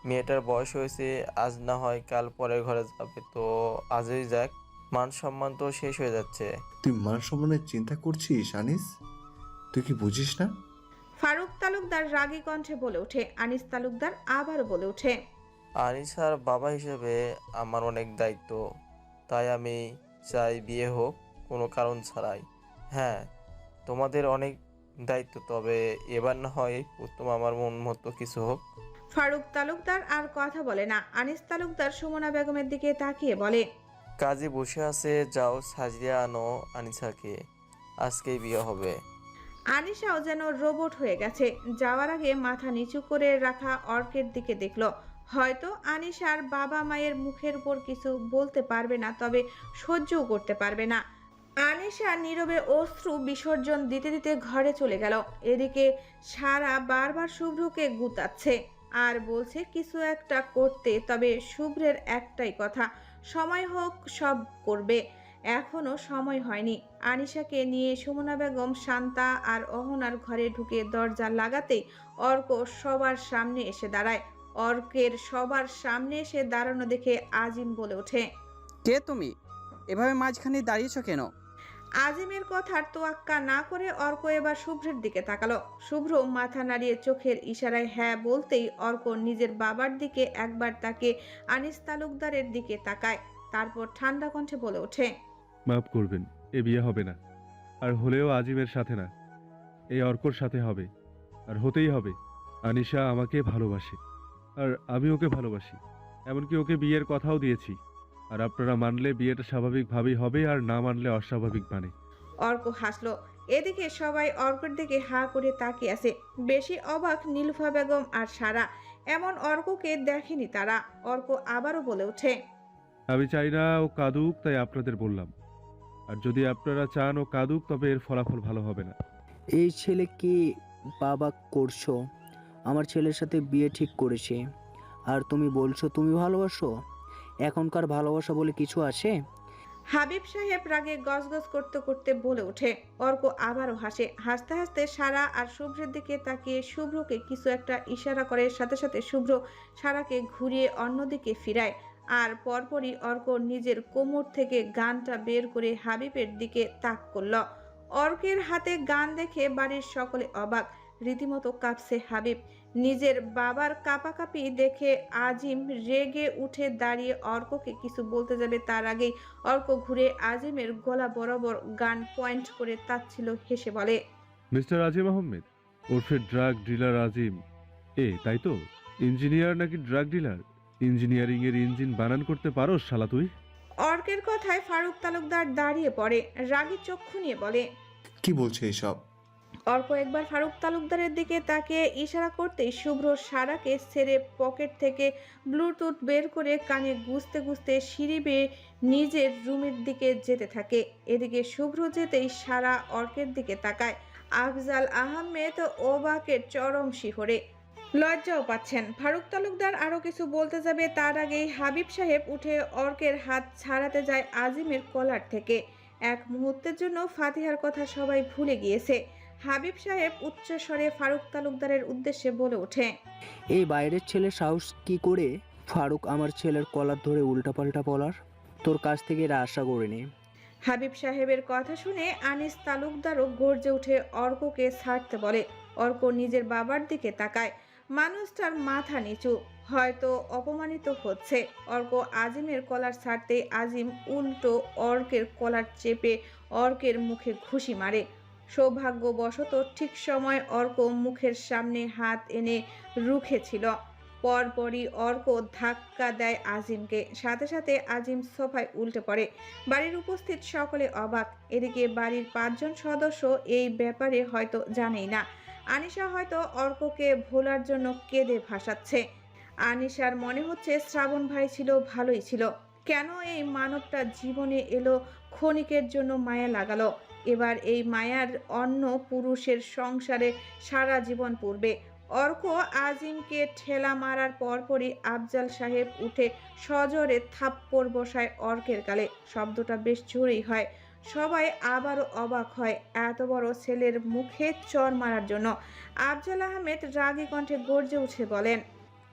মেয়েটার বয়স হয়েছে, আজ না হয় কাল পরের ঘরে যাবে, তো আজই যাক। মান সম্মান তো শেষ হয়ে যাচ্ছে। তুই মান সম্মানের চিন্তা করছিস আনিস? তুই কি বুঝিস না? ফারুক তালুকদার রাগী কণ্ঠে বলে ওঠে। আনিস তালুকদার আবার বলে ওঠে, আনিসার বাবা হিসেবে আমার অনেক দায়িত্ব, তাই আমি চাই বিয়ে হোক কোনো কারণ ছাড়াই। হ্যাঁ, তোমাদের অনেক দায়িত্ব, তবে এবার না হয় প্রথম আমার মন মতো কিছু হোক। ফারুক তালুকদার আর কথা বলে না। আনিস তালুকদার সুমনা বেগমের দিকে তাকিয়ে বলে, কাজে বসে আছে, যাও সাজিয়ে আনো আনিসাকে, আজকেই বিয়ে হবে। আনিশাও যেন রোবট হয়ে গেছে। যাওয়ার আগে মাথা নিচু করে রাখা অর্কের দিকে দেখল। হয়তো আনিশার বাবা মায়ের মুখের উপর কিছু বলতে পারবে না, তবে সহ্যও করতে পারবে না। আনিশা নীরবে অশ্রু বিসর্জন দিতে দিতে ঘরে চলে গেল। এদিকে সারা বারবার শুভ্রকে গুতাচ্ছে আর বলছে কিছু একটা করতে, তবে শুভ্রের একটাই কথা, সময় হোক সব করবে, এখনো সময় হয়নি। আনিশাকে নিয়ে সুমনা বেগম, শান্তা আর অহনার ঘরে ঢুকে দরজা লাগাতেই অর্ক সবার সামনে এসে দাঁড়ায়। অর্কের সবার সামনে এসে দাঁড়ানো দেখে আজিম বলে ওঠে, কে তুমি? এভাবে মাঝখানে দাঁড়িয়েছো কেন? আজিমের কথার তোয়াক্কা না করে অর্ক এবার শুভ্রের দিকে তাকালো। শুভ্র মাথা নাড়িয়ে চোখের ইশারায় হ্যাঁ বলতেই অর্ক নিজের বাবার দিকে একবার তাকে আনিস তালুকদারের দিকে তাকায়, তারপর ঠান্ডা কণ্ঠে বলে ওঠে, মাফ করবেন, এ বিয়ে হবে না। আর হলেও আজিমের সাথে না, এই অর্কর সাথে হবে। আর হতেই হবে। আনিশা আমাকে ভালোবাসে, আর আমি ওকে ভালোবাসি। এমনকি ওকে বিয়ের কথাও দিয়েছি। আর আপনারা মানলে বিয়েটা স্বাভাবিকভাবেই হবে, আর না মানলে অস্বাভাবিক মানে। অর্ক হাসলো। এদিকে সবাই অর্কের দিকে হা করে তাকিয়ে আছে। বেশি অবাক নীলুফা বেগম আর সারা, এমন অর্ককে দেখেনি তারা। অর্ক আবারও বলে ওঠে, আমি চাই না ও কাঁদুক, তাই আপনাদের বললাম। আর যদি আপনারা চান ও কাঁদুক, তবে এর ফলাফল ভালো হবে না। এই ছেলে কি বাবা করছো? আমার ছেলের সাথে বিয়ে ঠিক করেছে, আর তুমি বলছো তুমি ভালোবাসো? এখনকার ভালোবাসা বলে কিছু আছে? হাবিব সাহেব রাগে গজগজ করতে করতে বলে ওঠে। অর্ক আবারও হাসে। হাসতে হাসতে সারা আর শুভ্রের দিকে তাকিয়ে শুভ্রকে কিছু একটা ইশারা করে, সাথে সাথে শুভ্র সারাকে ঘুরিয়ে অন্যদিকে ফিরায়। আর পরপরই অর্ক নিজের কোমর থেকে গানটা বের করে হাবিবের দিকে তাক করল। অর্কের হাতে গান দেখে বাড়ির সকলে অবাক, রীতিমতো কাঁপছে হাবিব। নিজের বাবার কাঁপাকাঁপি দেখে আজিম রেগে উঠে দাঁড়িয়ে অর্ককে কিছু বলতে যাবে, তার আগেই অর্ক ঘুরে আজিমের গলা বরাবর গান পয়েন্ট করে তাচ্ছিল হেসে বলে, মিস্টার আজিম আহমেদ, ওরফে ড্রাগ ডিলার আজিম। তাই তো? ইঞ্জিনিয়ার নাকি ড্রাগ ডিলার? ইঞ্জিনিয়ারিং এর ইঞ্জিন বানান করতে পারো শালা তুই? অর্কের কথায় ফারুক তালুকদার দাঁড়িয়ে পড়ে, রাগী চক্ষু নিয়ে বলে, কি বলছে এসব? অর্ক একবার ফারুক তালুকদারের দিকে তাকিয়ে ইশারা করতেই শুভ্র সারাকে ছেড়ে পকেট থেকে ব্লুটুথ বের করে কানে গুজতে গুজতে সিঁড়ি বেয়ে নিজের রুমের দিকে যেতে থাকে। এদিকে শুভ্র যেতেই সারা অর্কের দিকে তাকায়। আফজাল আহমেদ ওবাকের চরম শিহরে, লজ্জাও পাচ্ছেন। ফারুক তালুকদার আরও কিছু বলতে যাবে, তার আগেই হাবিব সাহেব উঠে অর্কের হাত ছাড়াতে যায় আজিমের কলার থেকে। এক মুহূর্তের জন্য ফাতিহার কথা সবাই ভুলে গিয়েছে। হাবিব সাহেব উচ্চ স্বরে ফারুক তালুকদারের উদ্দেশ্যে বলে ওঠে, এই বাইরের ছেলের সাহস কি করে ফারুক আমার ছেলের কলার ধরে উল্টাপাল্টা বলার? তোর কাছ থেকে এরা আশা করিনি। হাবিব সাহেবের কথা শুনে আনিস তালুকদারও গর্জে উঠে অর্ককে ছাড়তে বলে। অর্ক নিজের বাবার দিকে তাকায়। মানুষটার মাথা নিচু, হয়তো অপমানিত হচ্ছে। অর্ক আজিমের কলার ছাড়তেই আজিম উল্টো অর্কের কলার চেপে অর্কের মুখে ঘুষি মারে। সৌভাগ্যবশত ঠিক সময় অর্ক মুখের সামনে হাত এনে রুখেছিল। পরপরই অর্ক ধাক্কা দেয় আজিমকে, সাথে সাথে আজিম সোফায় উল্টে পড়ে। বাড়ির উপস্থিত সকলে অবাক। এদিকে বাড়ির 5 জন সদস্য এই ব্যাপারে হয়তো জানেই না। আনিশা হয়তো অর্ককে ভোলার জন্য কেঁদে ভাসাচ্ছে। আনিশার মনে হচ্ছে শ্রাবণ ভাই ছিল ভালোই ছিল, কেন এই মানবটা জীবনে এলো ক্ষণিকের জন্য মায়া লাগালো। এবার এই মায়ার অন্য পুরুষের সংসারে সারা জীবন পূর্বে। অর্ক আজিমকে ঠেলা মারার পরপরই আফজাল সাহেব উঠে সজোরে থাপ্পড় বসায় অর্কের গালে। শব্দটা বেশ জোরেই হয়। সবাই আবারও অবাক হয় এত বড় ছেলের মুখে চর মারার জন্য। আফজাল আহমেদ রাগী কণ্ঠে গর্জে উঠে বলেন,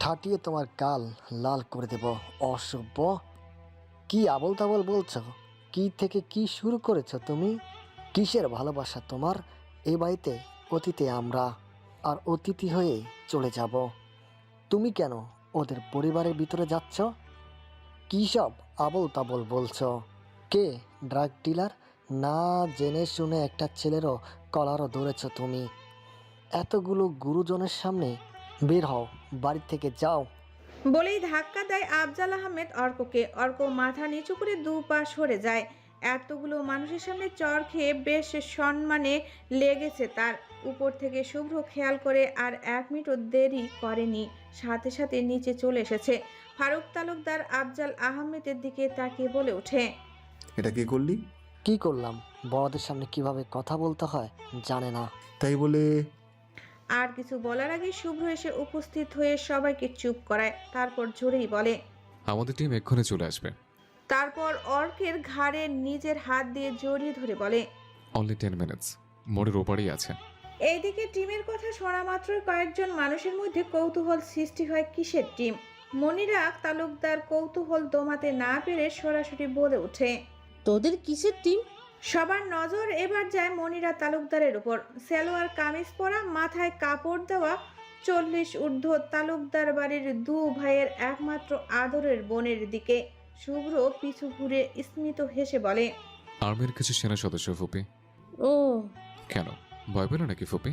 ঠাটিয়ে তোমার গাল লাল করে দেব অসভ্য! কি আবল তাবল বলছো? কি থেকে কি শুরু করেছো তুমি? কিসের ভালোবাসা তোমার? এ বাড়িতে অতীতে আমরা, আর অতিথি হয়ে চলে যাব। তুমি কেন ওদের পরিবারের ভিতরে যাচ্ছ? কী সব আবল তাবল বলছো? কে ড্রাগ ডিলার? না জেনে শুনে একটা ছেলেরও কলারও ধরেছ তুমি। এতগুলো গুরুজনের সামনে বের হও, বাড়ি থেকে যাও। বলেই ধাক্কা দেয় আফজাল আহমেদ অর্ককে। অর্ক মাথা নিচু করে 2 পা সরে যায়। এতগুলো মানুষের সামনে চর খেয়ে বেশ সম্মানে লেগেছে তার। উপর থেকে শুভ্র খেয়াল করে আর 1 মিনিটও দেরি করেনি, সাথে সাথে নিচে চলে এসেছে। ফারুক তালুকদার আফজাল আহমেদের দিকে তাকিয়ে বলে ওঠে, এটা কি করলি? কি করলাম? বড়দের সামনে কিভাবে কথা বলতে হয় জানে না। তাই বলে আর কিছু বলার আগে শুভ্র এসে উপস্থিত হয়ে সবাইকে চুপ করায়, তারপর জোরেই বলে, আমাদের টিম এক্ষুনি চলে আসবে। তারপর অর্কের ঘাড়ে নিজের হাত দিয়ে জড়িয়ে ধরে বলে, অনলি 10 মিনিটস, মোড়ের ওপারেই আছে। এইদিকে টিমের কথা শোনা মাত্রই কয়েকজন মানুষের মধ্যে কৌতূহল সৃষ্টি হয় কিসের টিম। মনিরা তালুকদার কৌতূহল দমাতে না পেরে সরাসরি বলে ওঠে, তোদের কিসের টিম? সবার নজর এবার যায় মনিরা তালুকদারের উপর। সালোয়ার কামিজ পরা, মাথায় কাপড় দেওয়া, 40 ঊর্ধ্ব তালুকদার বাড়ির 2 ভাইয়ের একমাত্র আদরের বোনের দিকে। শুভ্র পিছু ঘুরে স্মিত হেসে বলে, আর্মির কিছু সেনা সদস্য ফুপি। ও কেন, ভয় পেল নাকি ফুপি?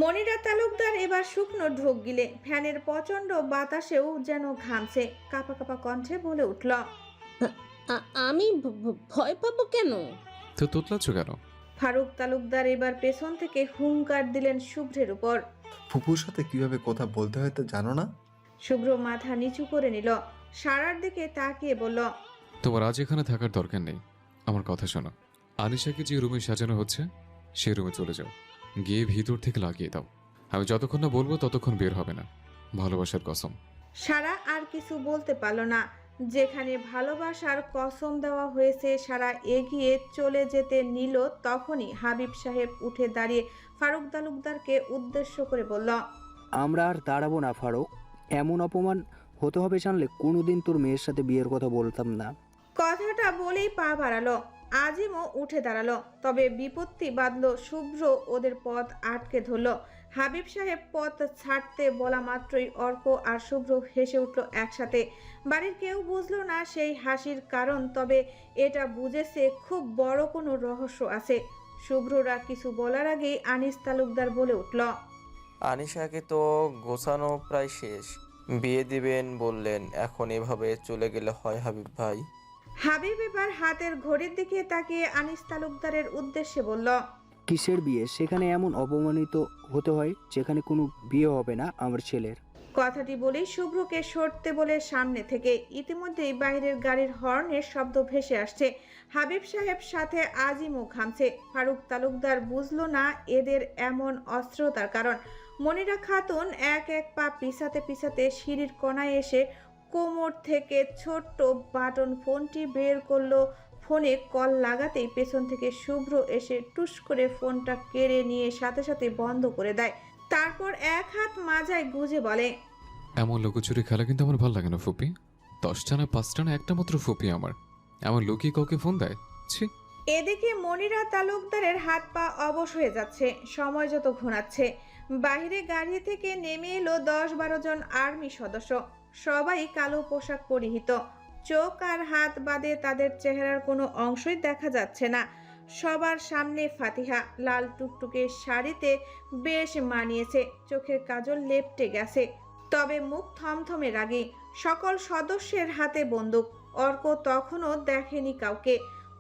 মনিরা তালুকদার এবার শুকনো ঢোক গিলে ফ্যানের প্রচন্ড বাতাসেও যেন ঘামছে, কাপা কাপা কণ্ঠে বলে উঠল, আমি ভয় পাবো কেন? তো তোতলাচ্ছ কেন? ফারুক তালুকদার এবার পেছন থেকে হুঙ্কার দিলেন শুভ্রের উপর। ফুপুর সাথে কিভাবে কথা বলতে হয় তা জানো না? শুভ্র মাথা নিচু করে নিল, সারার দিকে তাকিয়ে বলল, তোমার আজ এখানে থাকার দরকার নেই। আমার কথা শোনো, আনিশাকে যে রুমে সাজানো হচ্ছে সেই রুমে চলে যাও, গিয়ে ভিতর থেকে লাগিয়ে দাও। আমি যতক্ষণ না বলবো ততক্ষণ বের হবে না, ভালোবাসার কসম। সারা আর কিছু বলতে পারল না। যেখানে ভালোবাসার কসম দেওয়া হয়েছে, সারা এগিয়ে চলে যেতে নিল, তখনই হাবিব সাহেব উঠে দাঁড়িয়ে ফারুক তালুকদারকে উদ্দেশ্য করে বলল, আমরা আর দাঁড়াবো না ফারুক। এমন অপমান হতে হবে জানলে কোনোদিন তোর মেয়ের সাথে বিয়ের কথা বলতাম না। কথাটা বলেই পা বাড়ালো। আজিমও উঠে দাঁড়ালো, তবে বিপত্তি বাঁধলো। শুভ্র ওদের পথ আটকে ধরল। হাবিব সাহেব পথ ছাড়তে বলা মাত্রই অর্ক আর শুভ্র হেসে উঠল একসাথে। বাড়ির কেউ বুঝলো না সেই হাসির কারণ, তবে এটা বুঝেছে খুব বড় কোনো রহস্য আছে। শুভ্ররা কিছু বলার আগেই আনিস তালুকদার বলে উঠল, আনিশাকে তো গোছানো প্রায় শেষ, বিয়ে দিবেন বললেন, এখন এভাবে চলে গেলে হয় হাবিব ভাই? হাবিব এবার হাতের ঘড়ির দিকে তাকিয়ে আনিস তালুকদারের উদ্দেশ্যে বলল, কিসের বিয়ে? সেখানে এমন অপমানিত হতে হয় যেখানে কোনো বিয়ে হবে না আমার ছেলের। কথাটি বলেই শুভ্রকে সরতে বলে সামনে থেকে ইতিমধ্যেই বাইরের গাড়ির হর্নের শব্দ ভেসে আসছে। হাবিব সাহেব সাথে আজিমও ঘামছে। ফারুক তালুকদার বুঝলো না এদের এমন অস্ত্রতার কারণ। মনিরা খাতুন এক এক পা পিছাতে পিছাতে সিঁড়ির কোণায় এসে কোমর থেকে ছোট্ট বাটন ফোনটি বের করলো। ফোনে কল লাগাতেই পেছন থেকে শুভ্র এসে টুস করে ফোনটা কেড়ে নিয়ে সাথে সাথে বন্ধ করে দেয়। তারপর এক হাত মাজায় গুজে বলে, এমন লুকোচুরি খেলা কিন্তু আমার ভালো লাগে না ফুপি। 10টা না 5টা না একটা মাত্র ফুপি আমার, এমন লুকিয়ে কাউকে ফোন দেয়? ছি। এদিকে মনিরা তালুকদারের হাত পা অবশ হয়ে যাচ্ছে, সময় যত ঘোরাচ্ছে। বাইরে গাড়ি থেকে নেমে এলো 10-12 জন আর্মি সদস্য, সবাই কালো পোশাক পরিহিত। চোখ আর হাত বাদে তাদের চেহারার কোনো অংশই দেখা যাচ্ছে না। সবার সামনে ফাতিহা লাল টুকটুকে শাড়িতে বেশ মানিয়েছে, চোখের কাজল লেপটে গেছে, তবে মুখ থমথমে রাগী। সকল সদস্যের হাতে বন্দুক। অর্ক তখনও দেখেনি কাউকে,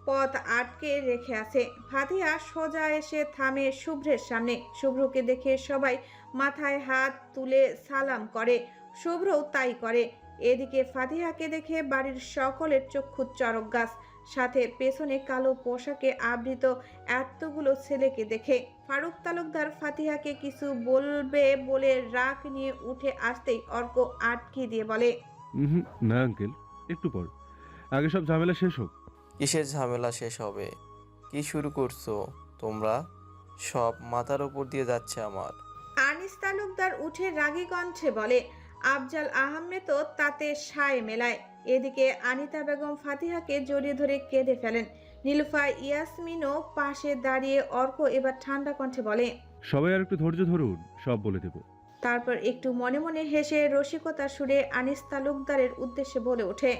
পথ আটকে রেখে আছে। ফাতিহা সোজা এসে থামে শুভ্রের সামনে। শুভ্রকে দেখে সবাই মাথায় হাত তুলে সালাম করে, শুভ্রও তাই করে। এদিকে ফাতিহাকে দেখে বাড়ির সকলের চক্ষু চরক গাছ, সাথে পেছনে কালো পোশাকে আবৃত এতগুলো ছেলেকে দেখে। ফারুক তালুকদার ফাতিহাকে কিছু বলবে বলে রাগ নিয়ে উঠে আসতেই অর্ক আটকে দিয়ে বলে, না আঙ্কেল, একটু পর, আগে সব ঝামেলা শেষ হোক। কিসের ঝামেলা শেষ হবে? কি শুরু করছো তোমরা? সব মাথার উপর দিয়ে যাচ্ছে আমার। আনিস তালুকদার উঠে রাগী কণ্ঠে বলে। আফজাল আহমেদও তাতে সায় মেলায়। এদিকে আনিতা বেগম ফাতিহাকে জড়িয়ে ধরে কেঁদে ফেলেন। নীলুফা ইয়াসমিনও পাশে দাঁড়িয়ে। অর্ক এবার ঠান্ডা কণ্ঠে বলে, সবাই আর একটু ধৈর্য ধরুন, সব বলে দেব। তারপর একটু মনে মনে হেসে রসিকতার সুরে আনিস তালুকদারের উদ্দেশ্যে বলে ওঠে,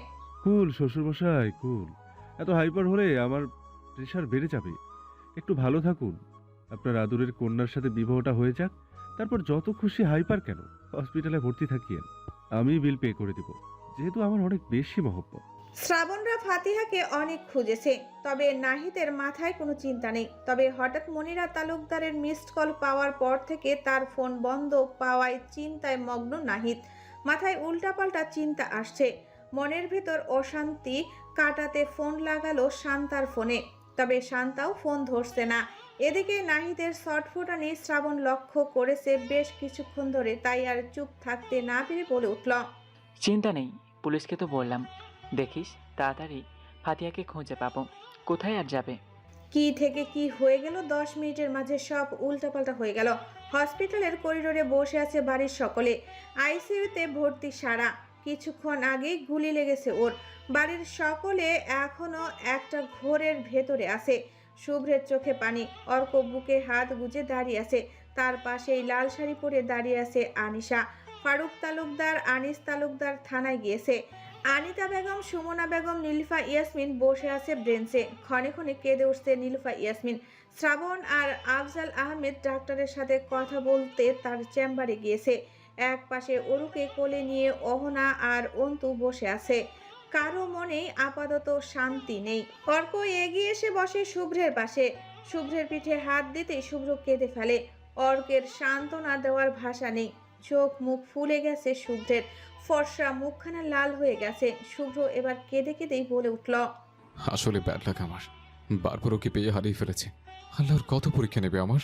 কুল শ্বশুরমশাই, কুল। এত হাইপার হলে আমার প্রেশার বেড়ে যাবে। একটু ভালো থাকুন, আপনার আদরের কন্যার সাথে বিবাহটা হয়ে যাক, তারপর যত খুশি হাইপার কেন, হসপিটালে ভর্তি থাকিয়েন, আমি বিল পে করে দেব, যেহেতু আমার অনেক বেশি মহব্বত। শ্রাবণরা ফাতিহাকে অনেক খুঁজেছে, তবে নাহিদের মাথায় কোনো চিন্তা নেই। তবে হঠাৎ মনিরা তালুকদারের মিসড কল পাওয়ার পর থেকে তার ফোন বন্ধ পাওয়ায় চিন্তায় মগ্ন নাহিদ। মাথায় উল্টাপাল্টা চিন্তা আসছে, মনের ভেতর অশান্তি কাটাতে ফোন লাগালো শান্তার ফোনে, তবে শান্তাও ফোন ধরছে না। এদিকে নাহিদের ছটফটানি শ্রাবণ লক্ষ্য করেছে বেশ কিছুক্ষণ ধরে, তাই আর চুপ থাকতে না পেরে বলে উঠল, চিন্তা নেই, পুলিশকে তো বললাম, দেখিস তাড়াতাড়ি ফাতিহাকে খুঁজে পাবো। কোথায় আর যাবে? কি থেকে কি হয়ে গেল, 10 মিনিটের মাঝে সব উল্টাপাল্টা হয়ে গেল। হসপিটালের করিডোরে বসে আছে বাড়ির সকলে। আইসিইউতে ভর্তি সারা, কিছুক্ষণ আগেই গুলি লেগেছে ওর। বাড়ির সকলে এখনো একটা ঘোরের ভেতরে আছে। শুভ্রের চোখে পানি। অর্ক বুকে হাত গুজে দাঁড়িয়ে আছে। তার পাশেই লাল শাড়ি পরে দাঁড়িয়ে আছে আনিশা। ফারুক তালুকদার, আনিস তালুকদার থানায় গিয়েছে। আনিতা বেগম, সুমনা বেগম, নীলুফা ইয়াসমিন বসে আছে ব্রেঞ্চে। ক্ষণে ক্ষণে কেঁদে উঠছে নীলুফা ইয়াসমিন। শ্রাবণ আর আফজাল আহমেদ ডাক্তারের সাথে কথা বলতে তার চেম্বারে গিয়েছে। এক পাশে অরুকে কোলে নিয়ে অহনা আর অন্তু বসে আছে। কারো মনেই আপাতত শান্তি নেই। অর্ক এগিয়ে এসে বসে শুভ্রের পাশে। শুভ্রের পিঠে হাত দিতেই শুভ্র কেঁদে ফেলে। অর্কের সান্ত্বনা দেওয়ার ভাষা নেই। চোখ মুখ ফুলে গেছে শুভ্রের, ফর্সা মুখখানা লাল হয়ে গেছে। শুভ্র এবার কেঁদে কেঁদেই বলে উঠল, আসলে ব্যাড লাক আমার, বারবার ওকে পেয়ে হারিয়ে ফেলেছে। আল্লাহর কত পরীক্ষা নেবে আমার।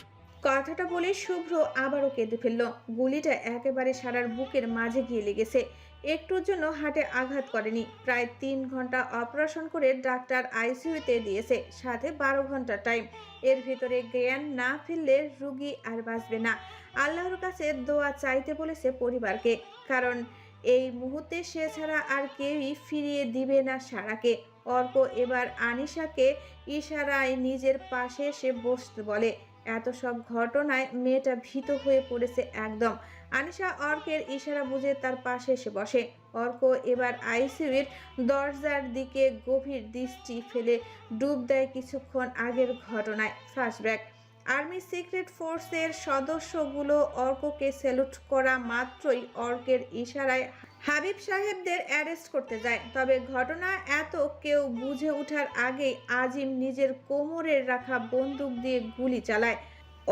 কথাটা বলে শুভ্র আবারও কেঁদে ফেলল। গুলিটা একেবারে সারার বুকের মাঝে গিয়ে লেগেছে। একটুর জন্য হার্টে আঘাত করেনি। প্রায় 3 ঘন্টা অপারেশন করে ডাক্তার আইসিইউতে দিয়েছে, সাথে 12 ঘন্টা টাইম। এর ভিতরে জ্ঞান না ফিরলে রুগী আর বাঁচবে না। আল্লাহর কাছে দোয়া চাইতে বলেছে পরিবারকে, কারণ এই মুহূর্তে সে ছাড়া আর কেউই ফিরিয়ে দিবে না সারাকে। অর্ক এবার আনিশাকে ইশারায় নিজের পাশে এসে বসতে বলে। এত সব ঘটনায় মেয়েটা ভীত হয়ে পড়েছে একদম। আনিশা অর্কের ইশারা বুঝে তার পাশে এসে বসে। অর্ক এবার আইসিইউর দরজার দিকে গভীর দৃষ্টি ফেলে ডুব দেয় কিছুক্ষণ আগের ঘটনায়। ফ্ল্যাশব্যাক। আর্মি সিক্রেট ফোর্সের সদস্যগুলো অর্ককে স্যালুট করা মাত্রই অর্কের ইশারায় হাবিব সাহেবদের অ্যারেস্ট করতে যায়। তবে ঘটনা এত কেউ বুঝে ওঠার আগেই আজিম নিজের কোমরের রাখা বন্দুক দিয়ে গুলি চালায়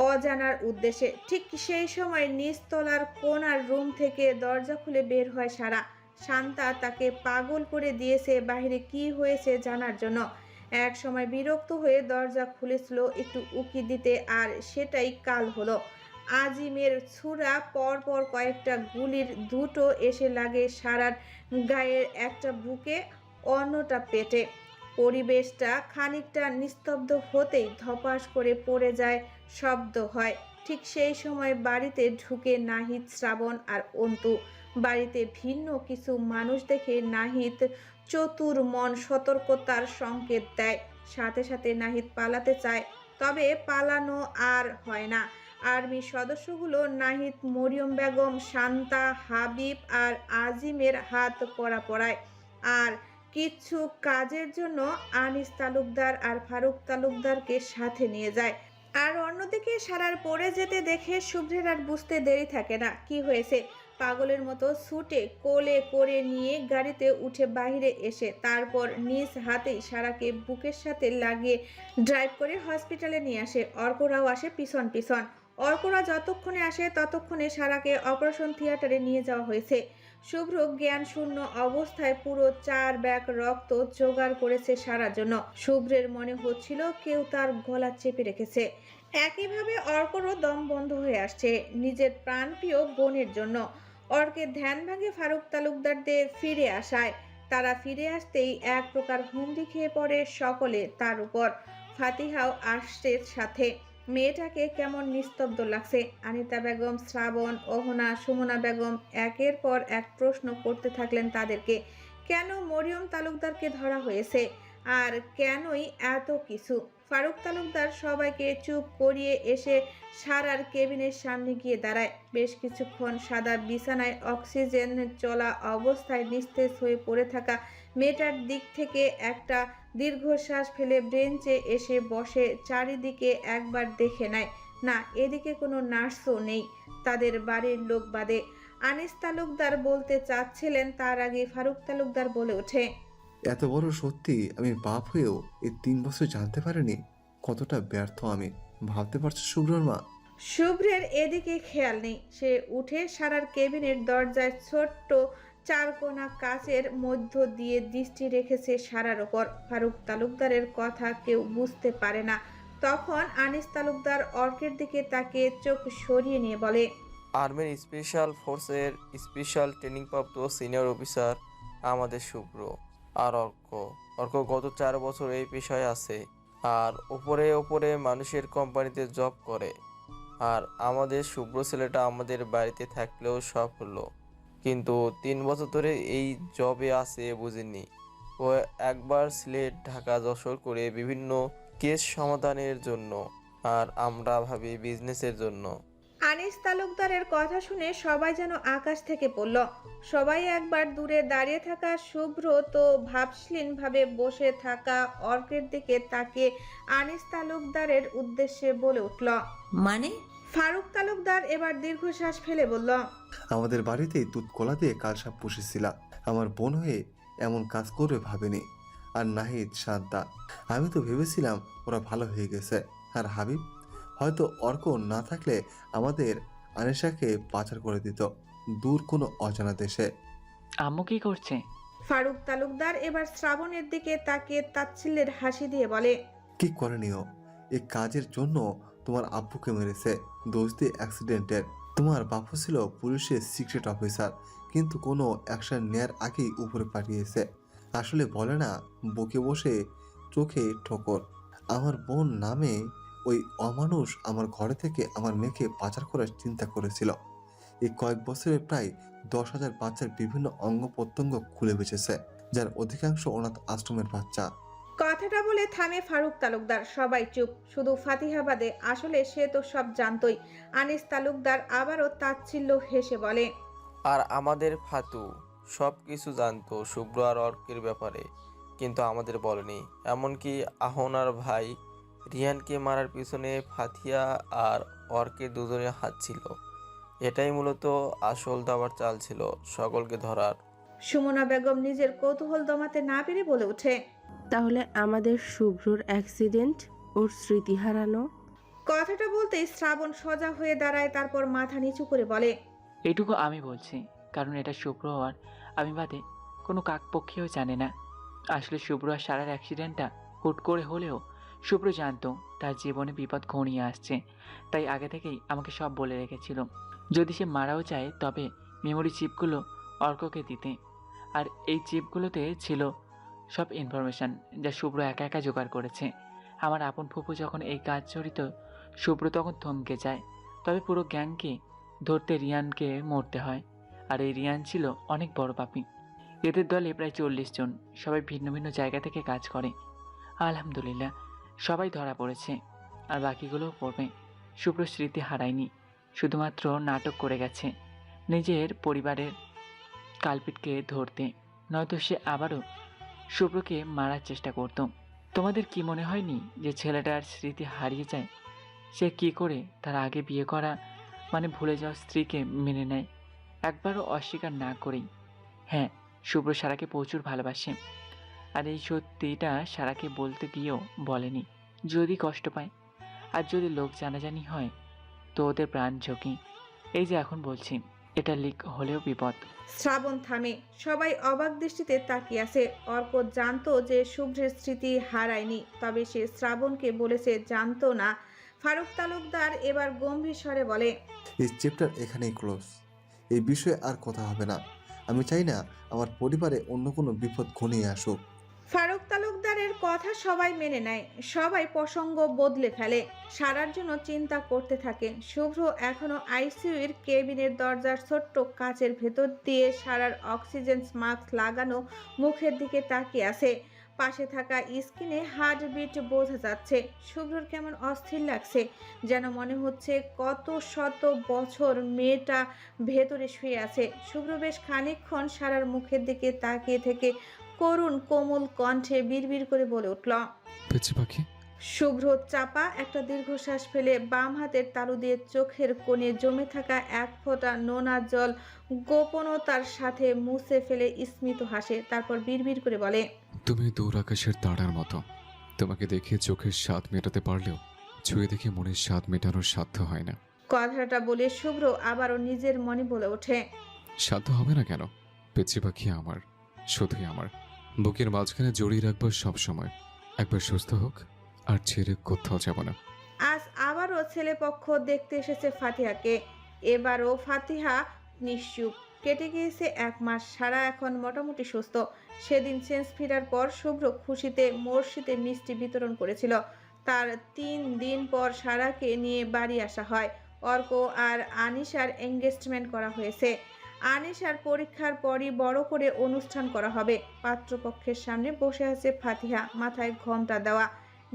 অজানার উদ্দেশ্যে। ঠিক সেই সময় নিচতলার কোণার রুম থেকে দরজা খুলে বের হয় সারা। শান্তা তাকে পাগল করে দিয়েছে বাইরে কি হয়েছে জানার জন্য। এক সময় বিরক্ত হয়ে দরজা খুলেছিল একটু উকি দিতে, আর সেটাই কাল হলো। আজিমের ছুরা পরপর কয়েকটা গুলির দুটো এসে লাগে সারার গায়ের, একটা বুকে অন্যটা পেটে। পরিবেশটা খানিকটা নিস্তব্ধ হতেই ধপাস করে পড়ে যায়, শব্দ হয়। ঠিক সেই সময় বাড়িতে ঢুকে নাহিদ, শ্রাবণ আর অন্তু। বাড়িতে ভিন্ন কিছু মানুষ দেখে নাহিদ চতুর মন সতর্কতার সংকেত দেয়। সাথে সাথে নাহিদ পালাতে চায়, তবে পালানো আর হয় না। আর্মি সদস্যগুলো নাহিদ, মরিয়ম বেগম, শান্তা, হাবিব আর আজিমের হাত কড়া পড়ায়। আর কিছু কাজের জন্য আনিস তালুকদার আর ফারুক তালুকদারকে সাথে নিয়ে যায়। আর অন্যদিকে সারার পড়ে যেতে দেখে শুভ্রের আর বুঝতে দেরি থাকে না কি হয়েছে। পাগলের মতো ছুটে কোলে করে নিয়ে গাড়িতে উঠে বাইরে এসে তারপর নিজ হাতেই সারাকে বুকের সাথে লাগিয়ে ড্রাইভ করে হসপিটালে নিয়ে আসে। অর্করাও আসে পিছন পিছন। অর্করা যতক্ষণে আসে ততক্ষণে সারাকে অপারেশন থিয়েটারে নিয়ে যাওয়া হয়েছে। শুভ্র জ্ঞান শূন্য অবস্থায় পুরো 4 ব্যাগ রক্ত জোগাড় করেছে সারার জন্য। শুভ্রের মনে হচ্ছিল কেউ তার গলা চেপে রেখেছে। একইভাবে অর্করও দম বন্ধ হয়ে আসছে নিজের প্রাণপ্রিয় বোনের জন্য। অর্কের ধ্যান ভাঙে ফারুক তালুকদারদের ফিরে আসায়। তারা ফিরে আসতেই এক প্রকার হুমড়ি খেয়ে পড়ে সকলে তার উপর। ফাতিহাও আসছে সাথে। মেয়েটাকে কেমন নিস্তব্ধ লাগছে। আনিতা বেগম, শ্রাবণ, অহনা, সুমনা বেগম একের পর এক প্রশ্ন করতে থাকলেন তাদেরকে। কেন মরিয়ম তালুকদারকে ধরা হয়েছে, আর কেনই এত কিছু। ফারুক তালুকদার সবাইকে চুপ করিয়ে এসে সারার কেবিনের সামনে গিয়ে দাঁড়ায়। বেশ কিছুক্ষণ সাদা বিছানায় অক্সিজেন চলা অবস্থায় নিস্তেজ হয়ে পড়ে থাকা মেয়েটার দিক থেকে একটা দীর্ঘশ্বাস ফেলে ব্রেঞ্চে এসে বসে। চারিদিকে একবার দেখে নেয়, না এদিকে কোনো নার্সও নেই তাদের বাড়ির লোক বাদে। আনিস তালুকদার বলতে চাচ্ছিলেন, তার আগে ফারুক তালুকদার বলে ওঠে, এত বড় সত্যি আমি বাপ হয়েও এই 3 বছর জানতে পারিনি কতটা ব্যর্থ আমি। ভাবতে পারছো শুভ্রর মা? শুভ্রের এদিকে খেয়াল নেই। সে উঠে সারার কেবিনের দরজায় ছোট্ট চারকোনা কাচের মধ্য দিয়ে দৃষ্টি রেখেছে সারার ওপর। ফারুক তালুকদারের কথা কেউ বুঝতে পারে না। তখন আনিস তালুকদার অর্কের দিকে তাকিয়ে চোখ সরিয়ে নিয়ে বলে, আর্মির স্পেশাল ফোর্সের স্পেশাল ট্রেনিংপ্রাপ্ত সিনিয়র অফিসার আমাদের শুভ্র। আর অর্ক গত 4 বছর এই পেশায় আছে, আর ওপরে ওপরে মানুষের কোম্পানিতে জব করে। আর আমাদের শুভ্র ছেলেটা আমাদের বাড়িতে থাকলেও সব হলো, কিন্তু 3 বছর ধরে এই জবে আছে বুঝিনি। ও একবার সিলেট, ঢাকা, যশোর করে বিভিন্ন কেস সমাধানের জন্য, আর আমরা ভাবি বিজনেসের জন্য। আনিস তালুকদারের কথা শুনে সবাই যেন আকাশ থেকে পড়ল। সবাই একবার দূরে দাঁড়িয়ে থাকা শুভ্র তো ভাবশীল ভাবে বসে থাকা অর্কের দিকে তাকিয়ে আনিস তালুকদারের উদ্দেশ্যে বলে উঠল, মানে? ফারুক তালুকদার এবার দীর্ঘশ্বাস ফেলে বলল, আমাদের বাড়িতেই দুধ কলা দিয়ে কালসাপ পুষেছিলাম। আমার বোন হয়ে এমন কাজ করবে ভাবিনি। আর নাহিদ, শান্তা, আমি তো ভেবেছিলাম ওরা ভালো হয়ে গেছে। আর হাবিব হয়তো অর্ক না থাকলে আমাদের আনিশাকে পাচার করে দিত দূর কোনো অজানা দেশে। আম্মু কি করছে? ফারুক তালুকদার এবার শ্রাবণের দিকে তাকিয়ে তাচ্ছিল্যের হাসি দিয়ে বলে, কি করেনিও, এই কাজের জন্য তোমার আব্বুকে মেরেছে, দোষ দিয়ে অ্যাক্সিডেন্টের। তোমার বাপু ছিল পুলিশের সিক্রেট অফিসার, কিন্তু কোনো অ্যাকশন নেয়ার আগেই উপরে পাঠিয়েছে। আসলে বলে না, বুকে বসে চোখে ঠোকর। আমার বোন নামে ওই অমানুষ আমার ঘরে থেকে আমার মেয়েকে পাচার করার চিন্তা করেছিল। এই কয়েক বছরে প্রায় 10,000 বাচ্চার বিভিন্ন অঙ্গ প্রত্যঙ্গ খুলে বেঁচেছে, যার অধিকাংশ অনাথ আশ্রমের বাচ্চা। কথাটা বলে থামে ফারুক তালুকদার। সবাই চুপ, শুধু ফাতিহা বাদে। আসলে সে তো সব জানতই। আনিস তালুকদার আবারও তাচ্ছিল্য হেসে বলে, আর আমাদের ফাতু সব কিছু জানতো শুভ্র আর অর্কের ব্যাপারে, কিন্তু আমাদের বলেনি। এমনকি আহনার ভাই রিয়ানকে মারার পিছনে ফাতিয়া আর অর্কের দুজনের হাত ছিল। এটাই মূলত আসল দাবার চাল ছিল, সকলকে ধরার। সুমনা বেগম নিজের কৌতূহল দমাতে না পেরে বলে ওঠে, তাহলে আমাদের শুভ্রর অ্যাক্সিডেন্ট, ওর স্মৃতি হারানো? কথাটা বলতেই শ্রাবণ সজা হয়ে দাঁড়ায়, তারপর মাথা নিচু করে বলে, এইটুকু আমি বলছি, কারণ এটা শুভ্র আর আমি বাদে কোনো কাকপক্ষেও জানে না। আসলে শুভ্র আর সারার অ্যাক্সিডেন্টটা হুট করে হলেও শুভ্র জানতো তার জীবনে বিপদ ঘনিয়ে আসছে, তাই আগে থেকেই আমাকে সব বলে রেখেছিল। যদি সে মারাও যায়, তবে মেমোরি চিপগুলো অর্ককে দিতে। আর এই চিপগুলোতে ছিল সব ইনফরমেশান, যা শুভ্র একা একা জোগাড় করেছে। আমার আপন ফুপু যখন এই কাজ জড়িত, শুভ্র তখন থমকে যায়। তবে পুরো গ্যাংকে ধরতে রিয়ানকে মরতে হয়, আর এই রিয়ান ছিল অনেক বড় পাপী। এদের দলে প্রায় 40 জন, সবাই ভিন্ন ভিন্ন জায়গা থেকে কাজ করে। আলহামদুলিল্লাহ সবাই ধরা পড়েছে, আর বাকিগুলোও পড়বে। শুভ্র স্মৃতি হারায়নি, শুধুমাত্র নাটক করে গেছে নিজের পরিবারের কালপিটকে ধরতে, নয়তো সে আবারও শুভ্রকে মারার চেষ্টা করত। তোমাদের কি মনে হয়নি যে ছেলেটার স্মৃতি হারিয়ে যায়? সে কি করে তার আগে বিয়ে করা মানে ভুলে যাওয়া স্ত্রীকে মেনে নেয়, একবারও অস্বীকার না করেই? হ্যাঁ, শুভ্র সারাকে প্রচুর ভালোবাসে, আর এই সত্যিটা সারাকে বলতে গিয়েও বলেনি। যদি কষ্ট পায় আর যদি লোক জানাজানি হয়, তো ওদের প্রাণ ঝুঁকি। এই যে এখন বলছি, এটা লিক হলেও বিপদ। শ্রাবণ থামে। সবাই অবাক দৃষ্টিতে তাকিয়ে আছে। অর্ক জানতো যে শুভ্রের স্মৃতি হারায়নি, তবে সে শ্রাবণকে বলেছে জানতো না। ফারুক তালুকদার এবার গম্ভীর স্বরে বলে, এই চ্যাপ্টার এখানেই ক্লোজ। এই বিষয়ে আর কথা হবে না। আমি চাই না আমার পরিবারে অন্য কোনো বিপদ ঘনিয়ে আসুক। ফারুক তালুকদারের কথা সবাই মেনে নেয়। সবাই প্রসঙ্গ বদলে ফেলে, সারার জন্য চিন্তা করতে থাকে। শুভ্র এখনো আইসিইউর কেবিনের দরজার ছোট্ট কাচের ভেতর দিয়ে সারার অক্সিজেন মাস্ক লাগানো মুখের দিকে তাকিয়ে আছে। পাশে থাকা স্ক্রিনে হার্টবিট বোঝা যাচ্ছে। শুভ্রর কেমন অস্থির লাগছে, যেন মনে হচ্ছে কত শত বছর মেয়েটা ভেতরে শুয়ে আছে। শুভ্র বেশ খানিকক্ষণ সারার মুখের দিকে তাকিয়ে থেকে করুণ কোমল কণ্ঠে বিড়বিড় করে বলে উঠল, পিচ্ছি পাখি। শুভ্র চাপা একটা দীর্ঘশ্বাস ফেলে বাম হাতের তালু দিয়ে চোখের কোণে জমে থাকা এক ফোঁটা নোনা জল গোপনতার সাথে মুছে ফেলে স্মিত হাসে। তারপর বিড়বিড় করে বলে, তুমি দূর আকাশের তারার মতো। তোমাকে দেখে চোখের স্বাদ মেটাতে পারলেও ছুঁয়ে দেখে মনের স্বাদ মেটানোর সাধ্য হয় না। কথাটা বলে শুভ্র আবারও নিজের মনে বলে ওঠে। সাধ্য হবে না কেন? পেঁচে পাখি আমার, শুধুই আমার। বুকের মাঝখানে জড়িয়ে রাখবো সবসময়। একবার সুস্থ হোক, আর ছেড়ে কোথাও যাব না। আজ আবারও ছেলেপক্ষ দেখতে এসেছে ফাতিহাকে। এবারও ফাতিহা নিশ্চুপ। কেটে গিয়েছে 1 মাস। সারা এখন মোটামুটি সুস্থ। সেদিন সেন্স ফেরার পর শুভ্র খুশিতে মসজিদে মিষ্টি বিতরণ করেছিল। তার 3 দিন পর সারাকে নিয়ে বাড়ি আসা হয়। অর্ক আর আনিশার এঙ্গেজমেন্ট করা হয়েছে। আনিশার পরীক্ষার পরই বড় করে অনুষ্ঠান করা হবে। পাত্রপক্ষের সামনে বসে আছে ফাতিহা, মাথায় ঘোমটা দেওয়া।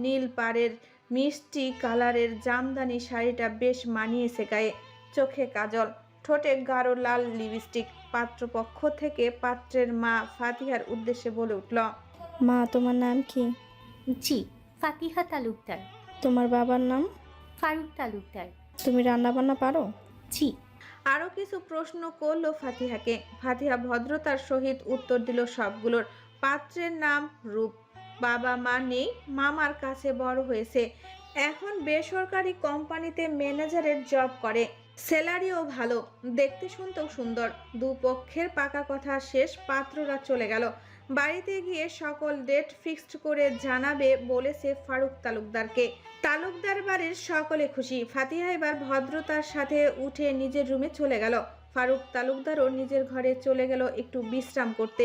নীল পাড়ের মিষ্টি কালারের জামদানি শাড়িটা বেশ মানিয়েছে গায়ে। চোখে কাজল, ঠোঁটে গাঢ় লাল লিপস্টিক। পাত্রপক্ষ থেকে পাত্রের মা ফাতিহার উদ্দেশ্যে বলে উঠল, মা, তোমার নাম কি? জি, ফাতিহা তালুকদার। তোমার বাবার নাম? ফারুক তালুকদার। তুমি রান্না বান্না পারো? জি। আরও কিছু প্রশ্ন করলো ফাতিহাকে। ফাতিহা ভদ্রতার সহিত উত্তর দিল সবগুলোর। পাত্রের নাম রূপ। বাবা মা নেই, মামার কাছে বড় হয়েছে। এখন বেসরকারি কোম্পানিতে ম্যানেজারের জব করে। স্যালারিও ভালো, দেখতে শুনতেও সুন্দর। দুপক্ষের পাকা কথা শেষ, পাত্ররা চলে গেল। বাড়িতে গিয়ে সকল ডেট ফিক্সড করে জানাবে বলেছে ফারুক তালুকদারকে। তালুকদার বাড়ির সকলে খুশি। ফাতিহা এবার ভদ্রতার সাথে উঠে নিজের রুমে চলে গেল। ফারুক তালুকদারও নিজের ঘরে চলে গেল একটু বিশ্রাম করতে।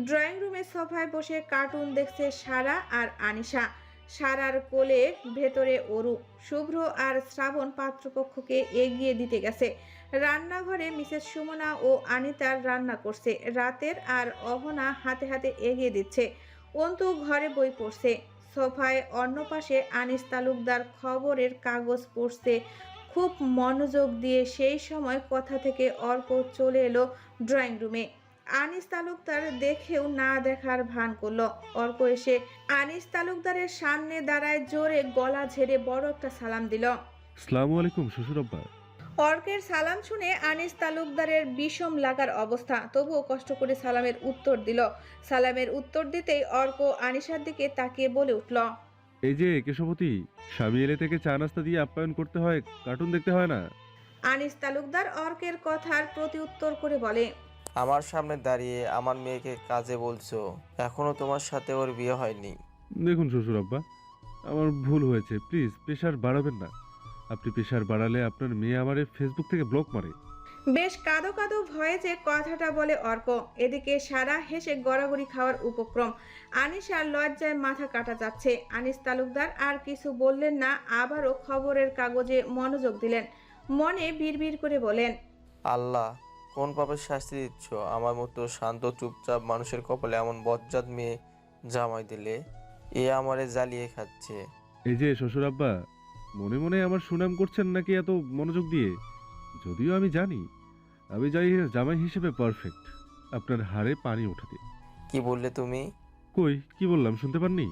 ড্রয়িং রুমে সোফায় বসে কার্টুন দেখছে সারা আর আনিশা। সারার কোলে ভেতরে অরু। শুভ্র আর শ্রাবণ পাত্রপক্ষকে এগিয়ে দিতে গেছে। রান্নাঘরে মিসেস সুমনা ও আনিতার রান্না করছে। রাতের আর অহনা হাতে হাতে এগিয়ে দিচ্ছে। অন্তু ঘরে বই পড়ছে। সোফায় অন্য পাশে আনিস তালুকদার খবরের কাগজ পড়ছে খুব মনোযোগ দিয়ে। সেই সময় কথা থেকে অর্ক চলে এলো ড্রয়িং রুমে। আনিস তালুকদার দেখেও না দেখার ভান করলো। অর্ক এসে আনিস তালুকদারের সামনে দাঁড়ায়, জোরে গলা ঝেড়ে বড় একটা সালাম দিল। আসসালামু আলাইকুম শ্বশুর আব্বা। অর্কের সালাম শুনে আনিস তালুকদারের বিষম লাগার অবস্থা, তবুও কষ্ট করে সালামের উত্তর দিল। সালামের উত্তর দিতেই অর্ক আনিসার দিকে তাকিয়ে বলে উঠল, এই যে কেশবতী, স্বামী এলে থেকে চা নাস্তা দিয়ে আপ্যায়ন করতে হয়, কার্টুন দেখতে হয় না। আনিস তালুকদার অর্কের কথার প্রতি উত্তর করে বলে, আমার সামনে দাঁড়িয়ে আমার মেয়েকে কাজে বলছো, এখনো তোমার সাথে ওর বিয়ে হয়নি। দেখুন শ্বশুর আব্বা, আমার ভুল হয়েছে, প্লিজ প্রেশার বাড়াবেন না। আপনি প্রেশার বাড়ালে আপনার মেয়ে আমারে ফেসবুক থেকে ব্লক মারে। বেশ কাঁদো কাঁদো ভয়েসে কথাটা বলে অর্ক। এদিকে সারা হেসে গড়াগড়ি খাওয়ার উপক্রম। আনিসার লজ্জায় মাথা কাটা যাচ্ছে। আনিস তালুকদার আর কিছু বললেন না, আবারও খবরের কাগজে মনোযোগ দিলেন। মনে বিড়বিড় করে বলেন, আল্লাহ, কোন পাপের শাস্তি দিচ্ছ আমার মতো শান্ত চুপচাপ মানুষের কপালে এমন বজ্জাত মেয়ে জামাই দিলে? এ আমারে জ্বালিয়ে খাচ্ছে। এই যে শ্বশুর আব্বা, মনে মনে আমার সুনাম করছেন নাকি এত মনোযোগ দিয়ে? যদিও আমি জানি আমি যাই জামাই হিসেবে পারফেক্ট, আপনার হাড়ে পানি ওঠাতে। কি বললে তুমি? কই কি বললাম, শুনতে পাননি?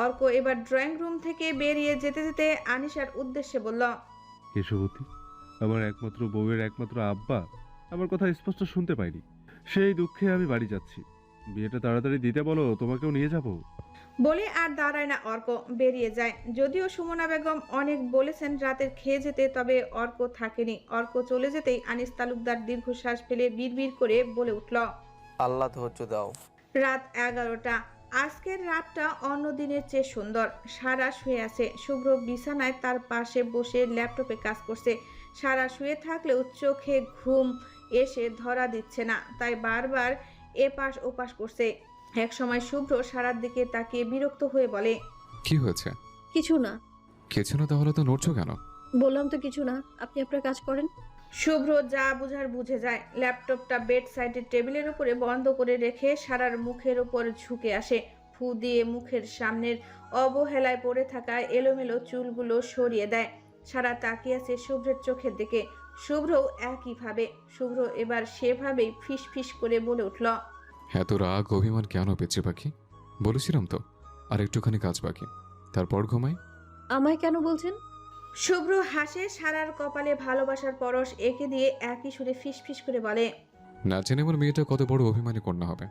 অর্ক এবার ড্রয়িং রুম থেকে বেরিয়ে যেতে যেতে আনিসার উদ্দেশ্যে বলল, কেশবতী, আমার একমাত্র বউয়ের একমাত্র আব্বা আমার কথা স্পষ্ট শুনতে পাইনি। সেই দুঃখে আমি বাড়ি যাচ্ছি। বিয়েটা তাড়াতাড়ি দিতে বলো, তোমাকেও নিয়ে যাব। বলে আর দাঁড়ায় না, অর্ক বেরিয়ে যায়। যদিও সুমনা বেগম অনেক বলেছেন রাতের খেয়ে যেতে, তবে অর্ক থাকেনি। অর্ক চলে যেতেই আনিস তালুকদার দীর্ঘশ্বাস ফেলে বিড়বিড় করে বলে উঠল, আল্লাহ ধৈর্য দাও। রাত 11টা। আজকের রাতটা অন্য দিনের চেয়ে সুন্দর। সারা শুয়ে আছে। শুভ্র বিছানায় তার পাশে বসে ল্যাপটপে কাজ করছে। সারা শুয়ে থাকলেও চোখে ঘুম এসে ধরা দিচ্ছে না, তাই বারবার এপাশ ওপাশ করছে। এক সময় শুভ্র সারার দিকে তাকিয়ে বিরক্ত হয়ে বলে, কি হয়েছে? কিছু না। কিছু না তাহলে তো নড়ছো কেন? বললাম তো কিছু না, আপনি আপনার কাজ করেন। শুভ্র যা বুঝার বুঝে যায়। ল্যাপটপটা বেড সাইডের টেবিলের উপরে বন্ধ করে রেখে সারার মুখের উপর ঝুঁকে আসে। ফু দিয়ে মুখের সামনের অবহেলায় পড়ে থাকা এলোমেলো চুলগুলো সরিয়ে দেয়। সারা তাকিয়ে আছে শুভ্রের চোখের দিকে। শুভ্রও একইভাবে। শুভ্র এবার সেভাবেই ফিস ফিস করে বলে উঠল, এত রাগ অভিমান কেন পেঁচে পাখি? বলেছিলাম তো আর একটুখানি কাজ বাকি, তারপর ঘুমাই। আমায় কেন বলছেন? শুভ্র হাসে। সারার কপালে ভালোবাসার পরশ এঁকে দিয়ে একই সুরে ফিস ফিস করে বলে, না জেনে আমার মেয়েটা কত বড় অভিমানী কন্যা হবে,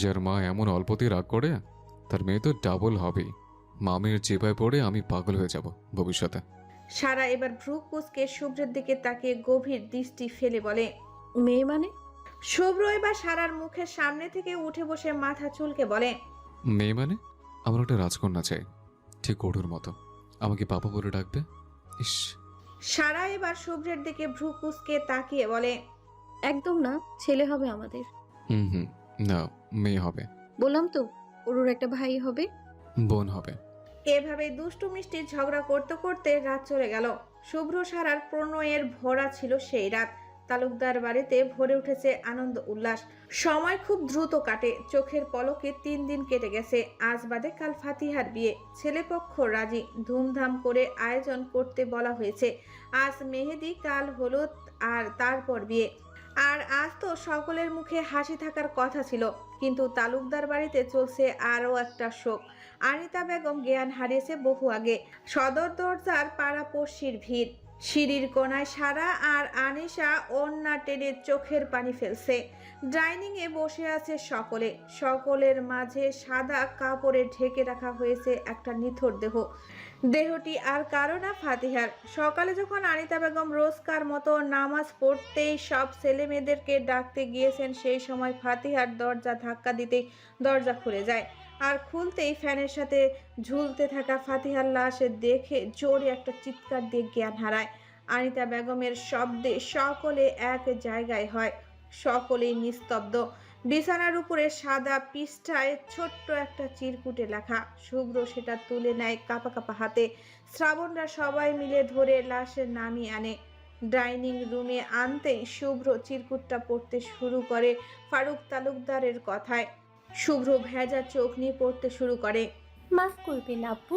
যার মা এমন অল্পতেই রাগ করে। তার মেয়ে তো ডাবল হবেই। মামের চেপায় পড়ে আমি পাগল হয়ে যাব ভবিষ্যতে। সারা এবার ভ্রু কুঁচকে শুভ্রের দিকে তাকিয়ে গভীর দৃষ্টি ফেলে বলে, মেয়ে মানে? শুভ্র এবার সারার মুখের সামনে থেকে উঠে বসে মাথা চুলকে বলে, মেয়ে মানে আমার একটা রাজকন্যা চাই, ঠিক ওঠুর মতো। আমাকে পাপা বলে ডাকবে। ইস। সারা এবার শুভ্রের দিকে ভ্রু কুঁচকে তাকিয়ে বলে, একদম না, ছেলে হবে আমাদের। হুম, না, মেয়ে হবে। বললাম তো, ওর একটা ভাই হবে। বোন হবে। এভাবে দুষ্টু মিষ্টি ঝগড়া করতে করতে রাত চলে গেল। শুভ্র সারার প্রণয়ের ভরা ছিল সেই রাত। তালুকদার বাড়িতে ভরে উঠেছে আনন্দ উল্লাস। সময় খুব দ্রুত কাটে, চোখের পলকে 3 দিন কেটে গেছে। আজ বাদে কাল ফাতিহার বিয়ে। ছেলেপক্ষ রাজি, ধুমধাম করে আয়োজন করতে বলা হয়েছে। আজ মেহেদি, কাল হলুদ, আর তারপর বিয়ে। আর আজ তো সকলের মুখে হাসি থাকার কথা ছিল, কিন্তু তালুকদার বাড়িতে চলছে আরও একটা শোক। আনিতা বেগম জ্ঞান হারিয়েছে বহু আগে। সদর দরজার পাড়াপড়শির ভিড়। সিঁড়ির কোনায় সারা আর আনিশা ওড়না টেনে চোখের পানি ফেলছে। ডাইনিং এ বসে আছে সকলে। সকলের মাঝে সাদা কাপড়ে ঢেকে রাখা হয়েছে একটা নিথর দেহ। দেহটি আর কারো না, ফাতিহার। সকালে যখন আনিতা বেগম রোজকার মতো নামাজ পড়তেই সব ছেলে মেয়েদেরকে ডাকতে গিয়েছেন, সেই সময় ফাতিহার দরজা ধাক্কা দিতেই দরজা খুলে যায়। আর খুলতেই ফ্যানের সাথে ঝুলতে থাকা ফাতিহার লাশ দেখে জোরে একটা চিৎকার দিয়ে জ্ঞান হারায়। আনিতা বেগমের শব্দে সকলে এক জায়গায় হয়। সকলেই নিস্তব্ধ। বিছানার উপরে সাদা পৃষ্ঠায় ছোট্ট একটা চিরকুটে লেখা। শুভ্র সেটা তুলে নেয় কাঁপা কাঁপা হাতে। শ্রাবণরা সবাই মিলে ধরে লাশের নামিয়ে আনে। ডাইনিং রুমে আনতেই শুভ্র চিরকুটটা পড়তে শুরু করে ফারুক তালুকদারের কথায়। শুভ্র ভেজা চোখ নিয়ে পড়তে শুরু করে, মাফ করবেন আপু,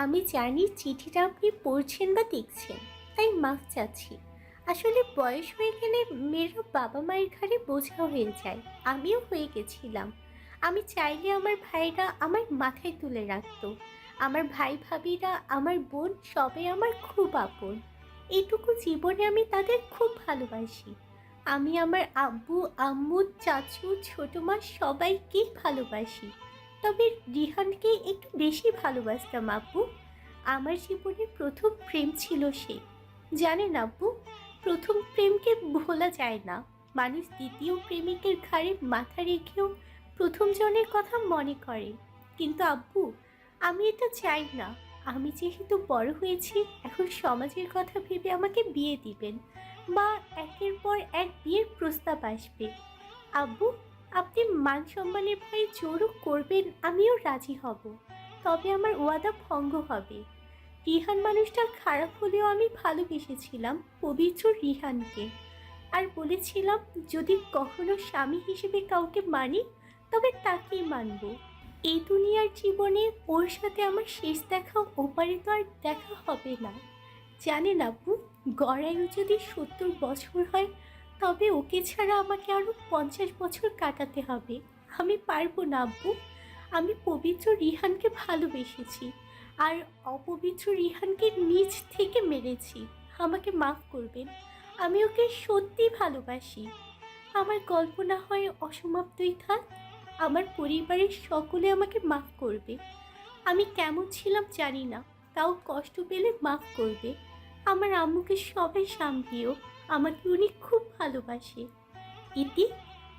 আমি জানি চিঠিটা আপনি পড়ছেন বা দেখছেন, তাই মাফ চাচ্ছি। আসলে বয়স হয়ে গেলে মেয়েরা বাবা মায়ের ঘাড়ে বোঝা হয়ে যায়, আমিও হয়ে গেছিলাম। আমি চাইলে আমার ভাইরা আমার মাথায় তুলে রাখতো। আমার ভাই ভাবিরা, আমার বোন সবাই আমার খুব আপন। এইটুকু জীবনে আমি তাদের খুব ভালোবাসি। আমি আমার আব্বু, আম্মু, চাচু, ছোট মা সবাইকেই ভালোবাসি। তবে রিহানকে একটু বেশি ভালোবাসতাম আব্বু। আমার জীবনের প্রথম প্রেম ছিল সে। জানেন আব্বু, প্রথম প্রেমকে ভোলা যায় না। মানুষ দ্বিতীয় প্রেমিকের ঘাড়ে মাথা রেখেও প্রথম জনের কথা মনে করে। কিন্তু আব্বু, আমি এটা চাই না। আমি যেহেতু বড় হয়েছি, এখন সমাজের কথা ভেবে আমাকে বিয়ে দিবেন, বা একের পর এক বিয়ের প্রস্তাব আসবে। আব্বু, আপনি মান সম্মানের ভয়ে জোরও করবেন, আমিও রাজি হব। তবে আমার ওয়াদা ভঙ্গ হবে। রিহান মানুষটা খারাপ হলেও আমি ভালোবেসেছিলাম পবিত্র রিহানকে। আর বলেছিলাম যদি কখনো স্বামী হিসেবে কাউকে মানি, তবে তাকেই মানব। এই দুনিয়ার জীবনে ওর সাথে আমার শেষ দেখা ওপারে তো আর দেখা হবে না। জানেন আব্বু, গড়ায়ু যদি 70 বছর হয়, তবে ওকে ছাড়া আমাকে আরও 50 বছর কাটাতে হবে। আমি পারবো না আব্বু। আমি পবিত্র রিহানকে ভালোবেসেছি, আর অপবিত্র রিহানকে নিজ থেকে মেরেছি। আমাকে মাফ করবেন, আমি ওকে সত্যি ভালোবাসি। আমার গল্প না হয় অসমাপ্তই থাক। আমার পরিবারের সকলে আমাকে মাফ করবে। আমি কেমন ছিলাম জানি না, তাও কষ্ট পেলে মাফ করবে। আমার আম্মুকে সবাই সামলিও, আমাকে উনি খুব ভালোবাসে। ইতি,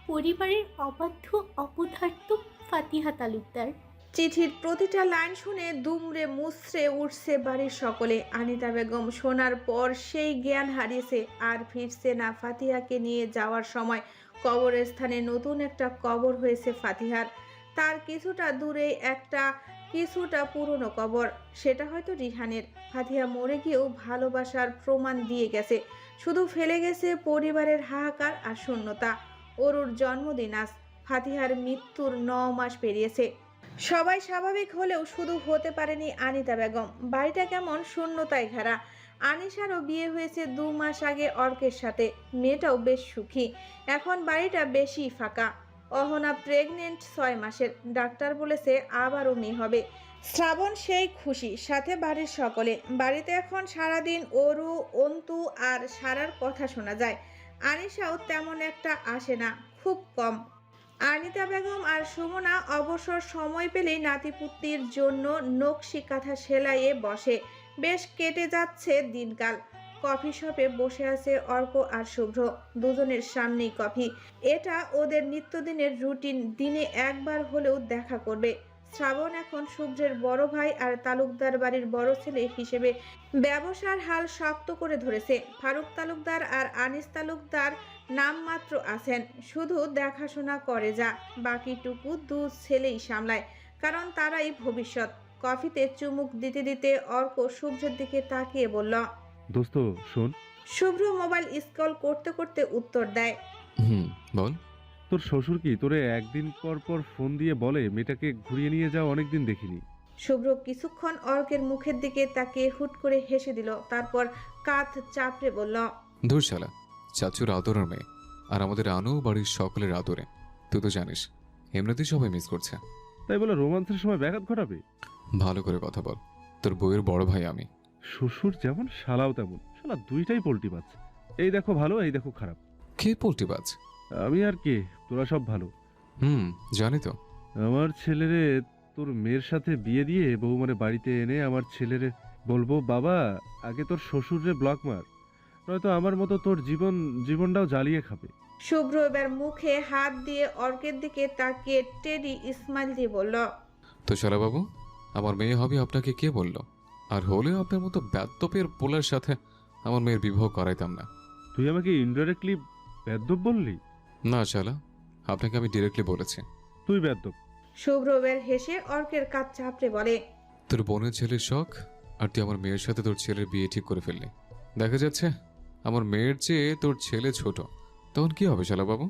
পরিবারের অবাধ্য অপদার্থ ফাতিহা তালুকদার। চিঠির প্রতিটা লাইন শুনে দুমড়ে মুচড়ে উঠছে বাড়ির সকলে। আনিতা বেগম শোনার পর সেই জ্ঞান হারিয়েছে, আর ফিরছে না। ফাতিহাকে নিয়ে যাওয়ার সময় কবরের স্থানে নতুন একটা কবর হয়েছে ফাতিহার। তার কিছুটা দূরে একটা কিছুটা পুরনো কবর, সেটা হয়তো রিহানের। ফাতিহা মরে গিয়েও ভালোবাসার প্রমাণ দিয়ে গেছে, শুধু ফেলে গেছে পরিবারের হাহাকার আর শূন্যতা। ওরুর জন্মদিন আজ, ফাতিহার মৃত্যুর 9 মাস পেরিয়েছে। সবাই স্বাভাবিক হলেও শুধু হতে পারেনি আনিতা বেগম। বাড়িটা কেমন শূন্যতায় ঘেরা। আনিশারও বিয়ে হয়েছে 2 মাস আগে অর্কের সাথে। মেয়েটাও বেশ সুখী। এখন বাড়িটা বেশি ফাঁকা। অহনা প্রেগনেন্ট 6 মাসের। ডাক্তার বলেছে আবারও মেয়ে হবে। শ্রাবণ সেই খুশি, সাথে বাড়ির সকলে। বাড়িতে এখন সারাদিন অরু, অন্তু আর সারার কথা শোনা যায়। আনিশাও তেমন একটা আসে না, খুব কম। আনিতা বেগম আর সুমনা অবসর সময় পেলেই নাতিপুতির জন্য নকশি কাঁথা সেলাইয়ে বসে। বেশ কেটে যাচ্ছে দিনকাল। কফি শপে বসে আছে অর্ক আর শুভ্র, দুজনের সামনেই কফি। এটা ওদের নিত্যদিনের রুটিন, দিনে একবার হলেও দেখা করবে। শ্রাবণ এখন শুভ্রের বড় ভাই আর তালুকদার বাড়ির বড় ছেলে হিসেবে ব্যবসার হাল শক্ত করে ধরেছে। ফারুক তালুকদার আর আনিস তালুকদার নামমাত্র আছেন, শুধু দেখাশোনা করে যা, বাকিটুকু দু ছেলেই সামলায়, কারণ তারাই ভবিষ্যৎ। কফিতে চুমুক দিতে দিতে অর্ক শুভ্রের দিকে তাকিয়ে বলল, দোস্ত শোন, শুভ্র মোবাইল স্ক্রল করতে করতে উত্তর দেয়, বল। তোর শ্বশুর কি তোরে একদিন পর পর ফোন দিয়ে বলে মেয়েটাকে ঘুরিয়ে নিয়ে যাও? অনেকদিন দেখিনি। শুভ্র কিছুক্ষণ অর্কের মুখের দিকে তাকিয়ে হুট করে হেসে দিল, তারপর কাঁধ চাপড়ে বলল, ধুর শালা, চাচুর আদরের মেয়ে আর আমাদের আনু বাড়ির সকলের আদরে। তুই তো জানিস এমনিতেই সবাই মিস করছে। তাই বলে রোমান্সের সময় ব্যাঘাত ঘটাবে? ভালো করে কথা বল, তোর বউয়ের বড় ভাই আমি। শ্বশুর যেমন শালাও তেমন, শালা দুইটাই পোল্টি পাচ্ছে। এই দেখো ভালো, এই দেখো খারাপ। কে পোল্টিবাজ? আমি আর কে, তোরা সব ভালো। জানি তো। আমার ছেলেরে তোর মেয়ের সাথে বিয়ে দিয়ে বৌমারে বাড়িতে এনে আমার ছেলেরে বলবো, বাবা আগে তোর শ্বশুরে ব্লক মার, নয়তো আমার মতো তোর জীবনটাও জ্বালিয়ে খাবে। শুভ্র এবার মুখে হাত দিয়ে অর্কের দিকে তাকিয়ে টেডি স্মাইল দিয়ে বলল, তো শালা বাবু, আমার মেয়ে হবে আপনাকে কে বলল? আর হলেও আপনার মতো বেদ্যপের পোলার সাথে আমার মেয়ের বিবাহ করাইতাম না। তুই আমাকে ইনডাইরেক্টলি বেদ্যপ বললি? না শালা, আপনাকে আমি ডিরেক্টলি বলেছি তুই বেদ্যপ। শুভ্র এবার হেসে অর্কের কাঁধ চাপড়ে বলে, তোর বোনের ছেলের শখ, আর তুই আমার মেয়ের সাথে তোর ছেলের বিয়ে ঠিক করে ফেললি। দেখা যাচ্ছে আমার মেয়ের চেয়ে তোর ছেলে ছোট, তখন কি হবে শালা বাবু?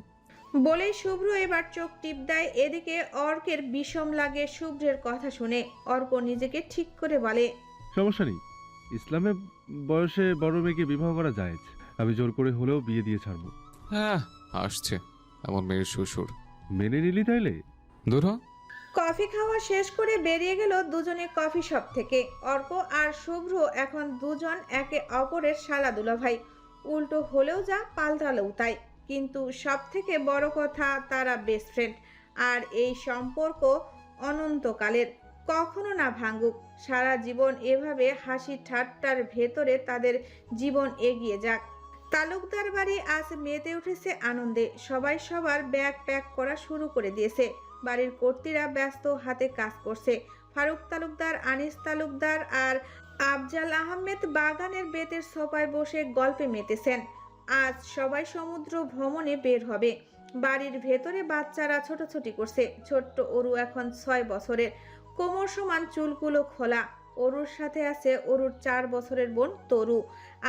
বলেই শুভ্র এবার চোখ টিপ দেয়। এদিকে অর্কের বিষম লাগে শুভ্রের কথা শুনে। অর্ক নিজেকে ঠিক করে বলে, সমস্যা নেই, ইসলামে বয়সে বড় মেয়েকে বিবাহ করা যায়, আমি জোর করে হলেও বিয়ে দিয়ে ছাড়বো। হ্যাঁ, আসছে আমার মেয়ের শ্বশুর। মেনে নিলি তাইলে? দূর হ। কফি খাওয়া শেষ করে বেরিয়ে গেল দুজনে কফি শপ থেকে। অর্ক আর শুভ্র এখন দুজন একে অপরের শালা দুলাভাই, উল্টো হলেও যা পাল্টালেও তাই। কিন্তু সব থেকে বড় কথা, তারা বেস্ট ফ্রেন্ড। আর এই সম্পর্ক অনন্তকালের, কখনো না ভাঙুক। সারা জীবন এভাবে হাসি ঠাট্টার ভেতরে তাদের জীবন এগিয়ে যাক। তালুকদার বাড়ি আজ মেতে উঠেছে আনন্দে। সবাই সবার ব্যাগ প্যাক করা শুরু করে দিয়েছে। বাড়ির কর্ত্রীরা ব্যস্ত হাতে কাজ করছে। ফারুক তালুকদার, আনিস তালুকদার আর আফজাল আহমেদ বাগানের বেতের সোফায় বসে গল্পে মেতেছেন। আজ সবাই সমুদ্র ভ্রমণে বের হবে। বাড়ির ভেতরে বাচ্চারা ছোটাছুটি করছে। ছোট্ট অরু এখন 6 বছরের, কোমর সমান চুলগুলো খোলা। অরুর সাথে আছে অরুর 4 বছরের বোন তরু,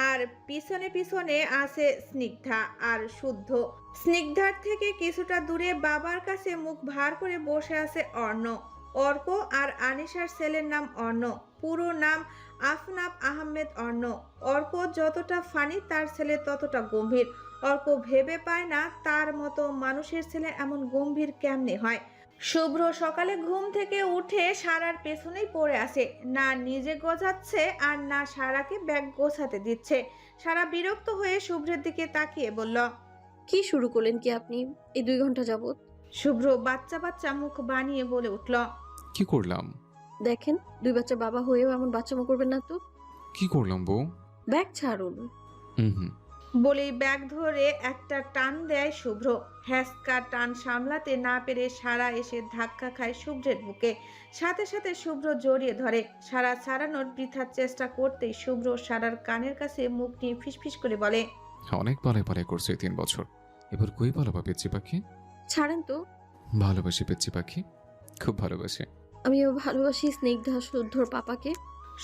আর পিছনে পিছনে আছে স্নিগ্ধা আর শুদ্ধ। স্নিগ্ধার থেকে কিছুটা দূরে বাবার কাছে মুখ ভার করে বসে আছে অর্ণ। অর্ক আর আনিশার ছেলের নাম অর্ণ, পুরো নাম আফনাফ আহমেদ অর্ণ। অর্ক যতটা ফানি, তার ছেলে ততটা গম্ভীর। অর্ক ভেবে পায় না তার মতো মানুষের ছেলে এমন গম্ভীর কেমনে হয়। শুভ্র সকালে ঘুম থেকে উঠে সারার পেছনেই পড়ে আসে, না নিজে গোছাচ্ছে আর না সারাকে ব্যাগ গোছাতে দিচ্ছে। সারা বিরক্ত হয়ে শুভ্রের দিকে তাকিয়ে বলল, কি শুরু করলেন কি আপনি এই 2 ঘন্টা যাবত? শুভ্র বাচ্চা বাচ্চা মুখ বানিয়ে বলে উঠল, কি করলাম? দেখেন, 2 বাচ্চা বাবা হয়েও এমন বাচ্চামো করবেন না তো। কি করলাম বউ? ব্যাগ ছাড়ুন। বলেই ব্যাগ ধরে একটা টান দেয় শুভ্র। হ্যাসকা টান সামলাতে না পেরে সারা এসে ধাক্কা খায় শুভ্রের বুকে। সাথে সাথে শুভ্র জড়িয়ে ধরে। সারা ছাড়ানোর বৃথার চেষ্টা করতেই শুভ্র সারার কানের কাছে মুখ নিয়ে ফিসফিস করে বলে, অনেক পালায় পালায় করছে 3 বছর, এবার কই পালাবা পেচ্ছি পাখি? ছাড়েন তো। ভালোবাসি পেচ্ছি পাখি, খুব ভালোবাসি। আমিও ভালোবাসি স্নিগ্ধা শুদ্ধর পাপাকে।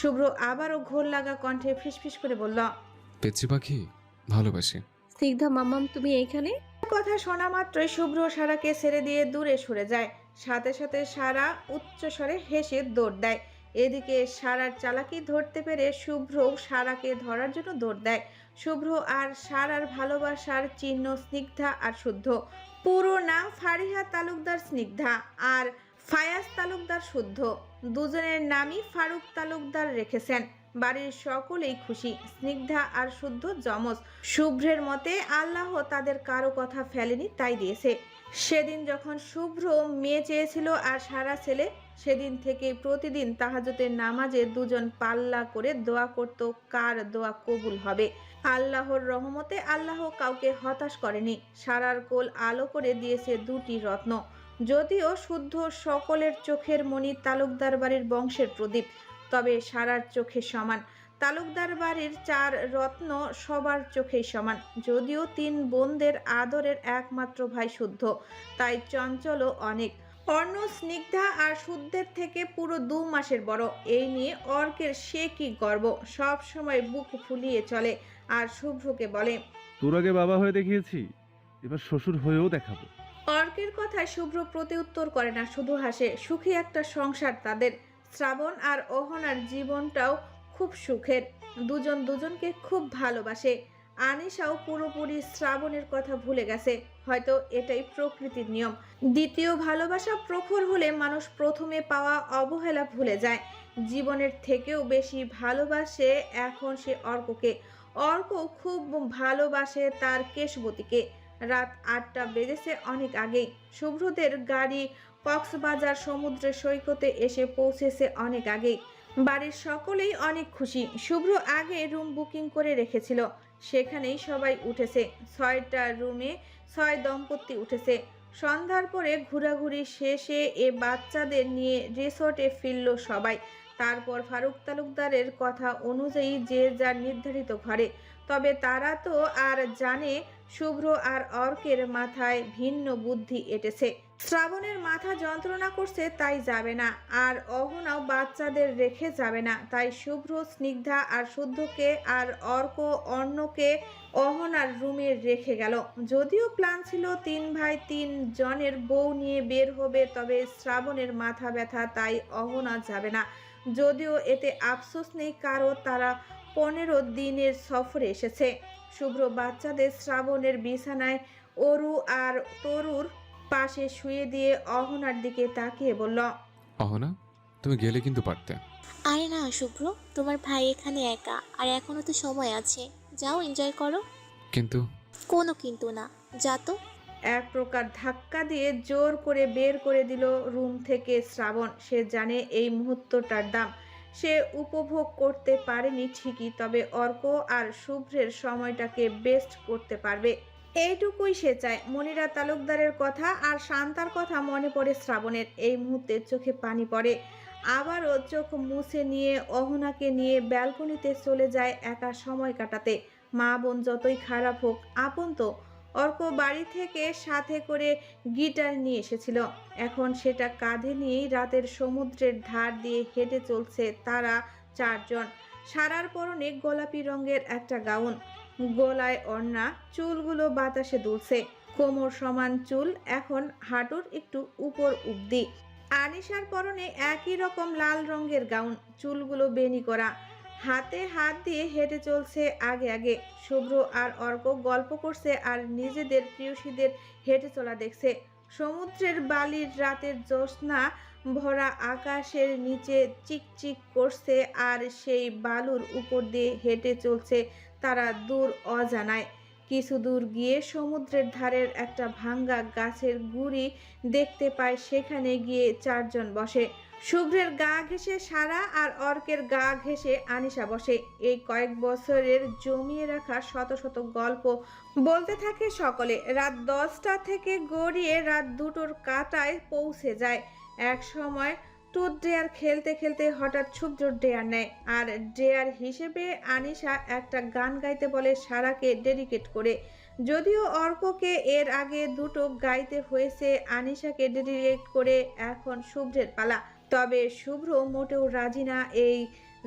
শুভ্র আবারও ঘোর লাগা কণ্ঠে ফিসফিস করে বলল, পেচ্ছি পাখি, ভালোবাসি। স্নিগ্ধা মাম্মাম, তুমি এখানে? কথা শোনা মাত্রই শুভ্র সারাকে ছেড়ে দিয়ে দূরে সরে যায়। সাথে সাথে সারা উচ্চ স্বরে হেসে দৌড় দেয়। এদিকে সারার চালাকি ধরতে পেরে শুভ্র সারাকে ধরার জন্য দৌড় দেয়। শুভ্র আর সারার ভালোবাসার চিহ্ন স্নিগ্ধা আর শুদ্ধ। পুরো নাম ফারিহা তালুকদার স্নিগ্ধা আর ফায়াজ তালুকদার শুদ্ধ। দুজনের নামই ফারুক তালুকদার রেখেছেন। বাড়ির সকলেই খুশি। স্নিগ্ধা আর শুদ্ধ যমজ। শুভ্রের মতে আল্লাহ তাদের কারো কথা ফেলেনি, তাই দিয়েছে। সেদিন যখন শুভ্র মেয়ে চেয়েছিল আর সারা ছেলে, সেদিন থেকে প্রতিদিন তাহাজ্জুদের নামাজে দুজন পাল্লা করে দোয়া করত কার দোয়া কবুল হবে। আল্লাহর রহমতে আল্লাহ কাউকে হতাশ করেনি। সারার কোল আলো করে দিয়েছে দুটি রত্ন। যদিও শুদ্ধ সকলের চোখের মণি তালুকদার বাড়ির বংশের প্রদীপ, তবে সারার চোখে সমান। তালুকদার বাড়ির 4 রত্ন সবার চোখেই সমান। যদিও 3 বোনদের আদরের একমাত্র ভাই শুদ্ধ, তাই চঞ্চলও অনেক। অর্ণ স্নিগ্ধা আর শুদ্ধের থেকে পুরো 2 মাসের বড়। এই নিয়ে অর্কের সে কি গর্ব, সব সময় বুক ফুলিয়ে চলে আর শুভ্রকে বলে, তোর আগে বাবা হয়ে দেখিয়েছি, এবার শ্বশুর হয়েও দেখাবো। অর্কের কথায় শুভ্র প্রতিউত্তর করে না, শুধু হাসে। সুখী একটা সংসার তাদের। শ্রাবণ আর অহনার জীবনটাও খুব সুখের। দুজন দুজনকে খুব ভালোবাসে। আনিশাও পুরোপুরি শ্রাবণের কথা ভুলে গেছে। হয়তো এটাই প্রকৃতির নিয়ম। দ্বিতীয় ভালোবাসা প্রখর হলে মানুষ প্রথমে পাওয়া অবহেলা ভুলে যায়। জীবনের থেকেও বেশি ভালোবাসে এখন সে অর্ককে। অর্ক খুব ভালোবাসে তার কেশবতীকে। রাত 8টা বেজেছে অনেক আগেই। শুভ্রদের গাড়ি কক্সবাজার সমুদ্র সৈকতে এসে পৌঁছেছে অনেক আগেই। বাড়ির সকলেই অনেক খুশি। শুভ্র আগে রুম বুকিং করে রেখেছিল, সেখানেই সবাই উঠেছে। 6টা রুমে 6 দম্পতি উঠেছে। সন্ধ্যার পরে ঘোরাঘুরি শেষে এ বাচ্চাদের নিয়ে রিসোর্টে ফিরল সবাই। তারপর ফারুক তালুকদারের কথা অনুযায়ী যে যার নির্ধারিত ঘরে। তবে তারা তো আর জানে শুভ্র আর অর্কের মাথায় ভিন্ন বুদ্ধি এঁটেছে। শ্রাবণের মাথা যন্ত্রণা করছে, তাই যাবে না। আর অহনাও বাচ্চাদের রেখে যাবে না, তাই শুভ্র স্নিগ্ধা আর শুদ্ধকে আর অর্ক অর্ণকে অহনার রুমে রেখে গেল। যদিও প্ল্যান ছিল 3 ভাই 3 জনের বউ নিয়ে বের হবে, তবে শ্রাবণের মাথা ব্যথা, তাই অহনা যাবে না। যদিও এতে আফসোস নেই, কারণ তারা 15 দিনের সফরে এসেছে। শুভ্র বাচ্চাদের শ্রাবণের বিছানায় অরু আর তরুর পাশে শুয়ে দিয়ে অহনার দিকে তাকিয়ে বলল, অহনা, তুমি গেলে কিন্তু পারতে। আরে না শুভ্র, তোমার ভাই এখানে একা, আর এখনো তো সময় আছে। যাও, এনজয় করো। কিন্তু কোনো কিন্তু না, যা তো। এক প্রকার ধাক্কা দিয়ে জোর করে বের করে দিল রুম থেকে শ্রাবণ। সে জানে এই মুহূর্তটার দাম। সে উপভোগ করতে পারেনি ঠিকই, তবে অর্ক আর শুভ্রের সময়টাকে বেস্ট করতে পারবে, এইটুকুই সে চায়। মনিরা তালুকদারের কথা আর শান্তার কথা মনে পড়ে শ্রাবণের। এই মুহূর্তে চোখে পানি পড়ে। আবারও চোখ মুছে নিয়ে অহনাকে নিয়ে ব্যালকনিতে চলে যায় একা সময় কাটাতে। মা বোন যতই খারাপ হোক আপন তো। অর্ক বাড়ি থেকে সাথে করে গিটার নিয়ে এসেছিল। এখন সেটা কাঁধে নিয়েই রাতের সমুদ্রের ধার দিয়ে হেঁটে চলছে তারা 4 জন। সারার পরনে গোলাপি রঙের একটা গাউন, গলায় ওড়না, চুলগুলো বাতাসে দুলছে। কোমর সমান চুল, এখন হাঁটুর একটু উপর অব্দি। আনিশার পরনে একই রকম লাল রঙের গাউন, চুলগুলো বেনি করা। হাতে হাত দিয়ে হেঁটে চলছে আগে আগে। শুভ্র আর অর্ক গল্প করছে আর নিজেদের প্রিয়সীদের হেঁটে চলা দেখছে। সমুদ্রের বালির রাতের জ্যোৎস্না ভরা আকাশের নিচে চিকচিক করছে, আর সেই বালুর উপর দিয়ে হেঁটে চলছে তারা দূর অজানায়। কিছু দূর গিয়ে সমুদ্রের ধারের একটা ভাঙ্গা গাছের গুড়ি দেখতে পায়। সেখানে গিয়ে 4 জন বসে। শুভ্রের গা ঘেঁষে সারা আর অর্কের গা ঘেঁষে আনিশা বসে। এই কয়েক বছরের জমিয়ে রাখা শত শত গল্প বলতে থাকে সকলে। রাত 10টা থেকে গড়িয়ে রাত 2টোর কাটায় পৌঁছে যায়। এক সময় টুথ ডেয়ার খেলতে খেলতে হঠাৎ শুভ্র ডেয়ার নেয়, আর ডেয়ার হিসেবে আনিশা একটা গান গাইতে বলে সারাকে ডেডিকেট করে। যদিও অর্ককে এর আগে 2টো গাইতে হয়েছে, আনিশাকে ডেডিকেট করে এখন শুভ্রের পালা। তবে শুভ্র মোটেও রাজি না এই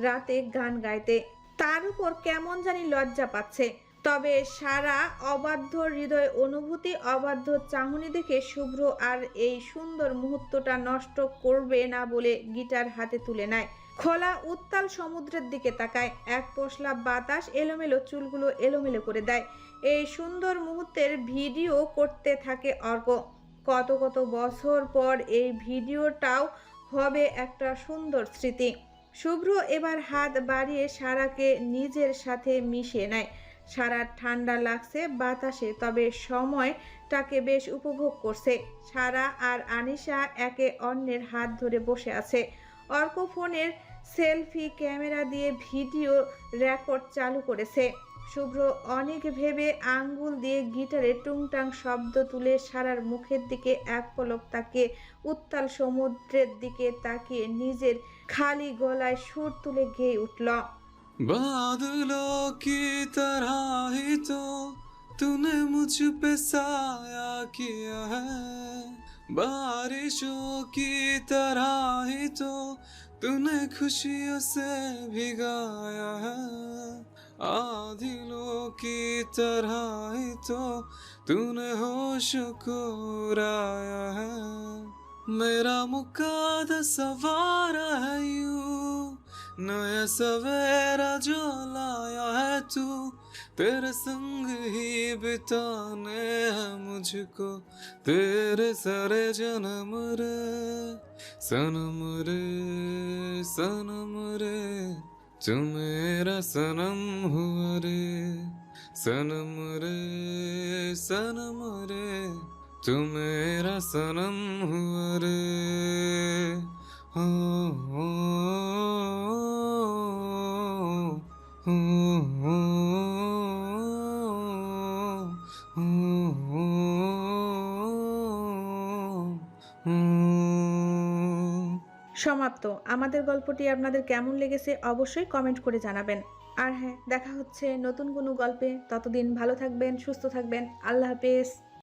রাতে গান গাইতে। তার উপর কেমন জানি লজ্জা পাচ্ছে। তবে সারা অবাধ্য হৃদয় অনুভূতি, অবাধ্য চাহনি দেখে শুভ্র আর এই সুন্দর মুহূর্তটা নষ্ট করবে না বলে গিটার হাতে তুলে নেয়। খোলা উত্তাল সমুদ্রের দিকে তাকায়। এক পশলা বাতাস এলোমেলো চুলগুলো এলোমেলো করে দেয়। এই সুন্দর মুহূর্তের ভিডিও করতে থাকে অর্ক। কত কত বছর পর এই ভিডিওটাও হবে একটা সুন্দর স্মৃতি। শুভ্র এবার হাত বাড়িয়ে সারাকে নিজের সাথে মিশিয়ে নেয়। সারা ঠান্ডা লাগছে বাতাসে, তবে সময়টাকে বেশ উপভোগ করছে। সারা আর আনিশা একে অন্যের হাত ধরে বসে আছে। অর্ক ফোনের সেলফি ক্যামেরা দিয়ে ভিডিও রেকর্ড চালু করেছে। শুভ্র অনেক ভেবে আঙ্গুল দিয়ে গিটারে টুংটাং শব্দ তুলে সারার মুখের দিকে এক পলক তাকিয়ে উত্তাল সমুদ্রের দিকে তাকিয়ে নিজের খালি গলায় সুর তুলে গেয়ে উঠল। बादलों की तरह ही तो तूने मुझ पे साया किया है, बारिशों की तरह ही तो तूने खुशियों से भिगाया है, आंधियों की तरह ही तो तूने होश को उड़ाया है, मेरा मुकादा सवारा है यूं नया सवेरा जो लाया है तू, तेरे संग ही बिताने हैं मुझको तेरे सारे जन्म रे सनम रे सनम रे, तू मेरा सनम हुआ रे सनम रे सनम रे, तू मेरा सनम हुआ रे। সমাপ্ত। আমাদের গল্পটি আপনাদের কেমন লেগেছে অবশ্যই কমেন্ট করে জানাবেন। আর হ্যাঁ, দেখা হচ্ছে নতুন কোনো গল্পে। ততদিন ভালো থাকবেন, সুস্থ থাকবেন। আল্লাহ হাফেজ।